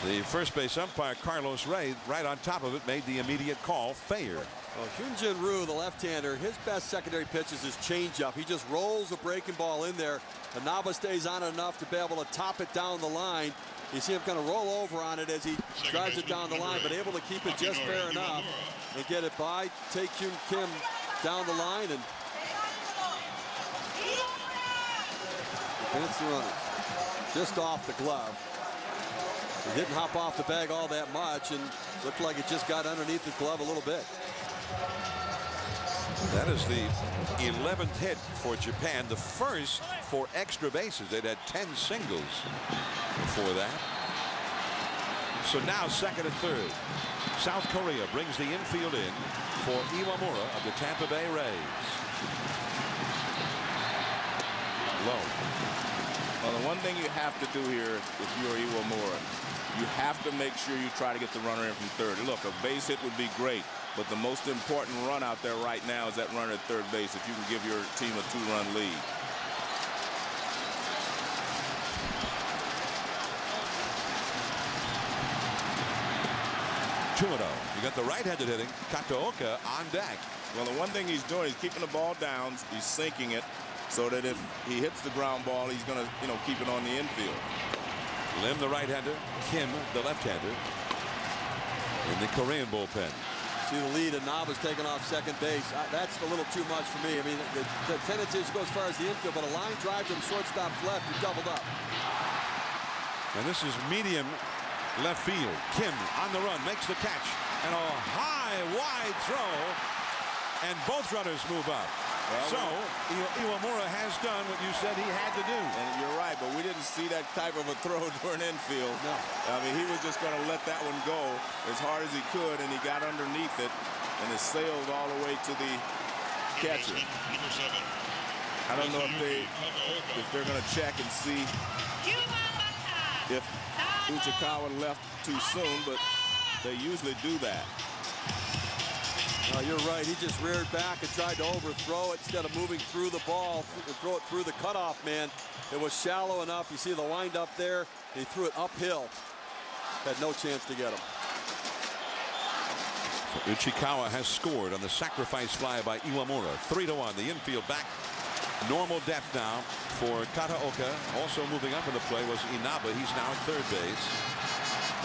The first base umpire, Carlos Ray, right on top of it, made the immediate call, fair. Well, Hyunjin Ryu, the left-hander, his best secondary pitch is his changeup. He just rolls a breaking ball in there. Inaba stays on it enough to be able to top it down the line. You see him kind of roll over on it as he drives it down the line, but able to keep it just fair enough and get it by Tae-Kyun Kim down the line and advance the runner just off the glove. He didn't hop off the bag all that much and looked like it just got underneath the glove a little bit. That is the 11th hit for Japan, the first for extra bases. They'd had 10 singles before that. So now second and third. South Korea brings the infield in for Iwamura of the Tampa Bay Rays. Low. Well, the one thing you have to do here if you're Iwamura, you have to make sure you try to get the runner in from third. Look, a base hit would be great, but the most important run out there right now is that runner at third base if you can give your team a 2-run lead. You got the right-handed hitting Kataoka on deck. Well, the one thing he's doing is keeping the ball down. He's sinking it so that if he hits the ground ball, he's going to, keep it on the infield. Lim, the right-hander, Kim, the left-hander, in the Korean bullpen. See the lead, and Inaba's taking off second base. That's a little too much for me. I mean, the tendency is to go as far as the infield, but a line drive to the shortstop's left, you're doubled up. And this is medium left field. Kim on the run, makes the catch, and a high, wide throw, and both runners move up. Well, so Iwamura has done what you said he had to do. And you're right, but we didn't see that type of a throw to an infield. No. I mean, he was just going to let that one go as hard as he could, and he got underneath it, and it sailed all the way to the catcher. I don't know if they're going to check and see if Uchikawa left too soon, but they usually do that. You're right. He just reared back and tried to overthrow it instead of moving through the ball and throw it through the cutoff man. It was shallow enough. You see the wind up there. He threw it uphill. Had no chance to get him. So Uchikawa has scored on the sacrifice fly by Iwamura. 3-1. The infield back. Normal depth now for Kataoka. Also moving up in the play was Inaba. He's now at third base.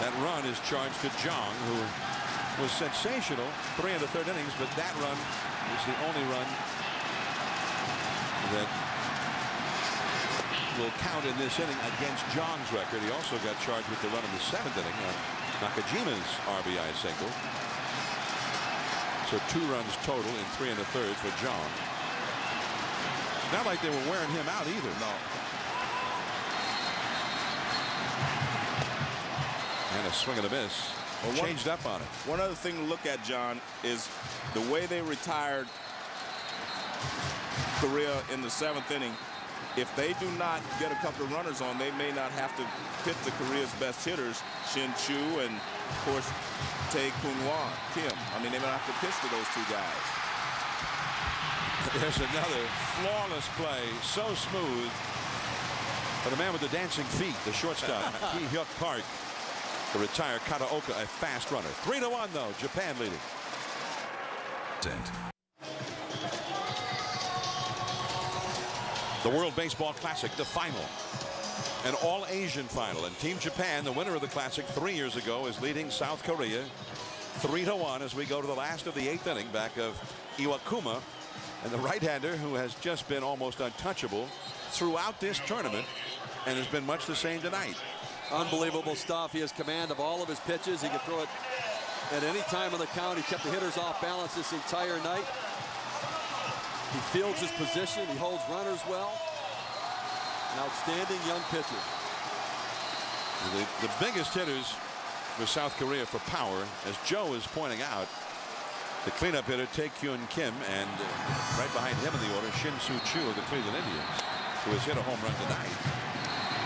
That run is charged to Jong, who was sensational 3 in the third innings, but that run is the only run that will count in this inning against Jong's record. He also got charged with the run in the 7th inning on Nakajima's RBI single. So 2 runs total in 3 in the third for Jong. Not like they were wearing him out either. No. And a swing and a miss. Well, Changed up on it. One other thing to look at, John, is the way they retired Correa in the 7th inning. If they do not get a couple of runners on, they may not have to pit the Korea's best hitters, Shin Chu and, of course, Tae Kun-Wan, Kim. I mean, they may have to pitch to those two guys. There's another flawless play, so smooth. For the man with the dancing feet, the shortstop, Ki Hyuk Park, to retire Kataoka, a fast runner. 3-1, though, Japan leading. The World Baseball Classic, the final. An all-Asian final. And Team Japan, the winner of the Classic 3 years ago, is leading South Korea 3-1 as we go to the last of the 8th inning, back of Iwakuma. And the right-hander, who has just been almost untouchable throughout this tournament and has been much the same tonight. Unbelievable stuff. He has command of all of his pitches. He can throw it at any time of the count. He kept the hitters off balance this entire night. He fields his position. He holds runners well. An outstanding young pitcher. The biggest hitters for South Korea for power, as Joe is pointing out, the cleanup hitter, Tae Kyun Kim, and right behind him in the order, Shin Soo Choo of the Cleveland Indians, who has hit a home run tonight.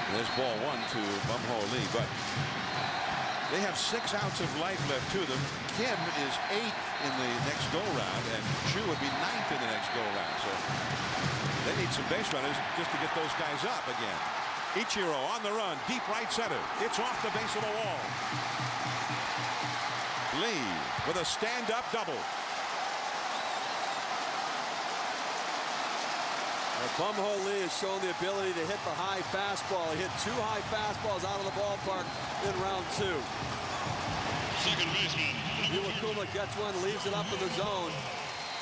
And there's ball 1 to Bum Ho Lee, but they have 6 outs of life left to them. Kim is 8th in the next go-round, and Choo would be 9th in the next go-round. So they need some base runners just to get those guys up again. Ichiro on the run, deep right center. It's off the base of the wall. Lee with a stand-up double. Bum Ho Lee has shown the ability to hit the high fastball. He hit 2 high fastballs out of the ballpark in round 2. Second baseman. Iwakuma gets one, leaves it up in the zone.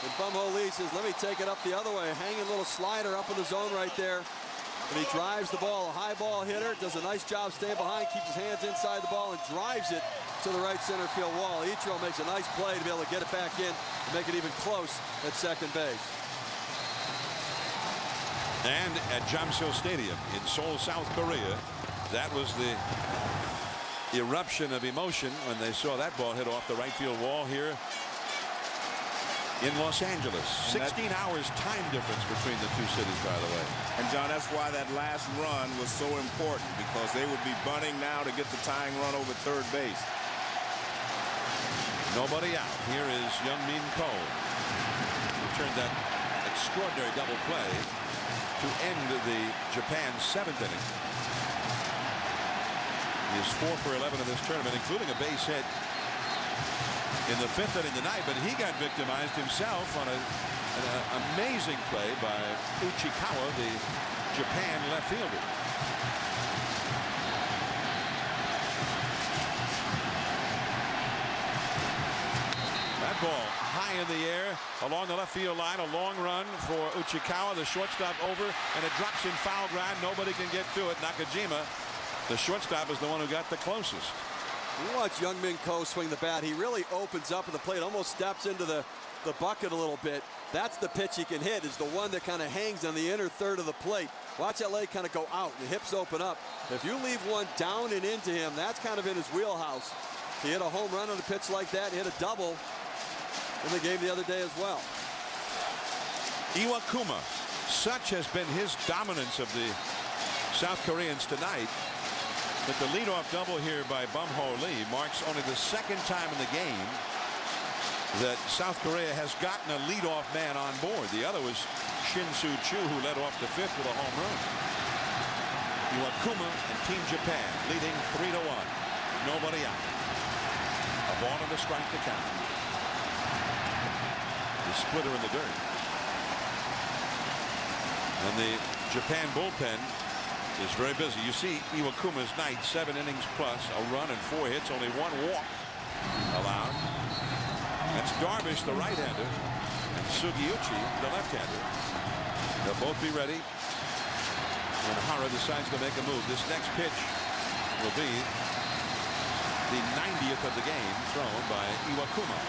And Bum Ho Lee says, let me take it up the other way. Hanging little slider up in the zone right there. And he drives the ball. A high ball hitter does a nice job staying behind, keeps his hands inside the ball, and drives it to the right center field wall. Ichiro makes a nice play to be able to get it back in and make it even close at second base. And at Jamsil Stadium in Seoul, South Korea, that was the eruption of emotion when they saw that ball hit off the right field wall here in Los Angeles. 16 hours time difference between the two cities, by the way. And, John, that's why that last run was so important, because they would be bunting now to get the tying run over third base. Nobody out. Here is Young-min Ko, who turned that extraordinary double play to end the Japan 7th inning. He is 4 for 11 in this tournament, including a base hit in the 5th inning tonight, but he got victimized himself on an amazing play by Uchikawa, the Japan left fielder. That ball high in the air along the left field line, a long run for Uchikawa, the shortstop over, and it drops in foul ground. Nobody can get to it. Nakajima, the shortstop, is the one who got the closest. You watch Young-min Ko swing the bat. He really opens up at the plate, almost steps into the bucket a little bit. That's the pitch he can hit, is the one that kind of hangs on the inner third of the plate. Watch that leg kind of go out, the hips open up. If you leave one down and into him, that's kind of in his wheelhouse. He hit a home run on a pitch like that, hit a double in the game the other day as well. Iwakuma, such has been his dominance of the South Koreans tonight, that the leadoff double here by Bum Ho Lee marks only the 2nd time in the game that South Korea has gotten a leadoff man on board. The other was Shin Soo Choo, who led off the 5th with a home run. Iwakuma and Team Japan leading 3-1. Nobody out. A ball and a strike to count. The splitter in the dirt. And the Japan bullpen is very busy. You see Iwakuma's night, 7 innings plus, a run and 4 hits, only 1 walk allowed. That's Darvish, the right-hander, and Sugiuchi, the left-hander. They'll both be ready when Hara decides to make a move. This next pitch will be the 90th of the game, thrown by Iwakuma.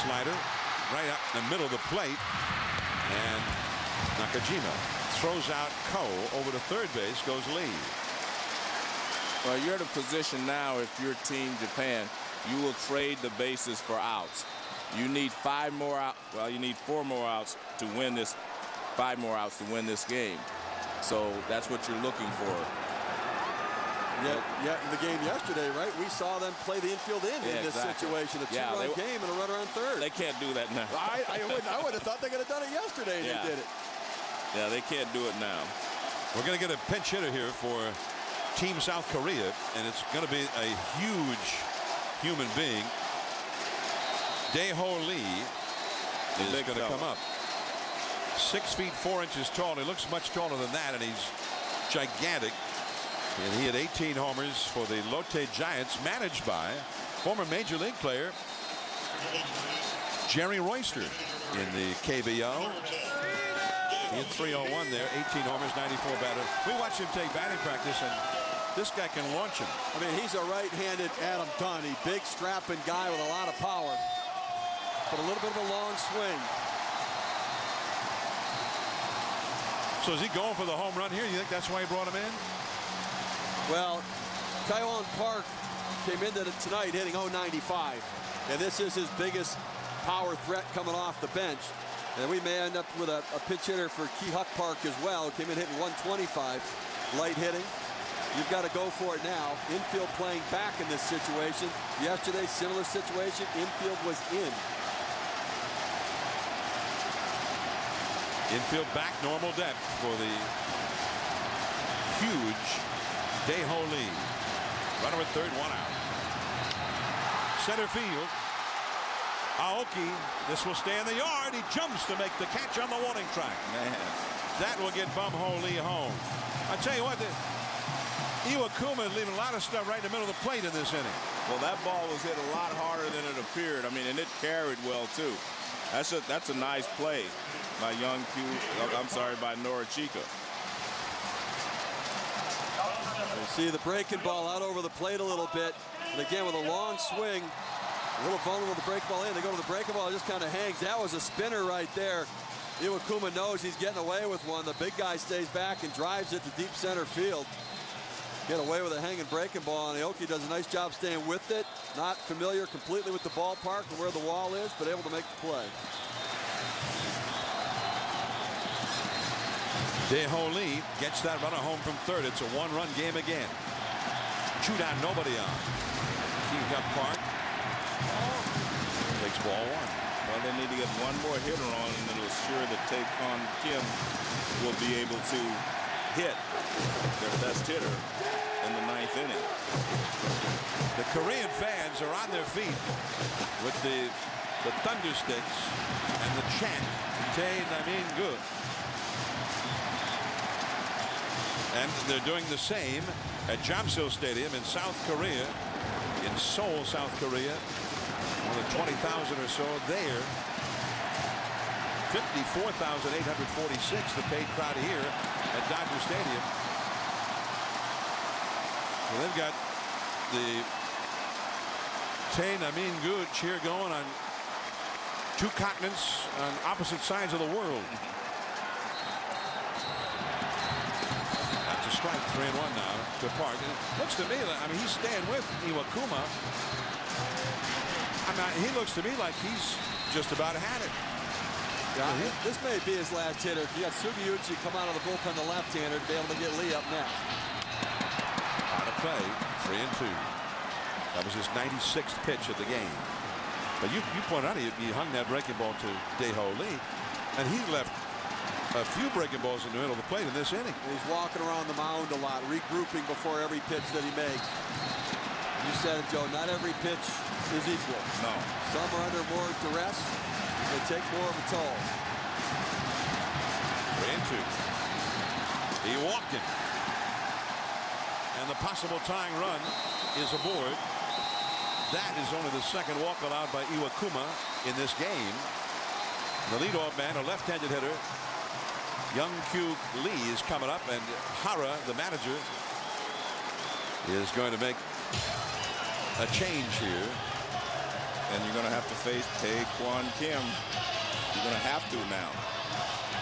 Slider right up in the middle of the plate, and Nakajima throws out Ko over to third base. Goes Lee. Well, you're in a position now, if you're Team Japan, you will trade the bases for outs. You need 5 more out. Well, you need 4 more outs to win this. 5 more outs to win this game. So that's what you're looking for. Yeah, in the game yesterday, right? We saw them play the infield in this situation. A 2-run game and a runner on third. They can't do that now. I would have thought they could have done it yesterday. And they did it. Yeah, they can't do it now. We're going to get a pinch hitter here for Team South Korea, and it's going to be a huge human being. Dae-Ho Lee is going to come up. 6 feet 4 inches tall. He looks much taller than that, and he's gigantic. And he had 18 homers for the Lotte Giants, managed by former Major League player Jerry Royster in the KBO. He had 301 there, 18 homers, 94 batter. We watched him take batting practice, and this guy can launch him. I mean, he's a right-handed Adam Dunn. He's big, strapping guy with a lot of power, but a little bit of a long swing. So is he going for the home run here? You think that's why he brought him in? Well, Kaiwan Park came into tonight hitting .095, and this is his biggest power threat coming off the bench. And we may end up with a pitch hitter for Ki-Huk Park as well. Came in hitting 125, light hitting. You've got to go for it now. Infield playing back in this situation. Yesterday, similar situation. Infield was in. Infield back, normal depth for the huge Dae-Ho Lee. Runner at third, 1 out. Center field. Aoki, this will stay in the yard. He jumps to make the catch on the warning track. Man. That will get Bum-Ho Lee home. I tell you what, Iwakuma is leaving a lot of stuff right in the middle of the plate in this inning. Well, that ball was hit a lot harder than it appeared. I mean, and it carried well, too. That's a nice play by by Norichika. You see the breaking ball out over the plate a little bit. And again, with a long swing, a little vulnerable to break ball in. They go to the breaking ball, it just kind of hangs. That was a spinner right there. Iwakuma knows he's getting away with one. The big guy stays back and drives it to deep center field. Get away with a hanging breaking ball, and Aoki does a nice job staying with it. Not familiar completely with the ballpark and where the wall is, but able to make the play. Dae-Ho Lee gets that runner home from third. It's a 1-run game again. 2 down, nobody on. Ki-Huk Park takes ball 1. Well, they need to get one more hitter on, and it'll assure that Taekwon Kim will be able to hit their best hitter in the 9th inning. The Korean fans are on their feet with the thunder sticks and the chant, Tae Namin Gu. And they're doing the same at Jamsil Stadium in South Korea, in Seoul, South Korea. More than 20,000 or so there. 54,846, the paid crowd here at Dodger Stadium. Well, they've got the Tae Namin Gu cheer going on 2 continents on opposite sides of the world. That's a strike, 3-1 now to Park. And it looks to me like, I mean, he's staying with Iwakuma. I mean, he looks to me like he's just about had it. Yeah, this may be his last hitter. You got Sugiyuchi come out of the bullpen, the left-hander, to be able to get Lee up next. Out of play, 3-2. That was his 96th pitch of the game. But you pointed out he hung that breaking ball to Dae-Ho Lee, and he left a few breaking balls in the middle of the plate in this inning. He's walking around the mound a lot, regrouping before every pitch that he makes. You said it, Joe, not every pitch is equal. No. Some are under more duress. They take more of a toll. 3-2. He walked it. And the possible tying run is aboard. That is only the second walk allowed by Iwakuma in this game. The leadoff man, a left-handed hitter, Young-Kyu Lee, is coming up, and Hara, the manager, is going to make a change here. And you're going to have to face Taekwon Kim. You're going to have to now.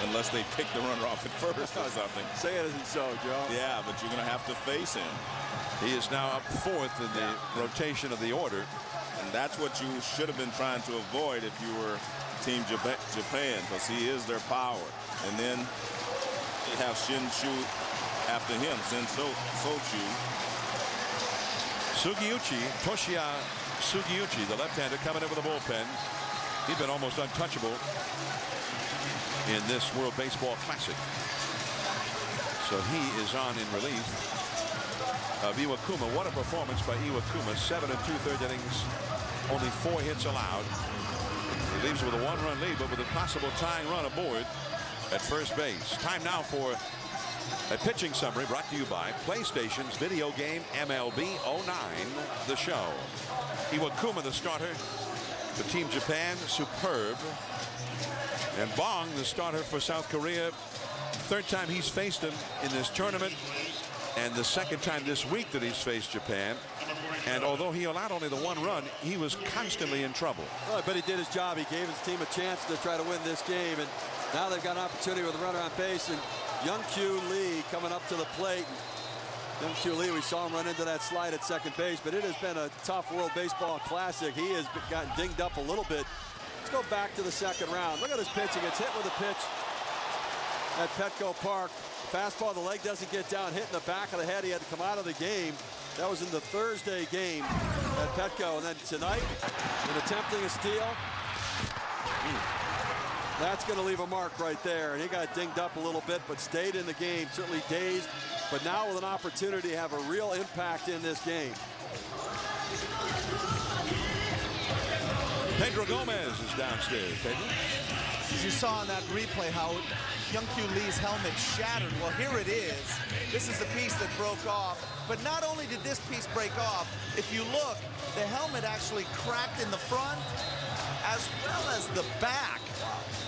unless they pick the runner off at first or something. Say it isn't so, Joe. Yeah, but you're going to have to face him. He is now up 4th in the rotation of the order. And that's what you should have been trying to avoid if you were Team Japan, because he is their power. And then you have Shin-Chu after him, Sochu. Sugiuchi, Toshiya Sugiuchi, the left-hander, coming in with a bullpen. He's been almost untouchable in this World Baseball Classic. So he is on in relief of Iwakuma. What a performance by Iwakuma. 7 2/3 innings, only 4 hits allowed. He leaves with a 1-run lead, but with a possible tying run aboard at first base. Time now for a pitching summary brought to you by PlayStation's video game MLB 09, the show. Iwakuma, the starter for Team Japan, superb. And Bong, the starter for South Korea, 3rd time he's faced him in this tournament, and the 2nd time this week that he's faced Japan. And although he allowed only the 1 run, he was constantly in trouble. Well, I bet he did his job. He gave his team a chance to try to win this game, and now they've got an opportunity with a runner on base, and Young-Kyu Lee coming up to the plate. Young-Kyu Lee, we saw him run into that slide at second base, but it has been a tough World Baseball Classic. He has gotten dinged up a little bit. Let's go back to the 2nd round. Look at his pitching. It's hit with a pitch at Petco Park. Fastball, the leg doesn't get down, hit in the back of the head. He had to come out of the game. That was in the Thursday game at Petco. And then tonight, in attempting a steal, that's going to leave a mark right there. And he got dinged up a little bit, but stayed in the game, certainly dazed, but now with an opportunity to have a real impact in this game. Pedro Gomez is downstairs. Pedro? As you saw in that replay how Young-Kyu Lee's helmet shattered. Well, here it is. This is the piece that broke off. But not only did this piece break off, if you look, the helmet actually cracked in the front as well as the back.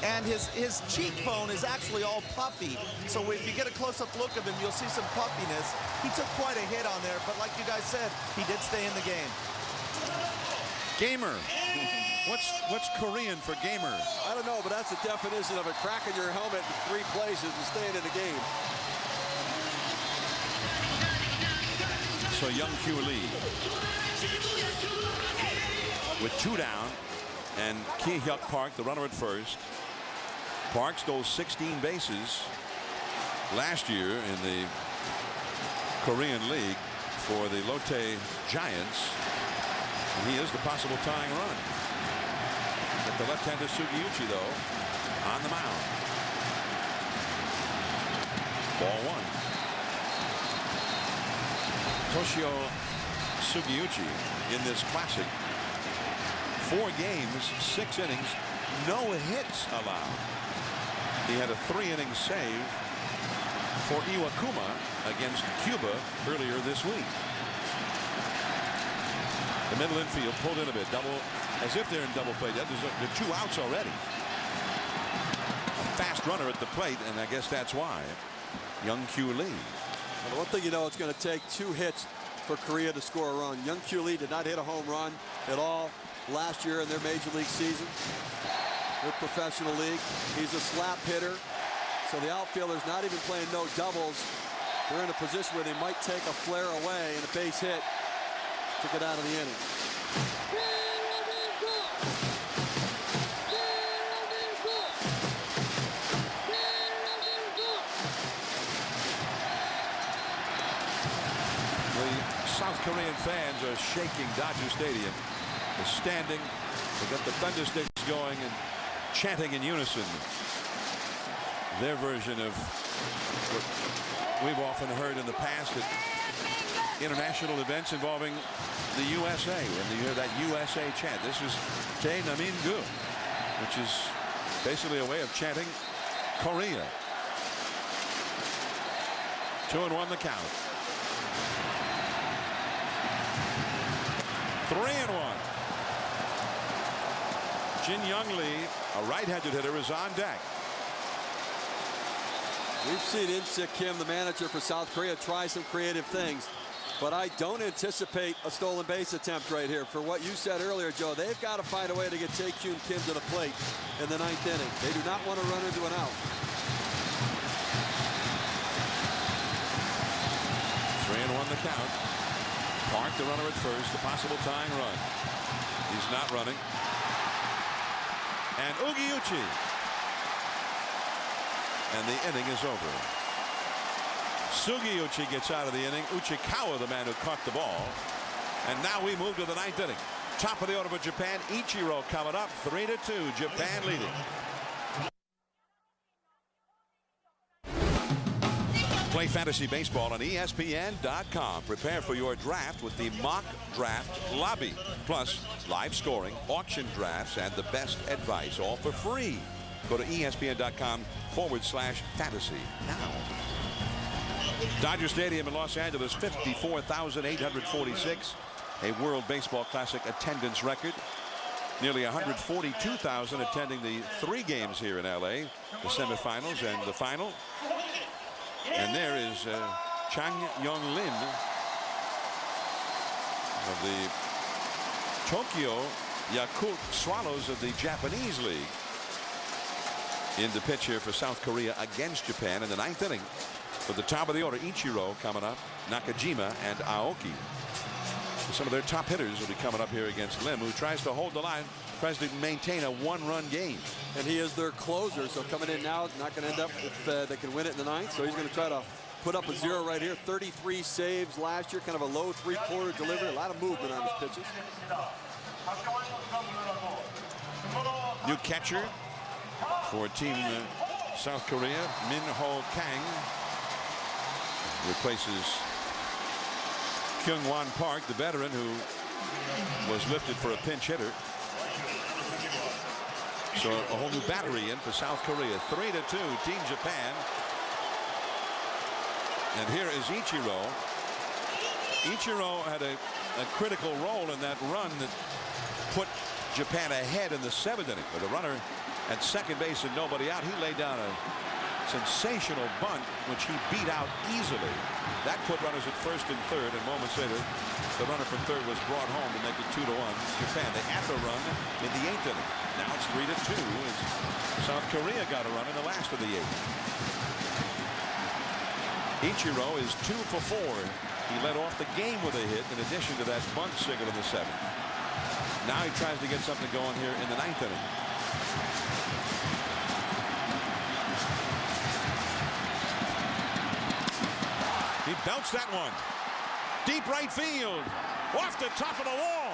And his cheekbone is actually all puffy. So if you get a close-up look of him, you'll see some puffiness. He took quite a hit on there, but like you guys said, he did stay in the game. Gamer. What's Korean for gamer? I don't know, but that's the definition of a cracking your helmet in 3 places and staying in the game. So Young-Kyu Lee with 2 down, and Ki-Hyuk Park, the runner at first. Park stole 16 bases last year in the Korean League for the Lotte Giants. And he is the possible tying run. But the left-hander Sugiuchi, though, on the mound. Ball 1. Toshio Sugiuchi in this classic. 4 games, 6 innings, no hits allowed. He had a 3-inning save for Iwakuma against Cuba earlier this week. The middle infield pulled in a bit, double, as if they're in double play. They're 2 outs already. A fast runner at the plate, and I guess that's why. Young-Kyu Lee. Well, the one thing you know, it's going to take 2 hits for Korea to score a run. Young-Kyu Lee did not hit a home run at all last year in their major league season, their professional league. He's a slap hitter, so the outfielder's not even playing no doubles. They're in a position where they might take a flare away and a base hit to get out of the inning. The South Korean fans are shaking Dodger Stadium. They're standing. They've got the thunder sticks going and chanting in unison their version of what we've often heard in the past at international events involving the USA. And you hear that USA chant. This is Tae Namin Gu, which is basically a way of chanting Korea. 2-1 the count. 3-1. Jin Young Lee, a right-handed hitter, is on deck. We've seen In-Sik Kim, the manager for South Korea, try some creative things, but I don't anticipate a stolen base attempt right here. For what you said earlier, Joe, they've got to find a way to get Tae-Kyun Kim to the plate in the 9th inning. They do not want to run into an out. on the count. Park the runner at first, a possible tying run. He's not running. And Uguiuchi. And the inning is over. Sugiuchi gets out of the inning. Uchikawa, the man who caught the ball. And now we move to the ninth inning. Top of the order for Japan. Ichiro coming up. 3-2. Japan leading. Play fantasy baseball on ESPN.com. Prepare for your draft with the mock draft lobby. Plus live scoring, auction drafts, and the best advice, all for free. Go to ESPN.com/fantasy now. Dodger Stadium in Los Angeles, 54,846. A World Baseball Classic attendance record. Nearly 142,000 attending the 3 games here in LA, the semifinals and the final. And there is Chang Yong Lin of the Tokyo Yakult Swallows of the Japanese League in the pitch here for South Korea against Japan in the 9th inning. For the top of the order, Ichiro coming up, Nakajima and Aoki. Some of their top hitters will be coming up here against Lim, who tries to hold the line, tries to maintain a 1-run game. And he is their closer, so coming in now, not going to end up if they can win it in the 9th. So he's going to try to put up a 0 right here. 33 saves last year, kind of a low 3-quarter delivery. A lot of movement on his pitches. New catcher for Team South Korea, Min Ho Kang, replaces Kyung-Won Park, the veteran who was lifted for a pinch hitter. So a whole new battery in for South Korea. 3-2, Team Japan. And here is Ichiro. Ichiro had a critical role in that run that put Japan ahead in the 7th inning. With a runner at second base and nobody out, he laid down a sensational bunt, which he beat out easily. That put runners at first and third, and moments later, the runner from third was brought home to make it 2-1. Japan, they had the run in the 8th inning. Now it's 3-2 as South Korea got a run in the last of the 8th. Ichiro is 2 for 4. He led off the game with a hit in addition to that bunt single in the 7th. Now he tries to get something going here in the 9th inning. He belts that one. Deep right field. Off the top of the wall.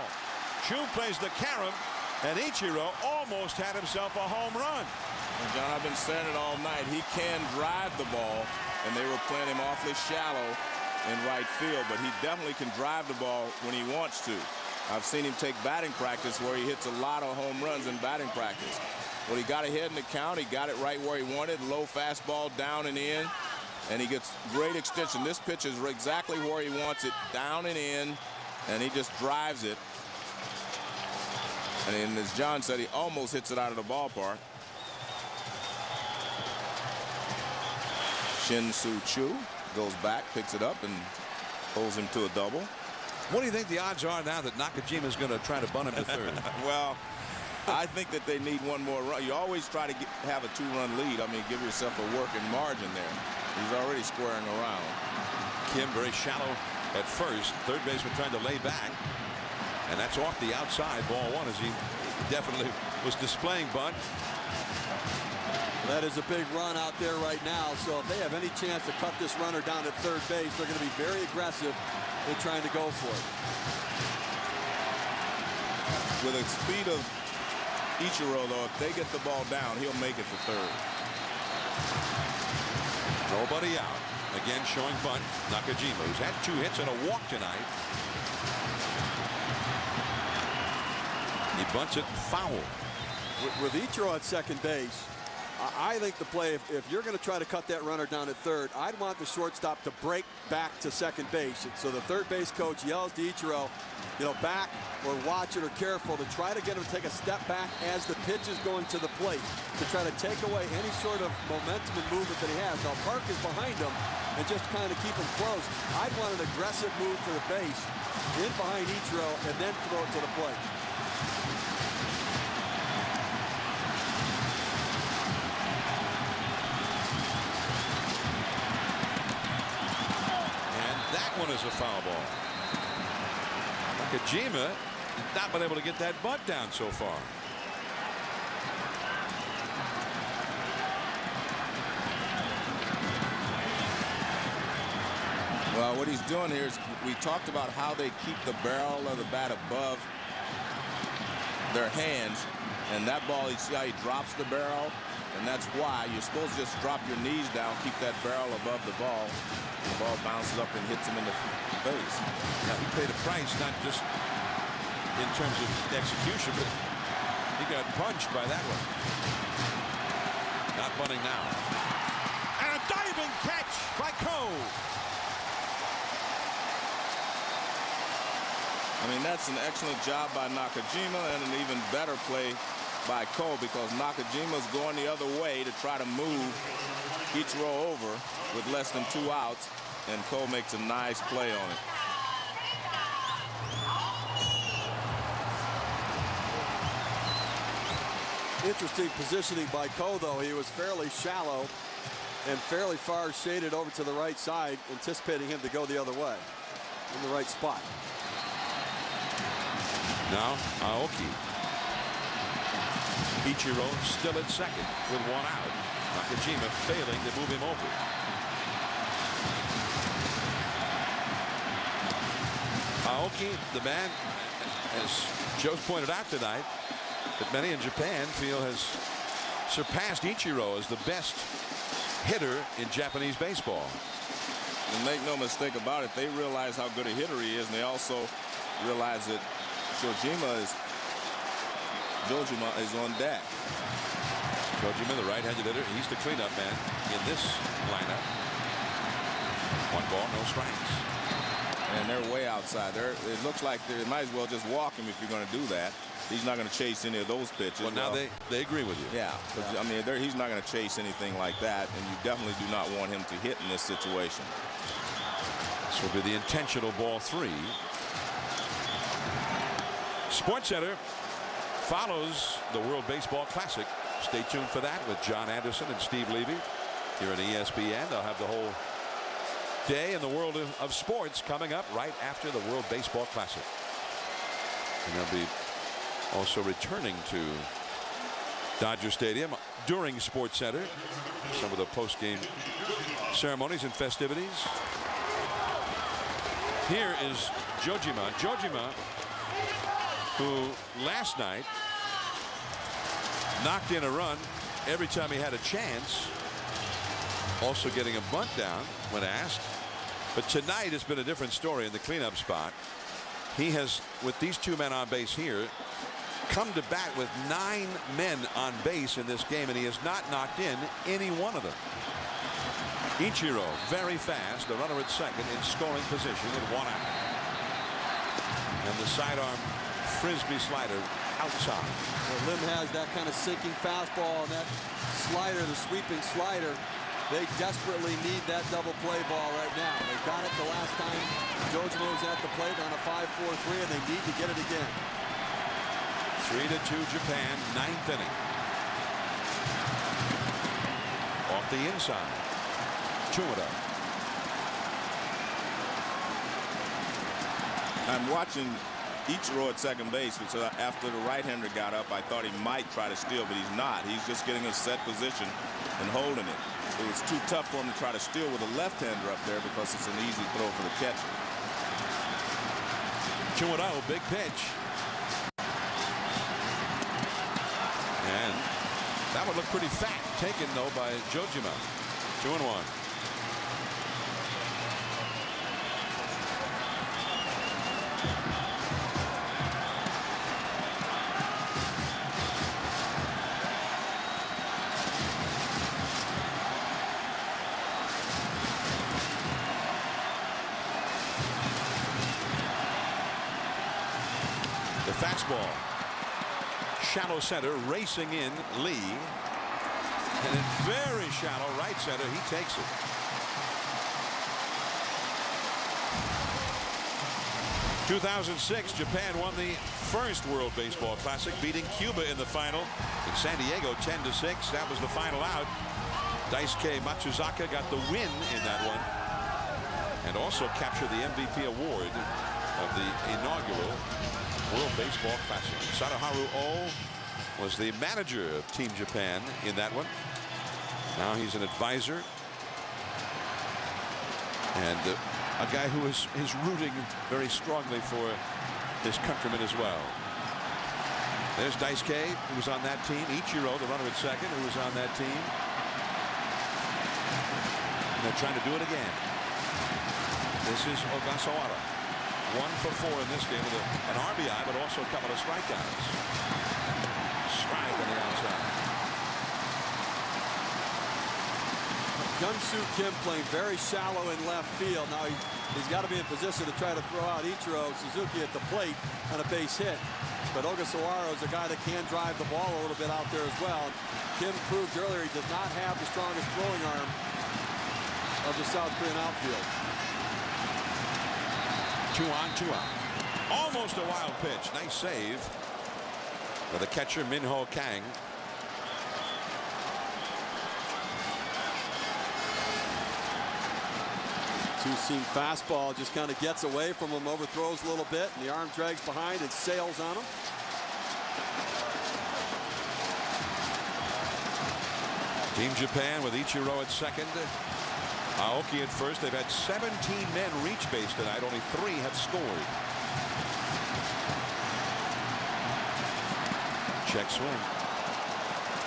Chu plays the carom, and Ichiro almost had himself a home run. And John, I've been saying it all night. He can drive the ball, and they were playing him awfully shallow in right field, but he definitely can drive the ball when he wants to. I've seen him take batting practice where he hits a lot of home runs in batting practice. Well, he got ahead in the count. He got it right where he wanted. Low fastball down and in. And he gets great extension. This pitch is exactly where he wants it, down and in, and he just drives it. And as John said, he almost hits it out of the ballpark. Shin-Soo Choo goes back, picks it up, and pulls him to a double. What do you think the odds are now that Nakajima is going to try to bunt him to third? Well, I think that they need one more run. You always try to have a 2-run lead. I mean, give yourself a working margin there. He's already squaring around. Kim very shallow at first. Third baseman trying to lay back. And that's off the outside. Ball 1 as he definitely was displaying bunt. That is a big run out there right now. So if they have any chance to cut this runner down at third base, they're going to be very aggressive in trying to go for it. With the speed of Ichiro, though, if they get the ball down, he'll make it to third. Nobody out. Again showing bunt. Nakajima, who's had 2 hits and a walk tonight. He bunts it foul. With Ichiro at second base, I think the play, if you're going to try to cut that runner down at third, I'd want the shortstop to break back to second base. So the third base coach yells to Ichiro, you know, back or watch it or careful, to try to get him to take a step back as the pitch is going to the plate, to try to take away any sort of momentum and movement that he has. Now Park is behind him and just kind of keep him close. I'd want an aggressive move to the base, in behind Ichiro, and then throw it to the plate. one is a foul ball. Nakajima has not been able to get that bunt down so far. Well, what he's doing here is we talked about how they keep the barrel of the bat above their hands, and that ball, you see how he drops the barrel, and that's why you're supposed to just drop your knees down, keep that barrel above the ball. The ball bounces up and hits him in the face. Now, he paid a price, not just in terms of execution, but he got punched by that one. Not bunting now. And a diving catch by Cole. I mean, that's an excellent job by Nakajima and an even better play by Cole, because Nakajima's going the other way to try to move Ichiro over with less than 2 outs, and Cole makes a nice play on it. Interesting positioning by Cole, though. He was fairly shallow and fairly far shaded over to the right side, anticipating him to go the other way in the right spot. Now Aoki. Ichiro still at second with 1 out. Nakajima failing to move him over. Aoki, the man, as Joe's pointed out tonight, that many in Japan feel has surpassed Ichiro as the best hitter in Japanese baseball. And make no mistake about it, they realize how good a hitter he is, and they also realize that Jojima is on deck. Jojima, the right-handed hitter, he's the cleanup man in this lineup. 1 ball, no strikes. And they're way outside. It looks like they might as well just walk him if you're going to do that. He's not going to chase any of those pitches. Well, now they agree with you. Yeah, I mean, he's not going to chase anything like that, and you definitely do not want him to hit in this situation. This will be the intentional ball 3. SportsCenter follows the World Baseball Classic. Stay tuned for that with John Anderson and Steve Levy here on ESPN. They'll have the whole day in the world of sports coming up right after the World Baseball Classic. And they'll be also returning to Dodger Stadium during SportsCenter. Some of the post-game ceremonies and festivities. Here is Jojima. Jojima, who last night knocked in a run every time he had a chance, also getting a bunt down when asked. But tonight has been a different story in the cleanup spot. He has, with these 2 men on base here, come to bat with 9 men on base in this game, and he has not knocked in any one of them. Ichiro very fast, the runner at second in scoring position with 1 out. And the sidearm frisbee slider outside. Well, Lim has that kind of sinking fastball, and that slider, the sweeping slider. They desperately need that double play ball right now. They got it the last time Jojima was at the plate on a 5-4-3, and they need to get it again. 3-2 Japan, 9th inning. Off the inside. Chumada. I'm watching Ichiro at second base, which after the right-hander got up, I thought he might try to steal, but he's not. He's just getting a set position and holding it. It was too tough for him to try to steal with a left-hander up there because it's an easy throw for the catcher. Chumada, big pitch. And that would look pretty fat, taken though by Jojima. 2-1. The fastball. Shallow center, racing in Lee. And in very shallow right center, he takes it. In 2006, Japan won the first World Baseball Classic, beating Cuba in the final in San Diego 10-6. That was the final out. Daisuke Matsuzaka got the win in that one. and also captured the MVP award of the inaugural World Baseball Classic. Sadaharu Oh was the manager of Team Japan in that one. Now he's an advisor and a guy who is rooting very strongly for his countrymen as well. There's Daisuke, who was on that team. Ichiro, the runner at second, who was on that team. And they're trying to do it again. This is Ogasawara. 1 for 4 in this game with an RBI, but also a couple of strikeouts. Strike on the outside. Hyun-Soo Kim playing very shallow in left field. Now he's got to be in position to try to throw out Ichiro Suzuki at the plate on a base hit. But Ogasawara is a guy that can drive the ball a little bit out there as well. Kim proved earlier he does not have the strongest throwing arm of the South Korean outfield. 2 on, 2 out. Almost a wild pitch. Nice save by the catcher Min-ho Kang. Two-seam fastball just kind of gets away from him, overthrows a little bit, and the arm drags behind and sails on him. Team Japan with Ichiro at second. Aoki at first. They've had 17 men reach base tonight. Only 3 have scored. Check swing.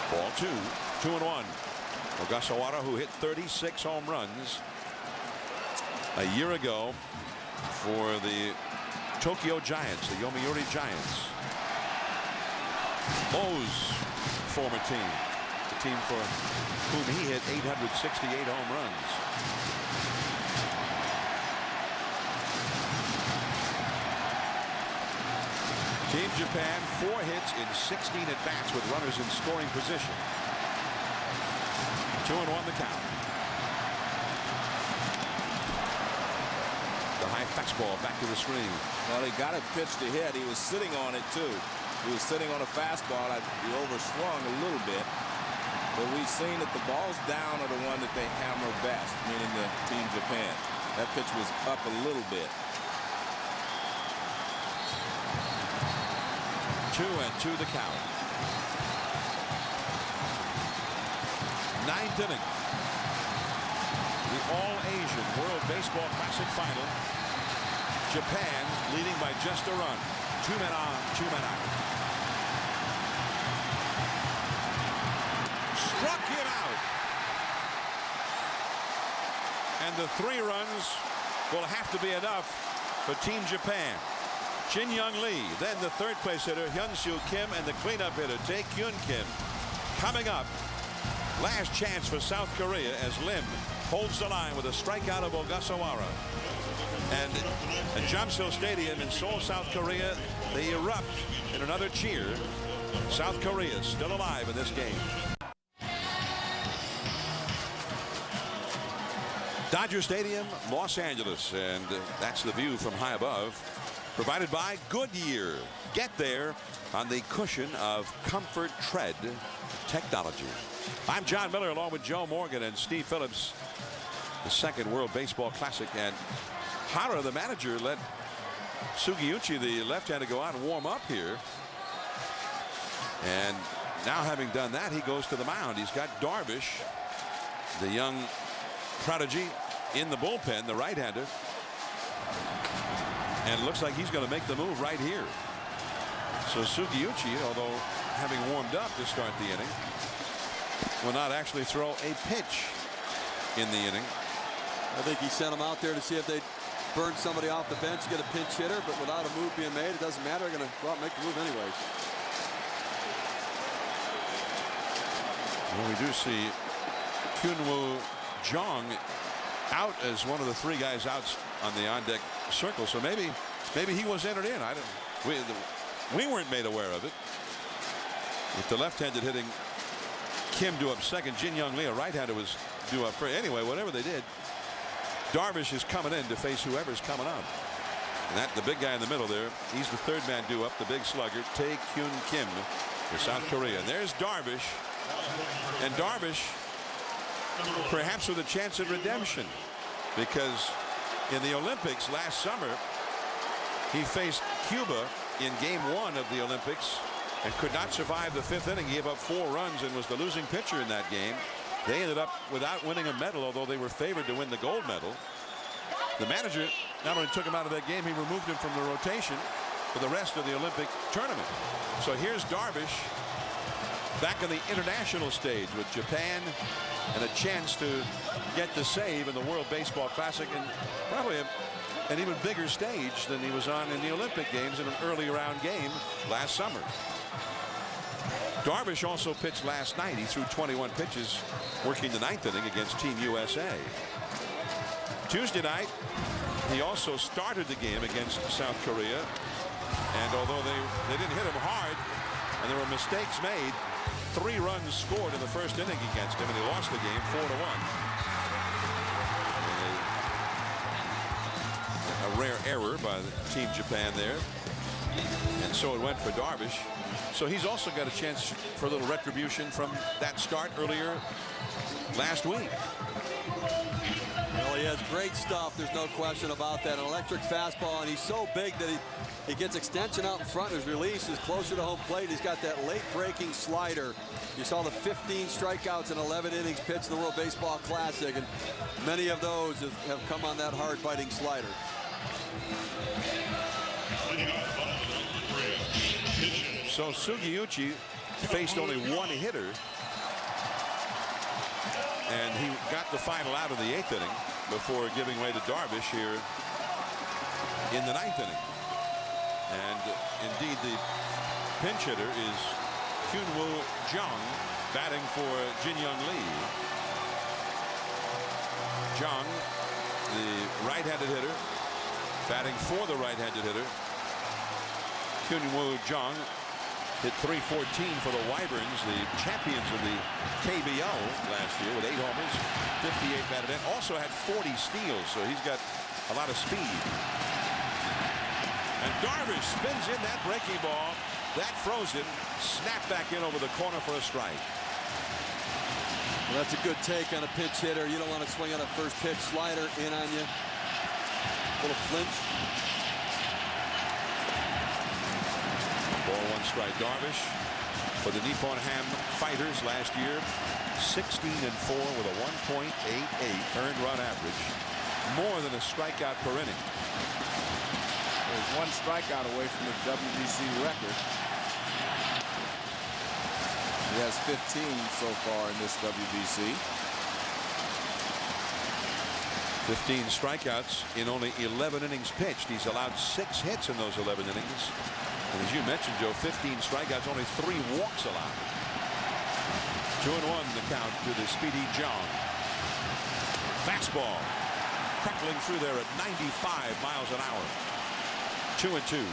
Ball 2. 2-1. Ogasawara, who hit 36 home runs a year ago for the Tokyo Giants, the Yomiuri Giants. Oh's former team, the team for whom he hit 868 home runs. Team Japan 4 hits in 16 at bats with runners in scoring position. 2-1 the count. The high fastball back to the screen. Well, he got it pitched to hit. He was sitting on it too. He was sitting on a fastball. He overswung a little bit. But we've seen that the balls down are the one that they hammer best, meaning the Team Japan. That pitch was up a little bit. 2-2 the count. 9th inning. The All-Asian World Baseball Classic final. Japan leading by just a run. 2 men on, 2 men out. Struck him out. And the 3 runs will have to be enough for Team Japan. Jin Young Lee, then the third place hitter Hyun-Soo Kim, and the cleanup hitter Tae Kyun Kim. Coming up, last chance for South Korea as Lim holds the line with a strikeout of Ogasawara. And at Jamsil Stadium in Seoul, South Korea, they erupt in another cheer. South Korea still alive in this game. Dodger Stadium, Los Angeles, and that's the view from high above. Provided by Goodyear. Get there on the cushion of Comfort Tread technology. I'm John Miller along with Joe Morgan and Steve Phillips. The second World Baseball Classic, and Hara, the manager, let Sugiuchi, the left-hander, go out and warm up here. And now, having done that, he goes to the mound. He's got Darvish, the young prodigy, in the bullpen, the right-hander. And it looks like he's going to make the move right here. So Sugiuchi, although having warmed up to start the inning, will not actually throw a pitch in the inning. I think he sent him out there to see if they'd burn somebody off the bench, get a pinch hitter, but without a move being made, it doesn't matter. They're going to go out and make the move anyways. Well, we do see Kyunwoo Jong out as one of the 3 guys out on the on-deck circle. So maybe he was entered in. We weren't made aware of it. With the left-handed hitting Kim due up second, Jin Young Lee, a right-hander, was due up first. Anyway, whatever they did, Darvish is coming in to face whoever's coming up. And that, the big guy in the middle there, he's the 3rd man due up, the big slugger, Tae Kyun Kim for South Korea. And there's Darvish. And Darvish perhaps with a chance of redemption, because In the Olympics last summer, he faced Cuba in game 1 of the Olympics and could not survive the 5th inning. He gave up 4 runs and was the losing pitcher in that game. They ended up without winning a medal, although they were favored to win the gold medal. The manager not only took him out of that game, he removed him from the rotation for the rest of the Olympic tournament. So here's Darvish back on the international stage with Japan and a chance to get the save in the World Baseball Classic, and probably an even bigger stage than he was on in the Olympic Games in an early round game last summer. Darvish also pitched last night. He threw 21 pitches, working the 9th inning against Team USA. Tuesday night, he also started the game against South Korea, and although they didn't hit him hard and there were mistakes made, 3 runs scored in the first inning against him, and he lost the game 4-1. A rare error by Team Japan there, and so it went for Darvish. So he's also got a chance for a little retribution from that start earlier last week. Well, he has great stuff. There's no question about that. An electric fastball, and he's so big that he gets extension out in front. His release is closer to home plate. He's got that late breaking slider. You saw the 15 strikeouts in 11 innings pitched in the World Baseball Classic, and many of those have come on that hard biting slider. So Sugiuchi faced only 1 hitter, and he got the final out of the 8th inning before giving way to Darvish here in the 9th inning. And indeed, the pinch hitter is Hyunwoo Jung, batting for Jin Young Lee. Jung, the right-handed hitter, batting for the right-handed hitter. Hyunwoo Jung hit .314 for the Wyverns, the champions of the KBO last year, with 8 homers, 58 batted in. Also had 40 steals, so he's got a lot of speed. And Darvish spins in that breaking ball. That froze him. Snap back in over the corner for a strike. Well, that's a good take on a pinch hitter. You don't want to swing on a first pitch slider in on you. Little flinch. Ball 1 strike. Darvish for the Nippon Ham Fighters last year, 16-4 with a 1.88 earned run average, more than a strikeout per inning. There's 1 strikeout away from the WBC record. He has 15 so far in this WBC. 15 strikeouts in only 11 innings pitched. He's allowed 6 hits in those 11 innings. And as you mentioned, Joe, 15 strikeouts, only 3 walks allowed. 2-1 the count to the speedy John. Fastball crackling through there at 95 miles an hour. 2-2.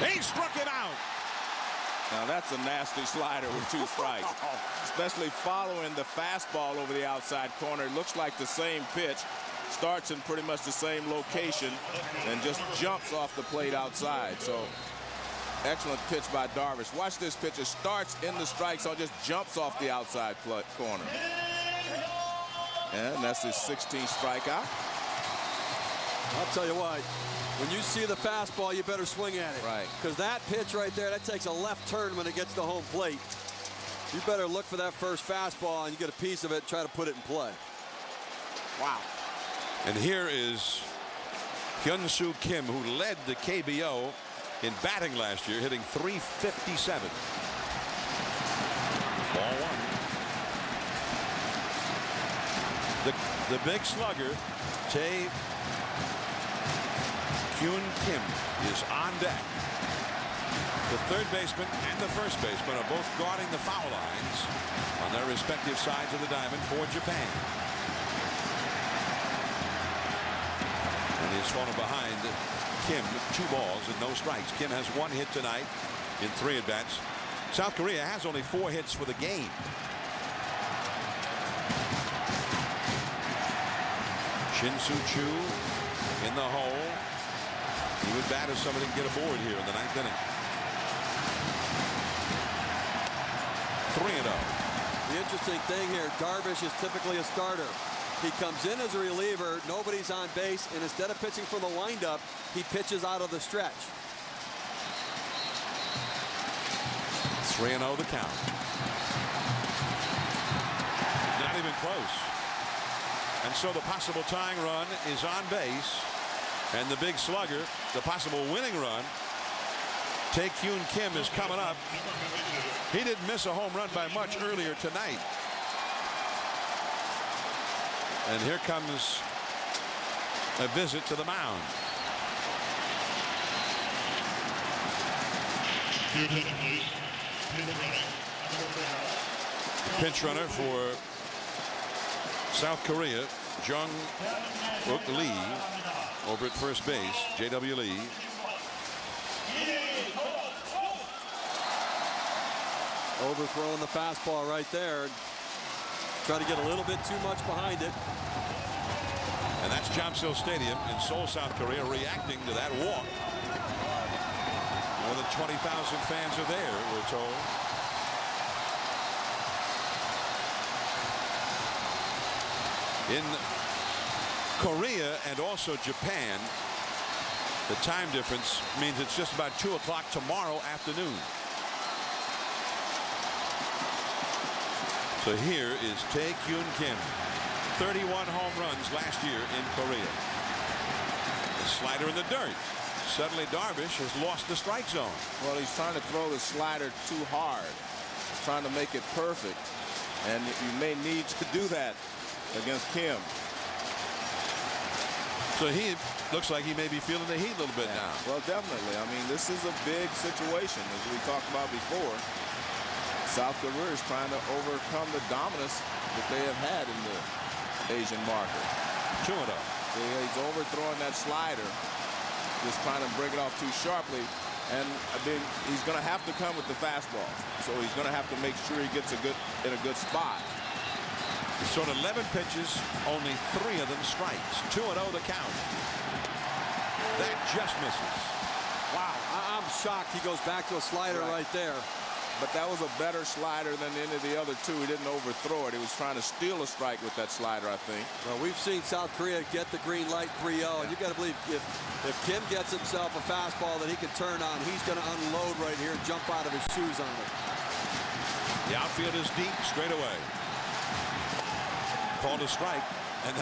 He struck him out. Now that's a nasty slider with 2 strikes, especially following the fastball over the outside corner. It looks like the same pitch, starts in pretty much the same location and just jumps off the plate outside. So excellent pitch by Darvish. Watch this pitch. It starts in the strike zone, just jumps off the outside corner. And that's his 16th strikeout. I'll tell you what, when you see the fastball, you better swing at it. Right. Because that pitch right there, that takes a left turn when it gets to home plate. You better look for that first fastball and you get a piece of it, try to put it in play. Wow. And here is Hyun-Soo Kim, who led the KBO in batting last year, hitting .357. Ball 1. The big slugger, Tae Hyun Kim, is on deck. The third baseman and the first baseman are both guarding the foul lines on their respective sides of the diamond for Japan. And he's fallen behind Kim with 2 balls and no strikes. Kim has 1 hit tonight in 3 at-bats. South Korea has only 4 hits for the game. Shin-Soo Choo in the hole. He would bat if somebody can get aboard here in the 9th inning. 3-0. The interesting thing here, Darvish is typically a starter. He comes in as a reliever, nobody's on base, and instead of pitching for the windup, he pitches out of the stretch. 3-0 the count. Not even close. And so the possible tying run is on base. And the big slugger, the possible winning run, Tae-Kyun Kim, is coming up. He didn't miss a home run by much earlier tonight. And here comes a visit to the mound. Pinch runner for South Korea, Jung-Wook Lee, over at first base. J.W. Lee. Overthrowing the fastball right there. Trying to get a little bit too much behind it. And that's Jamsil Stadium in Seoul, South Korea, reacting to that walk. More than 20,000 fans are there, we're told. In Korea and also Japan, the time difference means it's just about 2 o'clock tomorrow afternoon. So here is Tae-Kyun Kim. 31 home runs last year in Korea. The slider in the dirt. Suddenly Darvish has lost the strike zone. Well, he's trying to throw the slider too hard, trying to make it perfect. And you may need to do that against Kim. So he looks like he may be feeling the heat a little bit now. Well, definitely. I mean, this is a big situation, as we talked about before. South Korea is trying to overcome the dominance that they have had in the Asian market. 2-0. He's overthrowing that slider, just trying to break it off too sharply. And I mean, he's going to have to come with the fastball. So he's going to have to make sure he gets in a good spot. So in 11 pitches, only 3 of them strikes. 2-0 the count. That just misses. Wow, I'm shocked he goes back to a slider right there. But that was a better slider than any of the other two. He didn't overthrow it. He was trying to steal a strike with that slider, I think. Well, we've seen South Korea get the green light 3-0, and you've got to believe if Kim gets himself a fastball that he can turn on, he's going to unload right here and jump out of his shoes on it. The outfield is deep straight away. Called a strike, and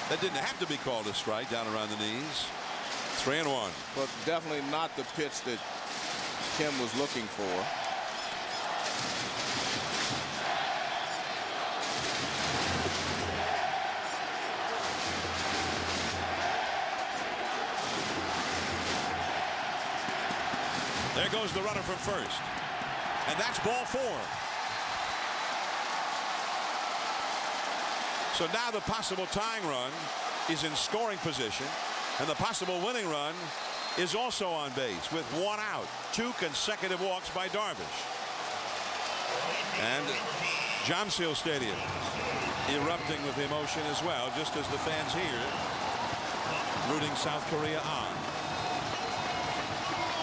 that didn't have to be called a strike down around the knees. 3-1. But definitely not the pitch that Kim was looking for. There goes the runner from first. And that's ball 4. So now the possible tying run is in scoring position. And the possible winning run is also on base with 1 out. 2 consecutive walks by Darvish. And Jamsil Stadium erupting with emotion as well, just as the fans here rooting South Korea on.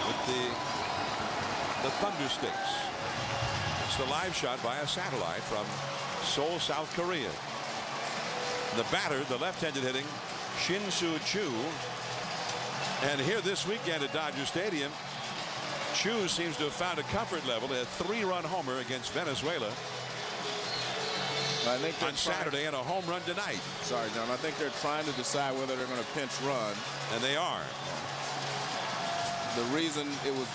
With the thunder sticks. It's the live shot via satellite from Seoul, South Korea. The batter, the left-handed hitting Shin-Soo Choo. And here this weekend at Dodger Stadium, Choo seems to have found a comfort level. A 3-run homer against Venezuela I think on Saturday and a home run tonight. Sorry, John. I think they're trying to decide whether they're going to pinch run. And they are. The reason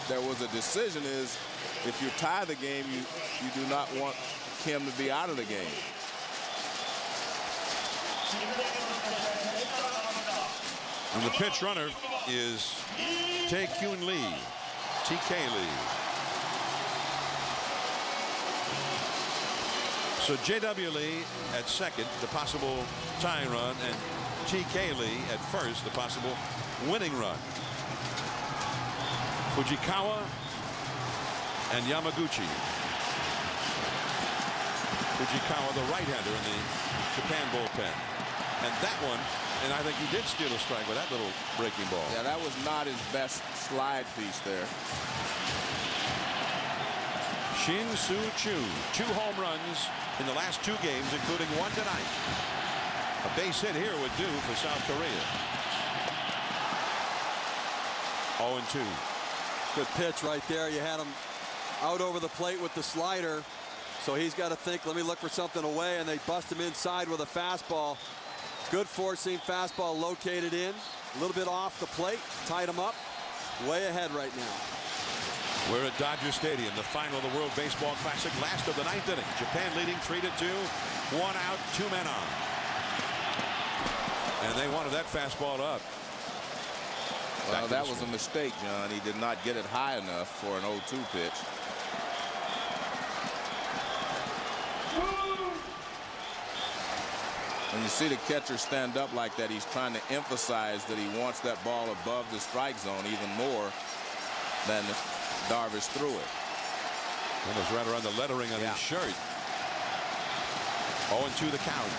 there was a decision is if you tie the game, you do not want Kim to be out of the game. And the pitch runner is Tae-Kyun Lee, TK Lee. So J.W. Lee at second, the possible tying run, and TK Lee at first, the possible winning run. Fujikawa and Yamaguchi. Fujikawa, the right-hander in the Japan bullpen. And that one And I think he did steal a strike with that little breaking ball. Yeah, that was not his best slide piece there. Shin Soo Choo, 2 home runs in the last 2 games, including 1 tonight. A base hit here would do for South Korea. 0-2. Good pitch right there. You had him out over the plate with the slider. So he's got to think, let me look for something away, and they bust him inside with a fastball. Good four-seam fastball located in. A little bit off the plate. Tied him up. Way ahead right now. We're at Dodger Stadium, the final of the World Baseball Classic, last of the 9th inning. Japan leading 3-2. 1 out, 2 men on. And they wanted that fastball up. Well, that was a mistake, John. He did not get it high enough for an 0-2 pitch. When you see the catcher stand up like that, he's trying to emphasize that he wants that ball above the strike zone even more than Darvish threw it. Almost right around the lettering on his shirt. 0-2 the count.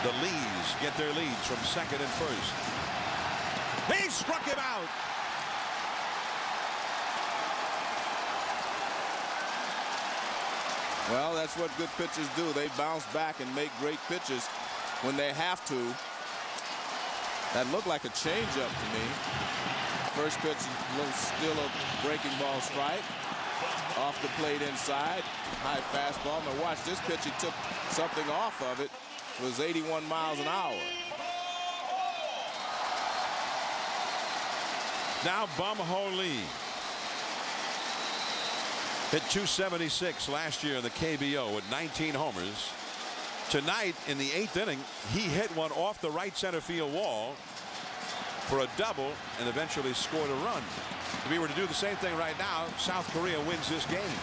The Lees get their leads from second and first. He struck him out. Well, that's what good pitchers do. They bounce back and make great pitches when they have to. That looked like a changeup to me. First pitch, still a breaking ball strike. Off the plate inside. High fastball. Now watch this pitch. He took something off of it. It was 81 miles an hour. Now Gamw Lee hit .276 last year in the KBO with 19 homers. Tonight in the 8th inning, he hit one off the right center field wall for a double and eventually scored a run. If he were to do the same thing right now, South Korea wins this game.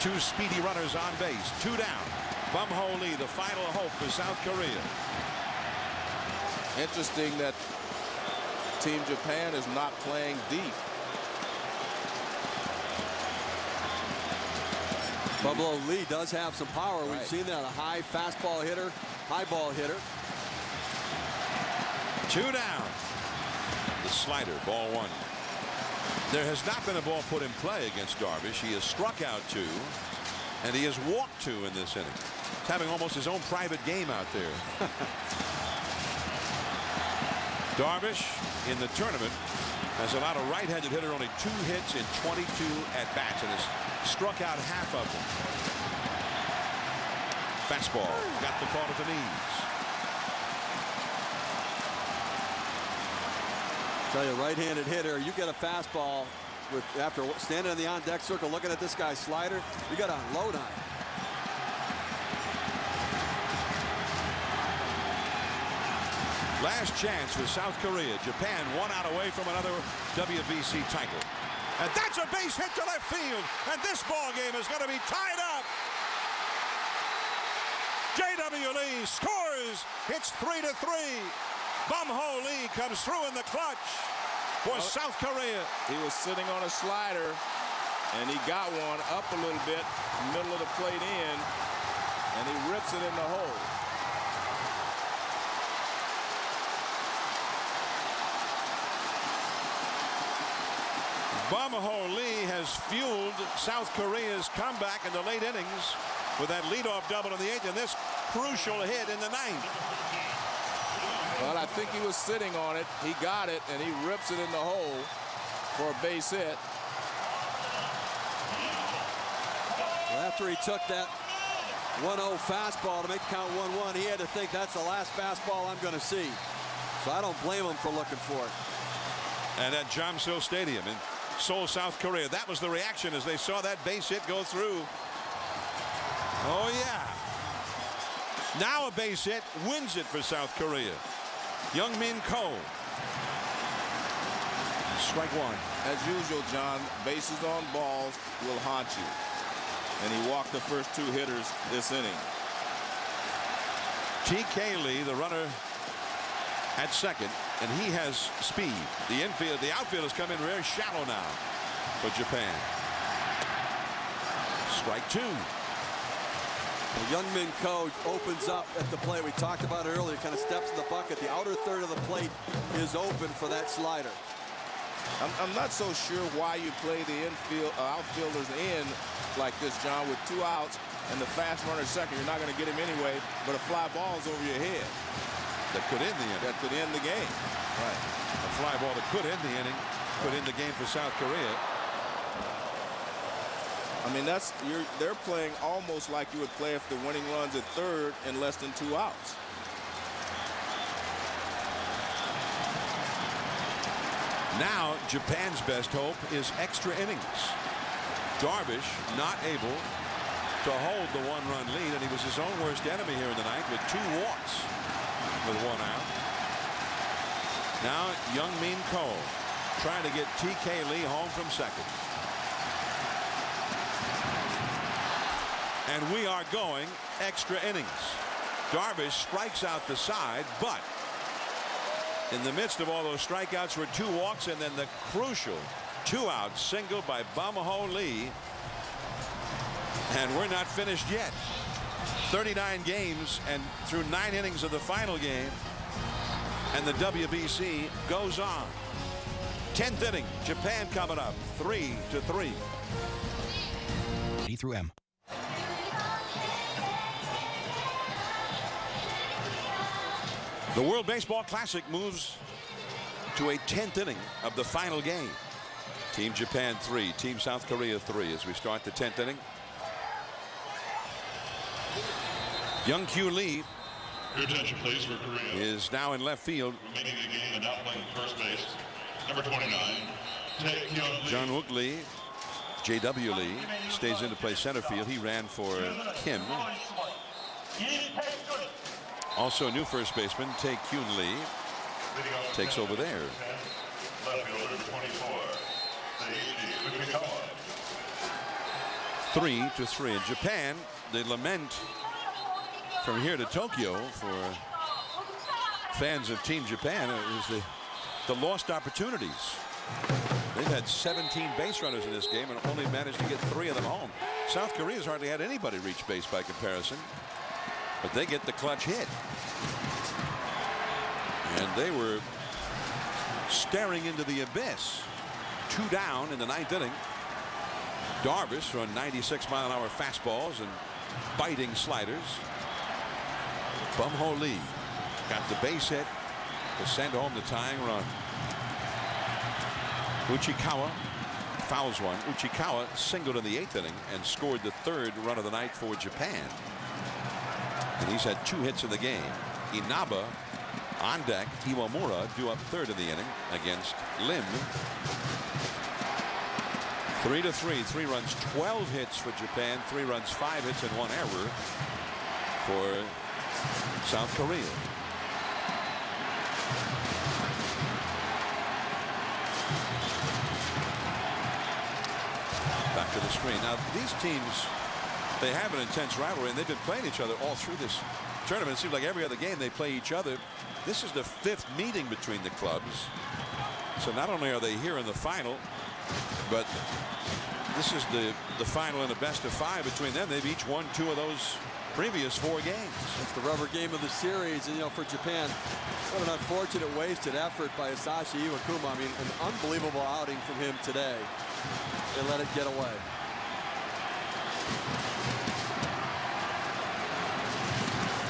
2 speedy runners on base, 2 down. Gamw Lee, the final hope for South Korea. Interesting that Team Japan is not playing deep. Gamw Lee does have some power. We've seen that. A high fastball hitter, high ball hitter. 2 down. The slider, ball 1. There has not been a ball put in play against Darvish. He has struck out 2, and he has walked 2 in this inning. He's having almost his own private game out there. Darvish in the tournament has allowed a right-handed hitter only 2 hits in 22 at-bats and has struck out half of them. Fastball got the call at the knees. Tell you, right-handed hitter, you get a fastball with after standing in the on-deck circle looking at this guy's slider, you got to unload on it. Last chance for South Korea. Japan 1 out away from another WBC title. And that's a base hit to left field. And this ball game is going to be tied up. J.W. Lee scores. It's 3-3. Gamw Lee comes through in the clutch for South Korea. He was sitting on a slider, and he got one up a little bit, middle of the plate in, and he rips it in the hole. Gamw Lee has fueled South Korea's comeback in the late innings with that leadoff double in the 8th and this crucial hit in the 9th. Well, I think he was sitting on it. He got it, and he rips it in the hole for a base hit. Well, after he took that 1-0 fastball to make the count 1-1, he had to think that's the last fastball I'm going to see. So I don't blame him for looking for it. And at Gamw Stadium in Seoul, South Korea, that was the reaction as they saw that base hit go through. Oh, yeah. Now a base hit wins it for South Korea. Young-min Ko. Strike 1. As usual, John, bases on balls will haunt you. And he walked the first 2 hitters this inning. T.K. Lee, the runner at second, and he has speed. The outfield has come in very shallow now for Japan. Strike 2. Young Min Ko opens up at the plate. We talked about it earlier. Kind of steps in the bucket. The outer third of the plate is open for that slider. I'm not so sure why you play the outfielders in like this, John, with 2 outs and the fast runner second. You're not going to get him anyway, but a fly ball is over your head. That could end the inning. That could end the game. Right. A fly ball that could end the inning, could end the game for South Korea. I mean, they're playing almost like you would play if the winning run's at third in less than 2 outs. Now Japan's best hope is extra innings. Darvish not able to hold the 1-run lead, and he was his own worst enemy here in the ninth with 2 walks with 1 out. Now Young Min Ko trying to get T.K. Lee home from second. And we are going extra innings. Darvish strikes out the side, but in the midst of all those strikeouts were 2 walks, and then the crucial 2-out single by Gamw Lee. And we're not finished yet. 39 games and through 9 innings of the final game, and the WBC goes on. 10th inning, Japan coming up 3-3. E through M. The World Baseball Classic moves to a 10th inning of the final game. Team Japan 3, Team South Korea 3 as we start the 10th inning. Young Kyu Lee Your attention, please, for Korea. is now in left field. Remaining the game and now playing first base. Number 29, Tae Kyung Lee. John Wook Lee, J.W. Lee, stays in to play center field. He ran for Kim. Also new first baseman Tae Kyung Lee takes over there. Left fielder, number 24, Seiichi Uchikawa. 3-3 in Japan. They lament from here to Tokyo for fans of Team Japan is the lost opportunities. They've had 17 base runners in this game and only managed to get 3 of them home. South Korea's hardly had anybody reach base by comparison, but they get the clutch hit. And they were staring into the abyss. 2 down in the 9th inning. Darvish throwing 96-mile-an-hour fastballs and biting sliders. Gamw Lee got the base hit to send home the tying run. Uchikawa fouls one. Uchikawa singled in the 8th inning and scored the 3rd run of the night for Japan. And he's had 2 hits in the game. Inaba on deck. Iwamura due up 3rd in the inning against Lim. 3-3. 3 runs, 12 hits for Japan. 3 runs, 5 hits, and 1 error for South Korea. Back to the screen. Now these teams, they have an intense rivalry, and they've been playing each other all through this tournament. It seems like every other game they play each other. This is the 5th meeting between the clubs. So not only are they here in the final, but this is the final in a best-of-5 between them. They've each won 2 of those previous 4 games. It's the rubber game of the series, and for Japan, what an unfortunate wasted effort by Hisashi Iwakuma. I mean, an unbelievable outing from him today. They let it get away.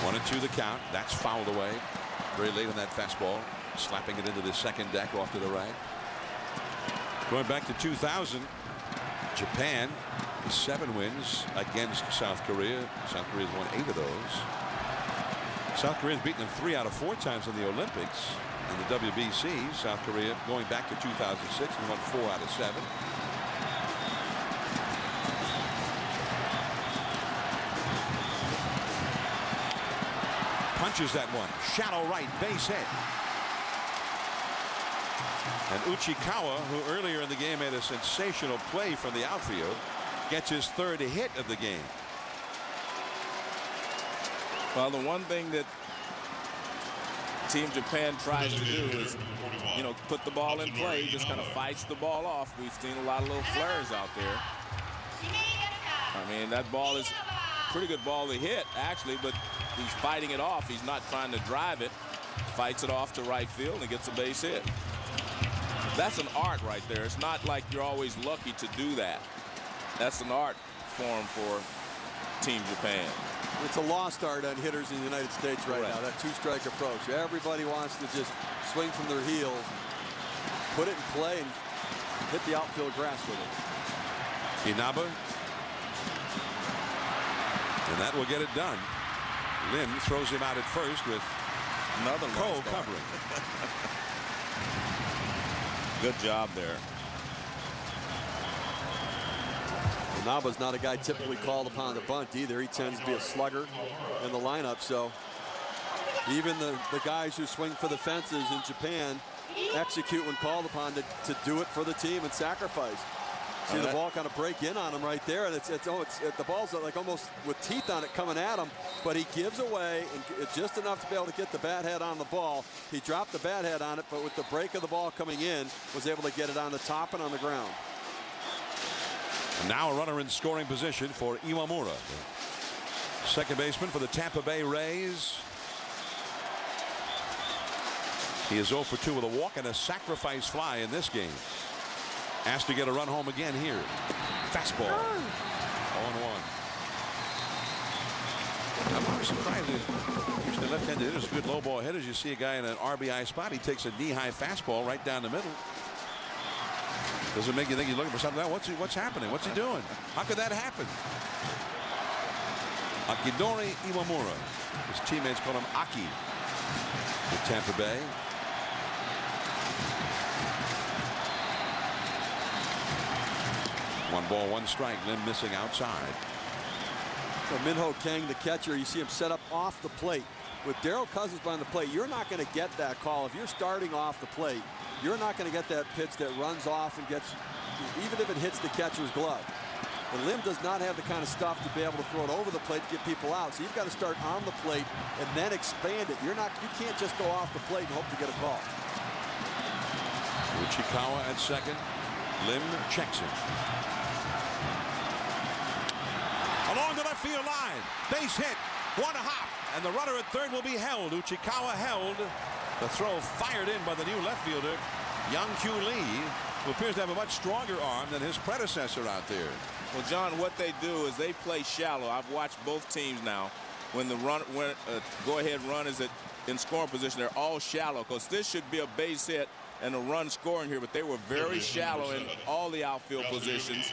One and 2 the count. That's fouled away very late on that fastball, slapping it into the second deck off to the right. Going back to 2000, Japan 7 wins against South Korea. South Korea's won 8 of those. South Korea's beaten them 3 out of 4 times in the Olympics. In the WBC, South Korea going back to 2006 and won 4 out of 7. Punches that one. Shallow right, base hit. And Uchikawa, who earlier in the game made a sensational play from the outfield, gets his 3rd hit of the game. Well, the one thing that Team Japan tries to do is, put the ball in play, just kind of fights the ball off. We've seen a lot of little flares out there. I mean, that ball is pretty good ball to hit, actually, but he's fighting it off. He's not trying to drive it. Fights it off to right field and gets a base hit. That's an art right there. It's not like you're always lucky to do that. That's an art form for Team Japan. It's a lost art on hitters in the United States right now, that two-strike approach. Everybody wants to just swing from their heels, put it in play, and hit the outfield grass with it. Inaba. And that will get it done. Lim throws him out at first with another Cole covering. Good job there. Inaba's not a guy typically called upon to bunt either. He tends to be a slugger in the lineup. So even the guys who swing for the fences in Japan execute when called upon to do it for the team and sacrifice. See the ball kind of break in on him right there, and the ball's like almost with teeth on it coming at him, but he gives away and just enough to be able to get the bat head on the ball. He dropped the bat head on it, but with the break of the ball coming in, was able to get it on the top and on the ground. Now a runner in scoring position for Iwamura, second baseman for the Tampa Bay Rays. He is 0 for 2 with a walk and a sacrifice fly in this game. Asked to get a run home again here. Fastball. 0-1. I'm always surprised that usually left-handed hitters are good low ball hitters. You see a guy in an RBI spot, he takes a knee-high fastball right down the middle. Doesn't make you think he's looking for something else. What's happening? What's he doing? How could that happen? Akidori Iwamura. His teammates call him Aki with Tampa Bay. One ball, one strike. Lim missing outside. So Minho Kang, the catcher, you see him set up off the plate. With Darryl Cousins behind the plate, you're not going to get that call. If you're starting off the plate, you're not going to get that pitch that runs off and gets, even if it hits the catcher's glove. And Lim does not have the kind of stuff to be able to throw it over the plate to get people out. So you've got to start on the plate and then expand it. You can't just go off the plate and hope to get a call. Uchikawa at second. Lim checks him. Along the left field line. Base hit. One hop. And the runner at third will be held. Uchikawa held. The throw fired in by the new left fielder, Young-Kyu Lee, who appears to have a much stronger arm than his predecessor out there. Well, John, what they do is they play shallow. I've watched both teams now. When the go-ahead run is in scoring position, they're all shallow, because this should be a base hit and a run scoring here, but they were very shallow in all the outfield positions.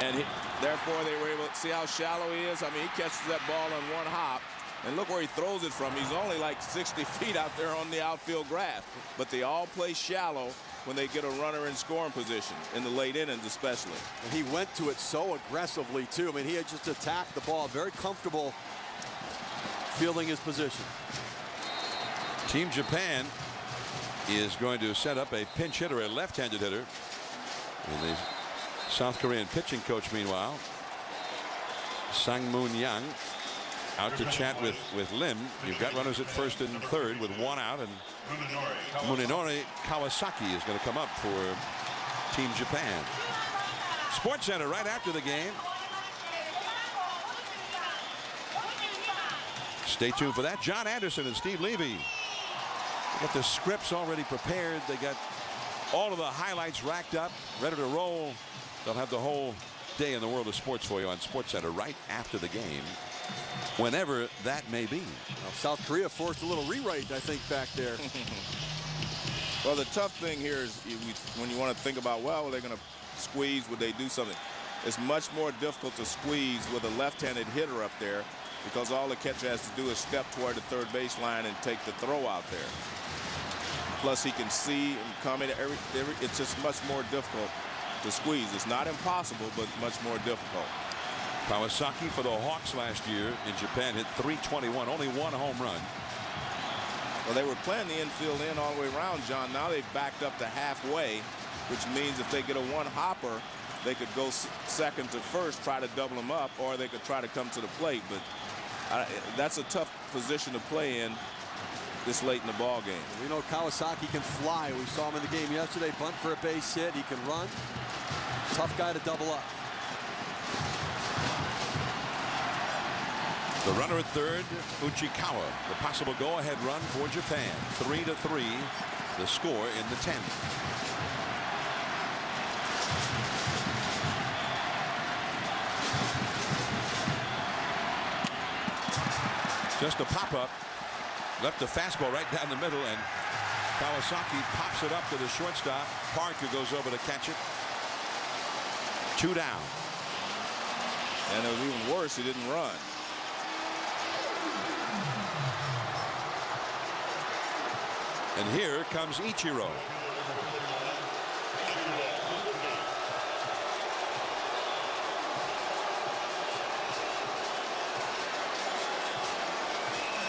And therefore, they were able to see how shallow he is. I mean, he catches that ball on one hop. And look where he throws it from. He's only like 60 feet out there on the outfield grass. But they all play shallow when they get a runner in scoring position, in the late innings especially. And he went to it so aggressively, too. I mean, he had just attacked the ball. Very comfortable fielding his position. Team Japan is going to set up a pinch hitter, a left-handed hitter. And the South Korean pitching coach, meanwhile, Sang-Moon Yang, out to chat with Lim. You've got runners at first and third with one out, and Munenori Kawasaki is going to come up for Team Japan. Sports Center right after the game. Stay tuned for that. John Anderson and Steve Levy got the scripts already prepared. They got all of the highlights racked up, ready to roll. They'll have the whole day in the world of sports for you on Sports Center right after the game, whenever that may be. Well, South Korea forced a little rewrite, I think, back there. Well, the tough thing here is when you want to think about, well, they're going to squeeze, would they do something? It's much more difficult to squeeze with a left-handed hitter up there, because all the catcher has to do is step toward the third baseline and take the throw out there. Plus, he can see and come in. It's just much more difficult to squeeze. It's not impossible, but much more difficult. Kawasaki for the Hawks last year in Japan hit .321, only one home run. Well, they were playing the infield in all the way around, John. Now they've backed up to halfway, which means if they get a one-hopper, they could go second to first, try to double them up, or they could try to come to the plate. But that's a tough position to play in this late in the ball game. We know Kawasaki can fly. We saw him in the game yesterday. Bunt for a base hit. He can run. Tough guy to double up. The runner at third, Uchikawa. The possible go-ahead run for Japan. 3-3, the score in the 10th. Just a pop-up. Left the fastball right down the middle, and Kawasaki pops it up to the shortstop. Parker goes over to catch it. 2 down. And it was even worse, he didn't run. And here comes Ichiro.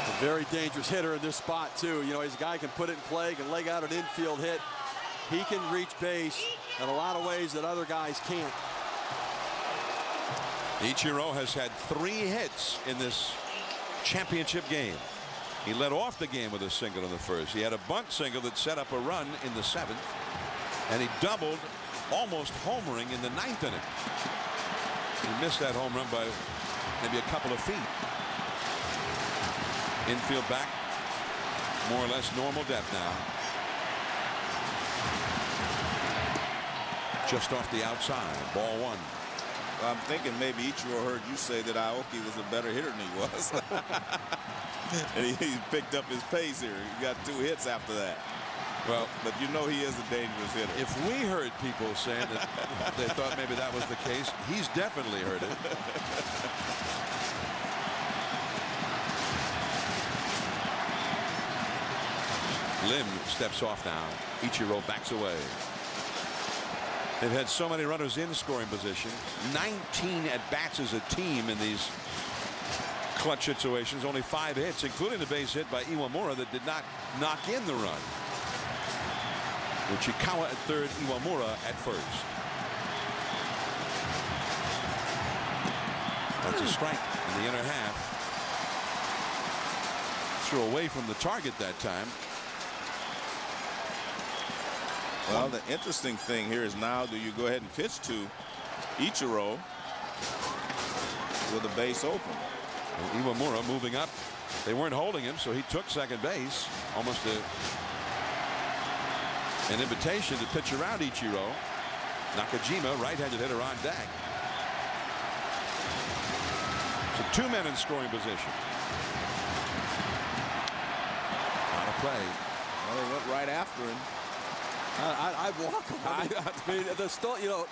A very dangerous hitter in this spot too. You know, he's a guy who can put it in play, can leg out an infield hit. He can reach base in a lot of ways that other guys can't. Ichiro has had 3 hits in this championship game. He led off the game with a single in the first. He had a bunt single that set up a run in the 7th. And he doubled, almost homering in the 9th inning. He missed that home run by maybe a couple of feet. Infield back, more or less normal depth now. Just off the outside, ball 1. I'm thinking maybe Ichiro heard you say that Aoki was a better hitter than he was. And he picked up his pace here. He got 2 hits after that. Well, but you know he is a dangerous hitter. If we heard people saying that they thought maybe that was the case, he's definitely heard it. Lim steps off now. Ichiro backs away. They've had so many runners in scoring position. 19 at-bats as a team in these clutch situations. Only 5 hits, including the base hit by Iwamura that did not knock in the run. Uchikawa at third, Iwamura at first. That's a strike in the inner half. Threw away from the target that time. Well, the interesting thing here is now do you go ahead and pitch to Ichiro with a base open? And Iwamura moving up. They weren't holding him, so he took second base. Almost an invitation to pitch around Ichiro. Nakajima, right-handed hitter, on deck. So 2 men in scoring position. Out of play. Well, they went right after him. I'd walk him. I mean, you know,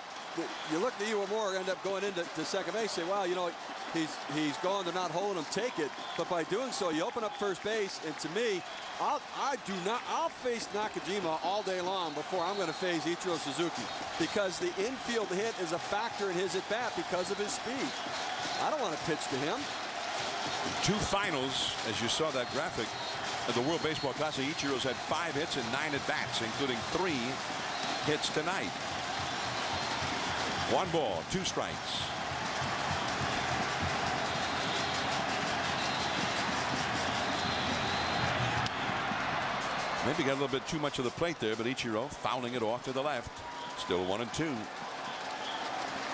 you look at Iwamura, end up going into second base, say, wow, you know, he's gone, they're not holding him, take it. But by doing so, you open up first base, and to me, I'll face Nakajima all day long before I'm going to face Ichiro Suzuki, because the infield hit is a factor in his at bat because of his speed. I don't want to pitch to him. 2 finals, as you saw that graphic, of the World Baseball Classic. Ichiro's had 5 hits and 9 at-bats, including 3 hits tonight. 1 ball, 2 strikes. Maybe got a little bit too much of the plate there, but Ichiro fouling it off to the left. Still 1-2.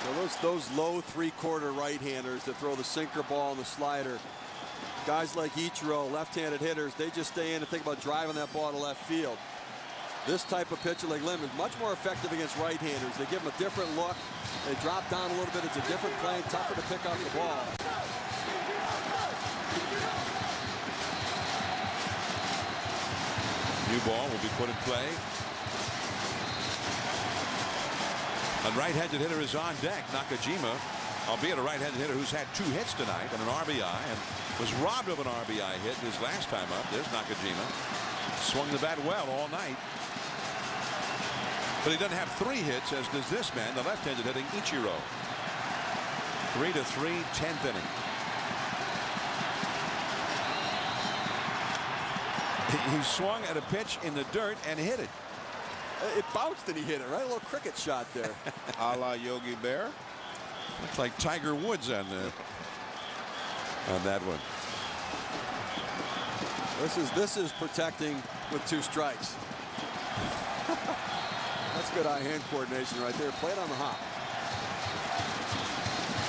Well, those low 3/4 right-handers that throw the sinker ball and the slider, guys like Ichiro, left-handed hitters, they just stay in and think about driving that ball to left field. This type of pitcher like Lim is much more effective against right-handers. They give them a different look. They drop down a little bit. It's a different plane, tougher to pick up the ball. New ball will be put in play. A right-handed hitter is on deck. Nakajima, albeit a right-handed hitter who's had 2 hits tonight and an RBI, and was robbed of an RBI hit his last time up. There's Nakajima. Swung the bat well all night. But he doesn't have 3 hits, as does this man, the left-handed hitting Ichiro. 3-3, 10th inning. He swung at a pitch in the dirt and hit it. It bounced and he hit it, right? A little cricket shot there. A la Yogi Bear. Looks like Tiger Woods on that one. This is protecting with 2 strikes. That's good eye-hand coordination right there. Play it on the hop.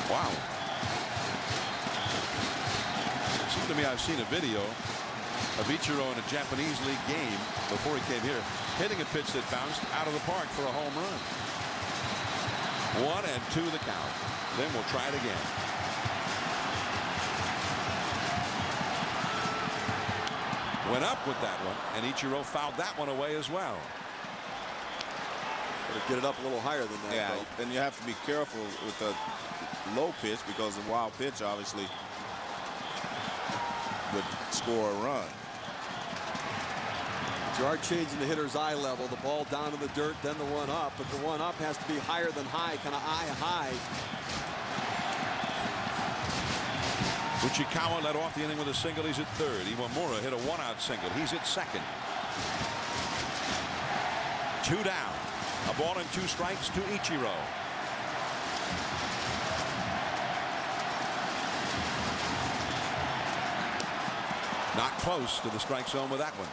Wow. to me I've seen a video of Ichiro in a Japanese league game before he came here, hitting a pitch that bounced out of the park for a home run. 1-2 the count. Then we'll try it again. Went up with that one, and Ichiro fouled that one away as well. Better get it up a little higher than that. Yeah, though. and you have to be careful with the low pitch because the wild pitch obviously would score a run. You are changing the hitter's eye level. The ball down to the dirt, then the one up. But the one up has to be higher than high, kind of eye high. Uchikawa led off the inning with a single. He's at third. Iwamura hit a one-out single. He's at second. 2 down. A ball and 2 strikes to Ichiro. Not close to the strike zone with that one.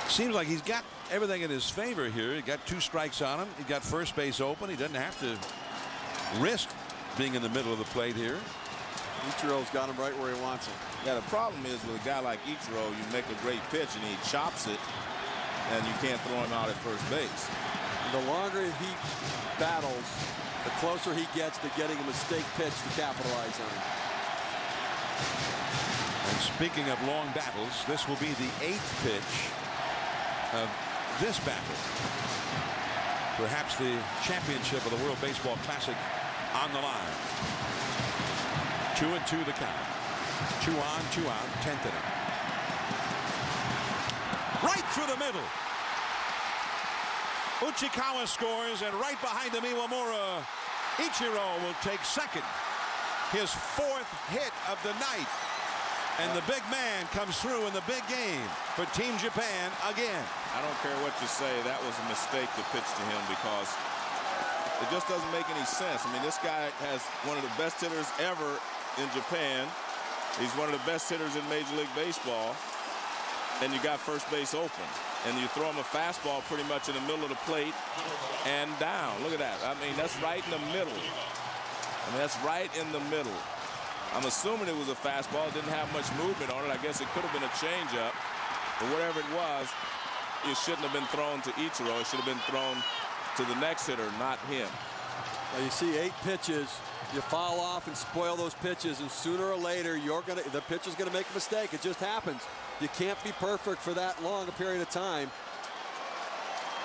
Seems like he's got everything in his favor here. He got 2 strikes on him. He got first base open. He doesn't have to risk being in the middle of the plate here. Ichiro's got him right where he wants him. Yeah, the problem is with a guy like Ichiro, you make a great pitch and he chops it, and you can't throw him out at first base. And the longer he battles, the closer he gets to getting a mistake pitch to capitalize on. And speaking of long battles, this will be the 8th pitch of this battle. Perhaps the championship of the World Baseball Classic on the line. 2-2 the count. 2 on, 2 out, 10th inning. Right through the middle. Uchikawa scores, and right behind him, Iwamura. Ichiro will take second. His 4th hit of the night. And the big man comes through in the big game for Team Japan again. I don't care what you say, that was a mistake to pitch to him because it just doesn't make any sense. I mean, this guy has one of the best hitters ever in Japan. He's one of the best hitters in Major League Baseball. And you got first base open. And you throw him a fastball pretty much in the middle of the plate and down. Look at that. I mean, that's right in the middle. I mean, that's right in the middle. I'm assuming it was a fastball. It didn't have much movement on it. I guess it could have been a changeup. But whatever it was, it shouldn't have been thrown to Ichiro. It should have been thrown to the next hitter, not him. Now you see 8 pitches. You foul off and spoil those pitches, and sooner or later the pitcher's gonna make a mistake. It just happens. You can't be perfect for that long a period of time.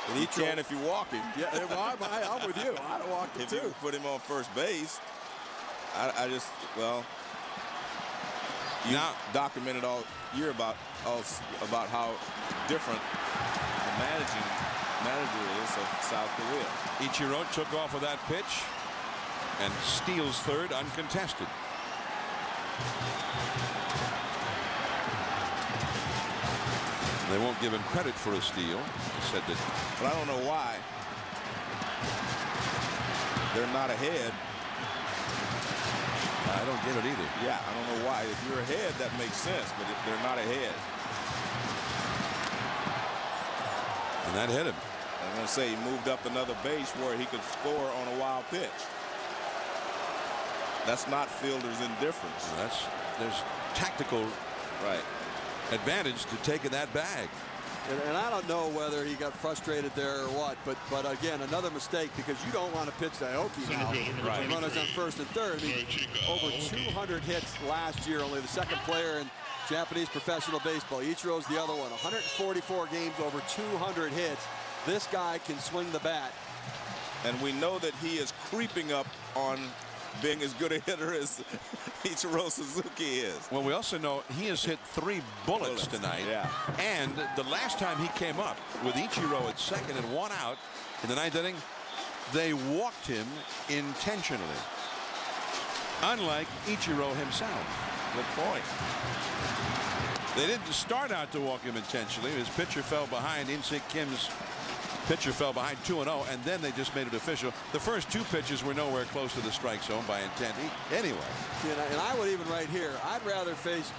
And you can if you walk him. Yeah, well, I'm with you. I'd walk him if too. You put him on first base, you documented all year about how different the manager is of South Korea. Ichiro took off with that pitch and steals third uncontested. They won't give him credit for a steal. He said that. But I don't know why they're not ahead. I don't get it either. Yeah, I don't know why. If you're ahead, that makes sense, but if they're not ahead. And that hit him. I'm going to say he moved up another base where he could score on a wild pitch. That's not fielder's indifference. There's tactical advantage to taking that bag. And I don't know whether he got frustrated there or what, but again, another mistake because you don't want to pitch to Aoki now. Right. Runners on first and third. I mean, over 200 hits last year, only the 2nd player in Japanese professional baseball. Ichiro's the other one. 144 games, over 200 hits. This guy can swing the bat. And we know that he is creeping up on being as good a hitter as Ichiro Suzuki is. Well, we also know he has hit 3 bullets tonight. Yeah. And the last time he came up with Ichiro at second and 1 out in the 9th inning, they walked him intentionally. Unlike Ichiro himself. Good point. They didn't start out to walk him intentionally. His pitcher fell behind. In-Sik Kim's pitcher fell behind 2-0, and then they just made it official. The first 2 pitches were nowhere close to the strike zone by intent. Anyway. And I would even right here, I'd rather face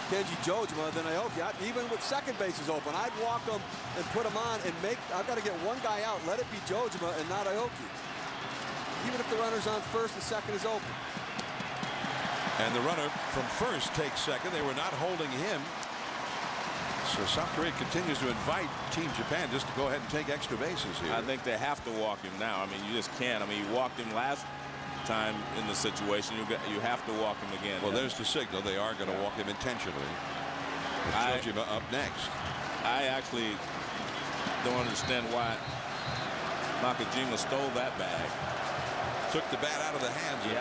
Kenji Jojima than Aoki. Even with second bases open, I'd walk them and put them on and I've got to get one guy out. Let it be Jojima and not Aoki. even if the runner's on first, the second is open. And the runner from first takes second. They were not holding him. So South Korea continues to invite Team Japan just to go ahead and take extra bases here. I think they have to walk him now. I mean, you just can't. I mean, you walked him last time in the situation. You have to walk him again. Well, there's the signal. They are going to walk him intentionally. Jojima up next. I actually don't understand why Nakajima stole that bag. Took the bat out of the hands of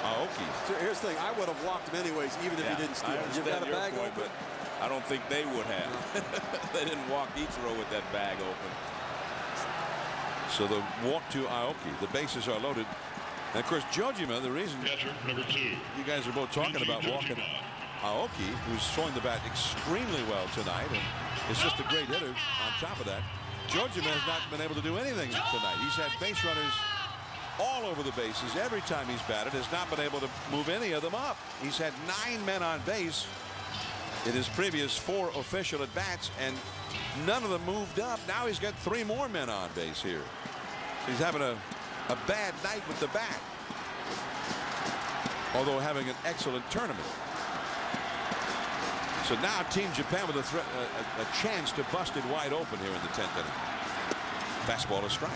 Aoki. So here's the thing. I would have walked him anyways, even if he didn't steal. You've got a bag point, open. but I don't think they would have. They didn't walk Ichiro with that bag open. So the walk to Aoki. The bases are loaded. And of course, Jojima, the reason Catcher number 2. you guys are both talking about walking Aoki, who's throwing the bat extremely well tonight, and is just a great hitter on top of that. Jojima has not been able to do anything tonight. He's had base runners all over the bases every time he's batted, has not been able to move any of them up. He's had 9 men on base in his previous 4 official at bats, and none of them moved up. Now he's got 3 more men on base here. So he's having a bad night with the bat, although having an excellent tournament. So now Team Japan with a chance to bust it wide open here in the 10th inning. Fastball a strike.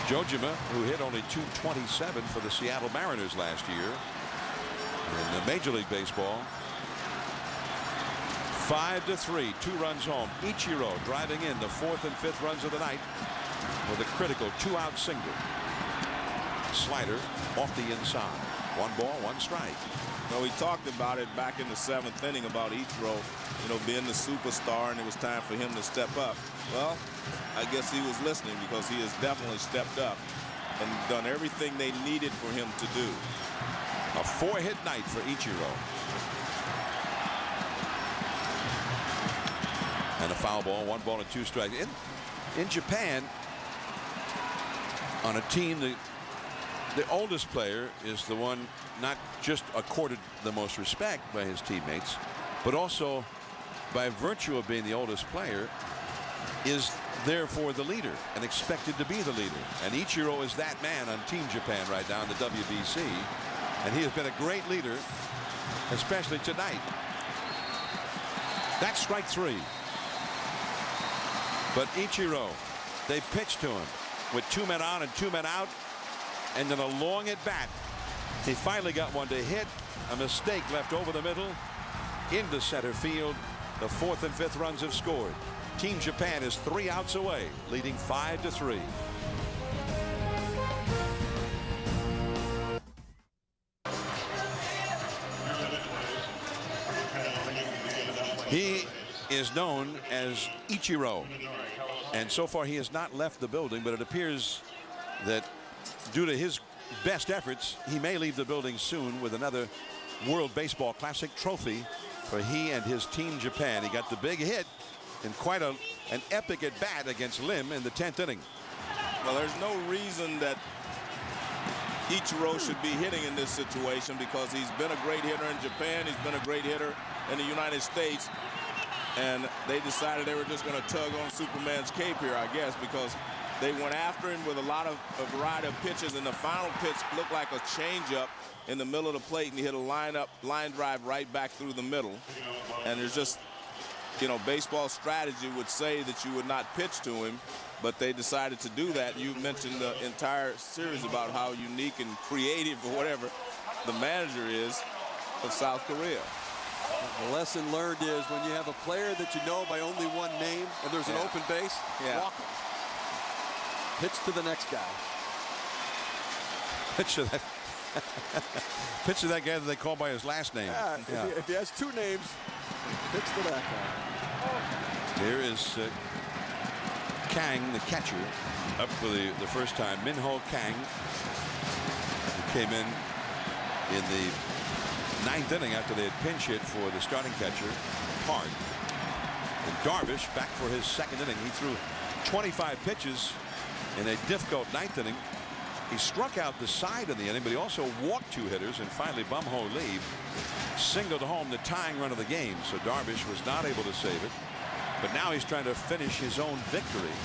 Jojima, who hit only .227 for the Seattle Mariners last year in the Major League Baseball. 5-3, 2 runs home. Ichiro driving in the 4th and 5th runs of the night with a critical 2-out single. Slider off the inside. 1 ball, 1 strike. No, we talked about it back in the 7th inning about Ichiro, being the superstar, and it was time for him to step up. Well, I guess he was listening, because he has definitely stepped up and done everything they needed for him to do. A 4-hit night for Ichiro. And a foul ball, 1 ball and 2 strikes. In Japan, on a team, the oldest player is the one not just accorded the most respect by his teammates, but also by virtue of being the oldest player is therefore the leader and expected to be the leader. And Ichiro is that man on Team Japan right now in the WBC, and he has been a great leader, especially tonight. That's strike 3. But Ichiro, they pitched to him with 2 men on and 2 men out, and then a long at bat. He finally got one to hit. A mistake left over the middle into center field. The 4th and 5th runs have scored. Team Japan is 3 outs away, leading 5-3. He is known as Ichiro, and so far he has not left the building, but it appears that due to his best efforts, he may leave the building soon with another World Baseball Classic trophy for he and his Team Japan. He got the big hit in quite an epic at bat against Lim in the 10th inning. Well, there's no reason that Ichiro should be hitting in this situation, because he's been a great hitter in Japan. He's been a great hitter in the United States. And they decided they were just going to tug on Superman's cape here, I guess, because they went after him with a variety of pitches, and the final pitch looked like a changeup in the middle of the plate, and he hit a line drive right back through the middle. And there's just, baseball strategy would say that you would not pitch to him, but they decided to do that. You mentioned the entire series about how unique and creative, or whatever, the manager is of South Korea. The lesson learned is when you have a player that you know by only one name and there's an open base, walk him. Pitch to the next guy. Pitch to that. Pitch to that guy that they call by his last name. If he has 2 names, pitch to that guy. Here is Kang, the catcher, up for the first time. Minho Kang, who came in the 9th inning after they had pinch hit for the starting catcher, Park. And Darvish back for his 2nd inning. He threw 25 pitches in a difficult 9th inning. He struck out the side of the inning, but he also walked 2 hitters, and finally Bumho Lee singled home the tying run of the game. So Darvish was not able to save it, but now he's trying to finish his own victory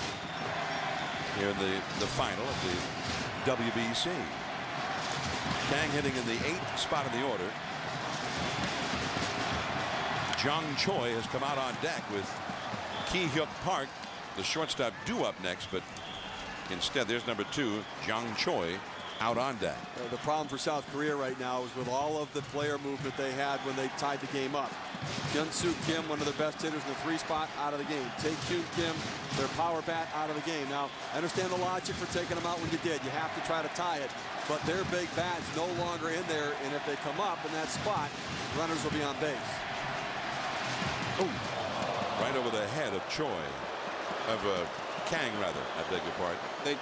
here in the final of the WBC. Kang hitting in the 8th spot in the order. Jung Choi has come out on deck with Ki Hyuk Park, the shortstop, due up next, but instead there's number 2, Jung Choi, out on deck. The problem for South Korea right now is with all of the player movement they had when they tied the game up. Hyun-Soo Kim, one of their best hitters in the 3 spot, out of the game. Tae-Kyun Kim, their power bat, out of the game. Now, I understand the logic for taking them out when you did. You have to try to tie it, but their big bat's no longer in there, and if they come up in that spot, runners will be on base. Ooh. Right over the head of Choi, of Kang rather, I beg your pardon. They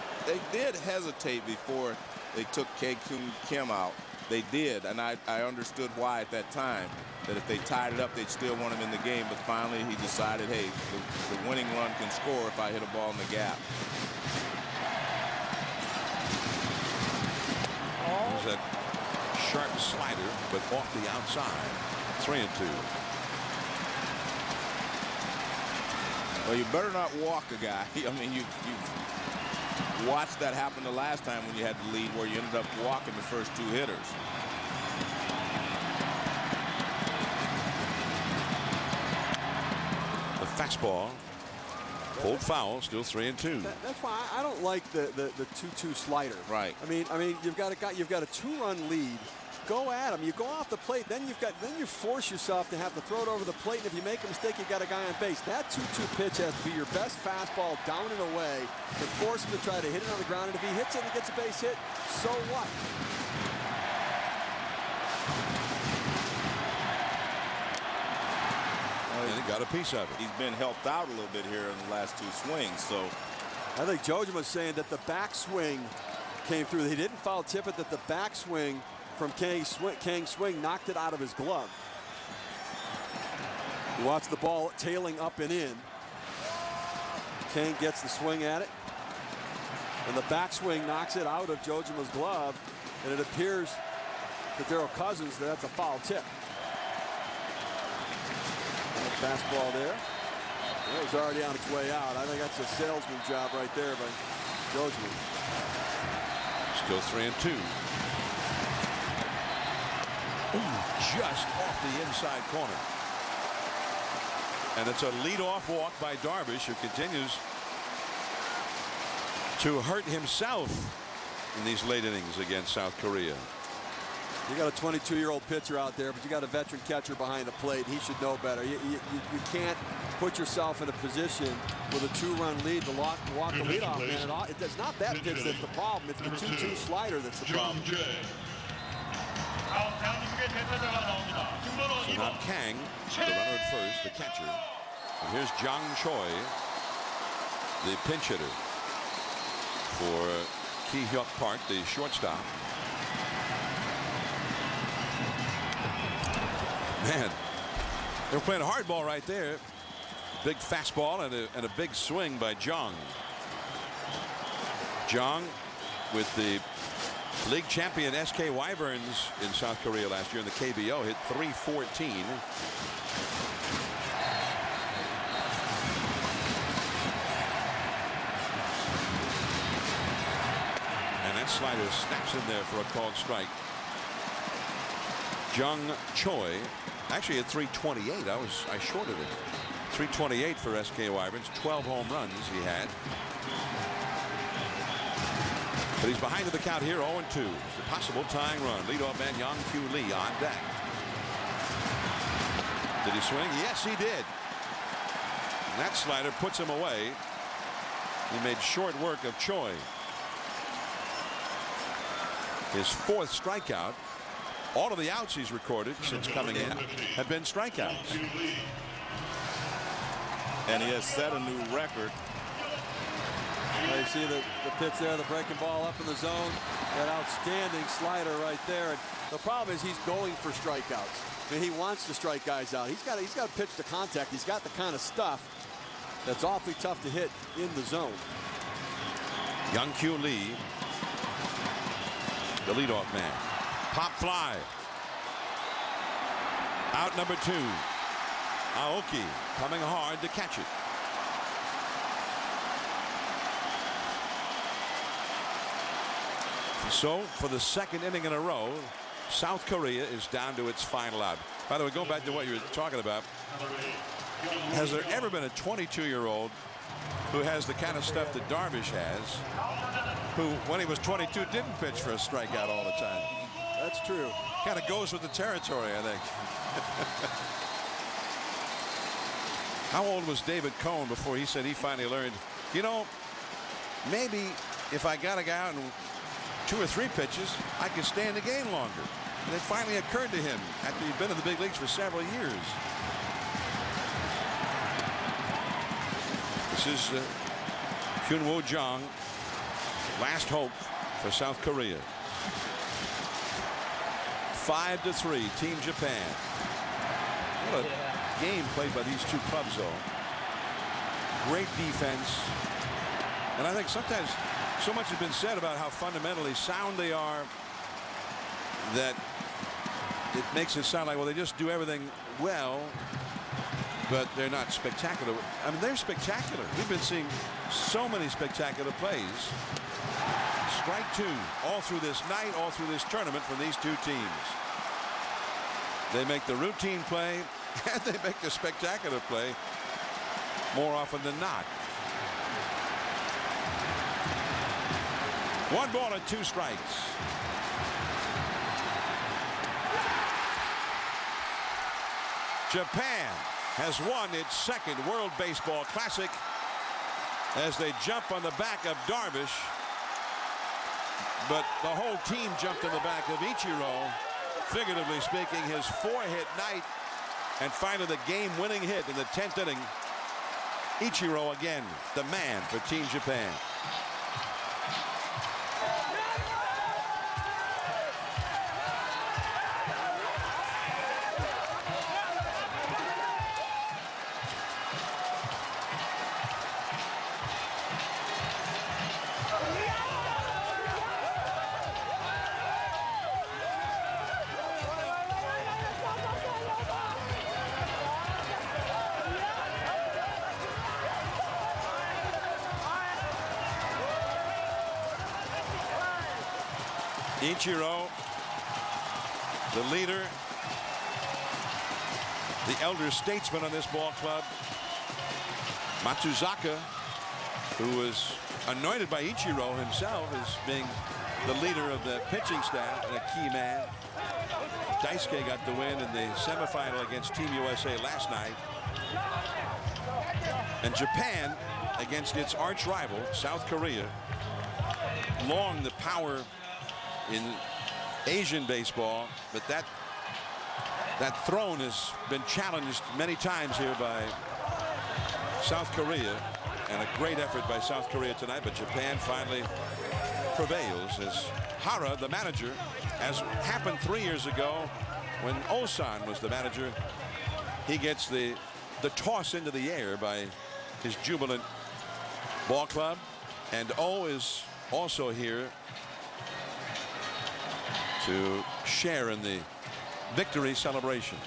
did hesitate before they took Tae-Kyun Kim out. They did, and I understood why at that time, that if they tied it up, they'd still want him in the game, but finally he decided, hey, the winning run can score if I hit a ball in the gap. There's that sharp slider, but off the outside. 3-2. Well, you better not walk a guy. I mean, you've watched that happen the last time when you had the lead, where you ended up walking the first 2 hitters. The fastball, pulled foul, still 3-2. That's why I don't like the 2-2 slider. Right. I mean, you've got a 2-run lead. Go at him. You go off the plate, then you force yourself to have to throw it over the plate, and if you make a mistake, you've got a guy on base. That 2-2 pitch has to be your best fastball down and away to force him to try to hit it on the ground, and if he hits it and gets a base hit, so what? And he got a piece of it. He's been helped out a little bit here in the last 2 swings, so. I think Jojen was saying that the backswing came through. He didn't foul tip it, that the backswing from Kang's swing knocked it out of his glove. You watch the ball tailing up and in. Kang gets the swing at it, and the backswing knocks it out of Jojen's glove, and it appears to Daryl Cousins that that's a foul tip. And the fastball there. It was already on its way out. I think that's a salesman job right there by Jojen. Still 3-2. Ooh, just off the inside corner. And it's a leadoff walk by Darvish, who continues to hurt himself in these late innings against South Korea. You got a 22-year-old pitcher out there, but you got a veteran catcher behind the plate. He should know better. You can't put yourself in a position with a 2-run lead to walk the leadoff man at all. It's not that pitch that's the problem. It's the 2-2 slider that's the problem. So now Kang, the runner at first, the catcher. And here's Jung Choi, the pinch hitter for Ki Hyuk Park, the shortstop. Man, they were playing a hard ball right there. Big fastball and a big swing by Jung. Jung with the league champion SK Wyverns in South Korea last year in the KBO, hit .314. And that slider snaps in there for a called strike. Jung Choi actually at .328. I shorted it. .328 for SK Wyverns. 12 home runs he had. But he's behind in the count here, 0-2. It's a possible tying run. Leadoff man Young-Kyu Lee on deck. Did he swing? Yes, he did. And that slider puts him away. He made short work of Choi. His 4th strikeout. All of the outs he's recorded since coming in have been strikeouts. And he has set a new record. You see the pitch there, the breaking ball up in the zone. That outstanding slider right there. And the problem is he's going for strikeouts. I mean, he wants to strike guys out. He's got to pitch to contact. He's got the kind of stuff that's awfully tough to hit in the zone. Young-Kyu Lee, the leadoff man. Pop fly. Out number 2. Aoki coming hard to catch it. So for the second inning in a row, South Korea is down to its final out. By the way, going back to what you were talking about, has there ever been a 22-year-old who has the kind of stuff that Darvish has, who when he was 22 didn't pitch for a strikeout all the time? That's true. Kind of goes with the territory, I think. How old was David Cohn before he said he finally learned, you know, maybe if I got to go out and 2 or 3 pitches, I could stay in the game longer. And it finally occurred to him after he'd been in the big leagues for several years. This is Hyunwoo Jung, last hope for South Korea. 5-3, Team Japan. What a game played by these two clubs, though. Great defense. And I think sometimes so much has been said about how fundamentally sound they are that it makes it sound like, well, they just do everything well, but they're not spectacular. I mean, they're spectacular. We've been seeing so many spectacular plays. Strike 2 all through this night, all through this tournament from these two teams. They make the routine play and they make the spectacular play more often than not. 1 ball and 2 strikes. Japan has won its second World Baseball Classic as they jump on the back of Darvish. But the whole team jumped on the back of Ichiro, figuratively speaking, his 4-hit night, and finally the game-winning hit in the 10th inning. Ichiro again, the man for Team Japan. Ichiro, the leader, the elder statesman on this ball club. Matsuzaka, who was anointed by Ichiro himself as being the leader of the pitching staff and a key man. Daisuke got the win in the semifinal against Team USA last night. And Japan, against its arch rival, South Korea, long the power in Asian baseball, but that throne has been challenged many times here by South Korea, and a great effort by South Korea tonight, but Japan finally prevails as Hara, the manager, as happened 3 years ago when Osan was the manager, he gets the toss into the air by his jubilant ball club, and O is also here to share in the victory celebration.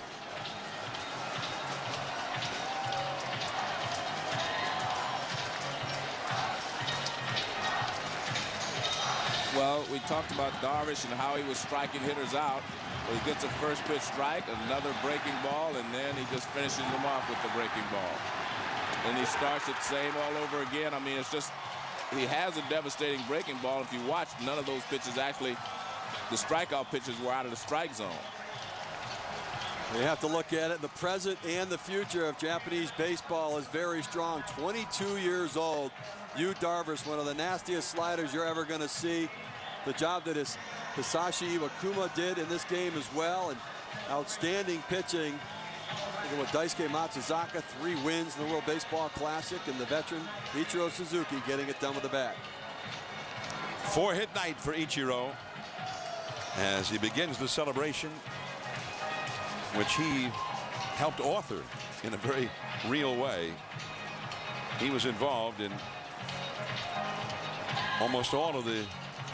Well, we talked about Darvish and how he was striking hitters out. Well, he gets a first pitch strike, another breaking ball, and then he just finishes them off with the breaking ball. And he starts it same all over again. I mean, it's just, he has a devastating breaking ball. If you watch, none of those pitches actually, the strikeout pitches were out of the strike zone. You have to look at it. The present and the future of Japanese baseball is very strong. 22 years old. Yu Darvish, one of the nastiest sliders you're ever going to see. The job that Hisashi Iwakuma did in this game as well, and outstanding pitching. Look at what Daisuke Matsuzaka, 3 wins in the World Baseball Classic, and the veteran Ichiro Suzuki getting it done with the bat. 4-hit night for Ichiro as he begins the celebration, which he helped author in a very real way. He was involved in almost all of the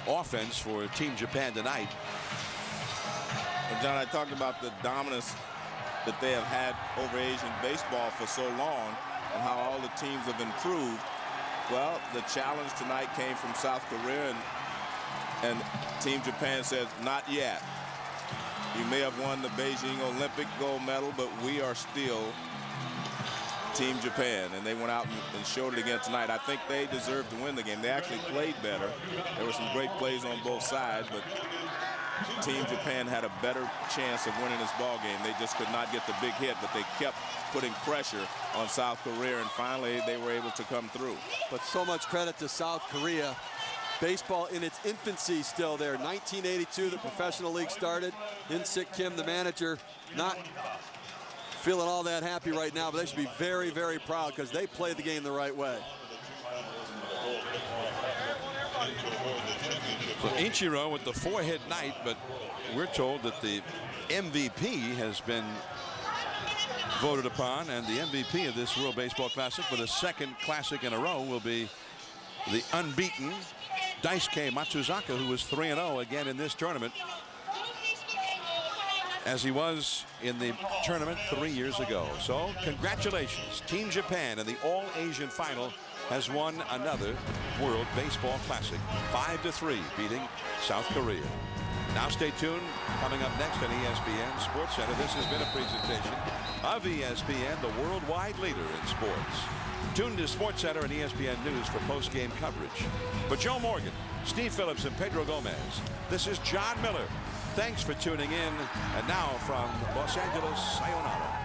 offense for Team Japan tonight. And John, I talked about the dominance that they have had over Asian baseball for so long and how all the teams have improved. Well, the challenge tonight came from South Korea, and And Team Japan says, not yet. You may have won the Beijing Olympic gold medal, but we are still Team Japan. And they went out and showed it again tonight. I think they deserved to win the game. They actually played better. There were some great plays on both sides, but Team Japan had a better chance of winning this ball game. They just could not get the big hit, but they kept putting pressure on South Korea, and finally they were able to come through. But so much credit to South Korea. Baseball in its infancy still there. 1982, the professional league started. In-Sik Kim, the manager, not feeling all that happy right now, but they should be very, very proud because they played the game the right way. So Ichiro with the 4-hit night, but we're told that the MVP has been voted upon, and the MVP of this World Baseball Classic for the second Classic in a row will be the unbeaten Daisuke Matsuzaka, who was 3-0 again in this tournament, as he was in the tournament 3 years ago. So congratulations. Team Japan in the All-Asian Final has won another World Baseball Classic, 5-3, beating South Korea. Now stay tuned. Coming up next on ESPN Sports Center, this has been a presentation of ESPN, the worldwide leader in sports. Tune to Sports Center and ESPN News for post-game coverage. For Joe Morgan, Steve Phillips, and Pedro Gomez, this is John Miller. Thanks for tuning in. And now from Los Angeles, sayonara.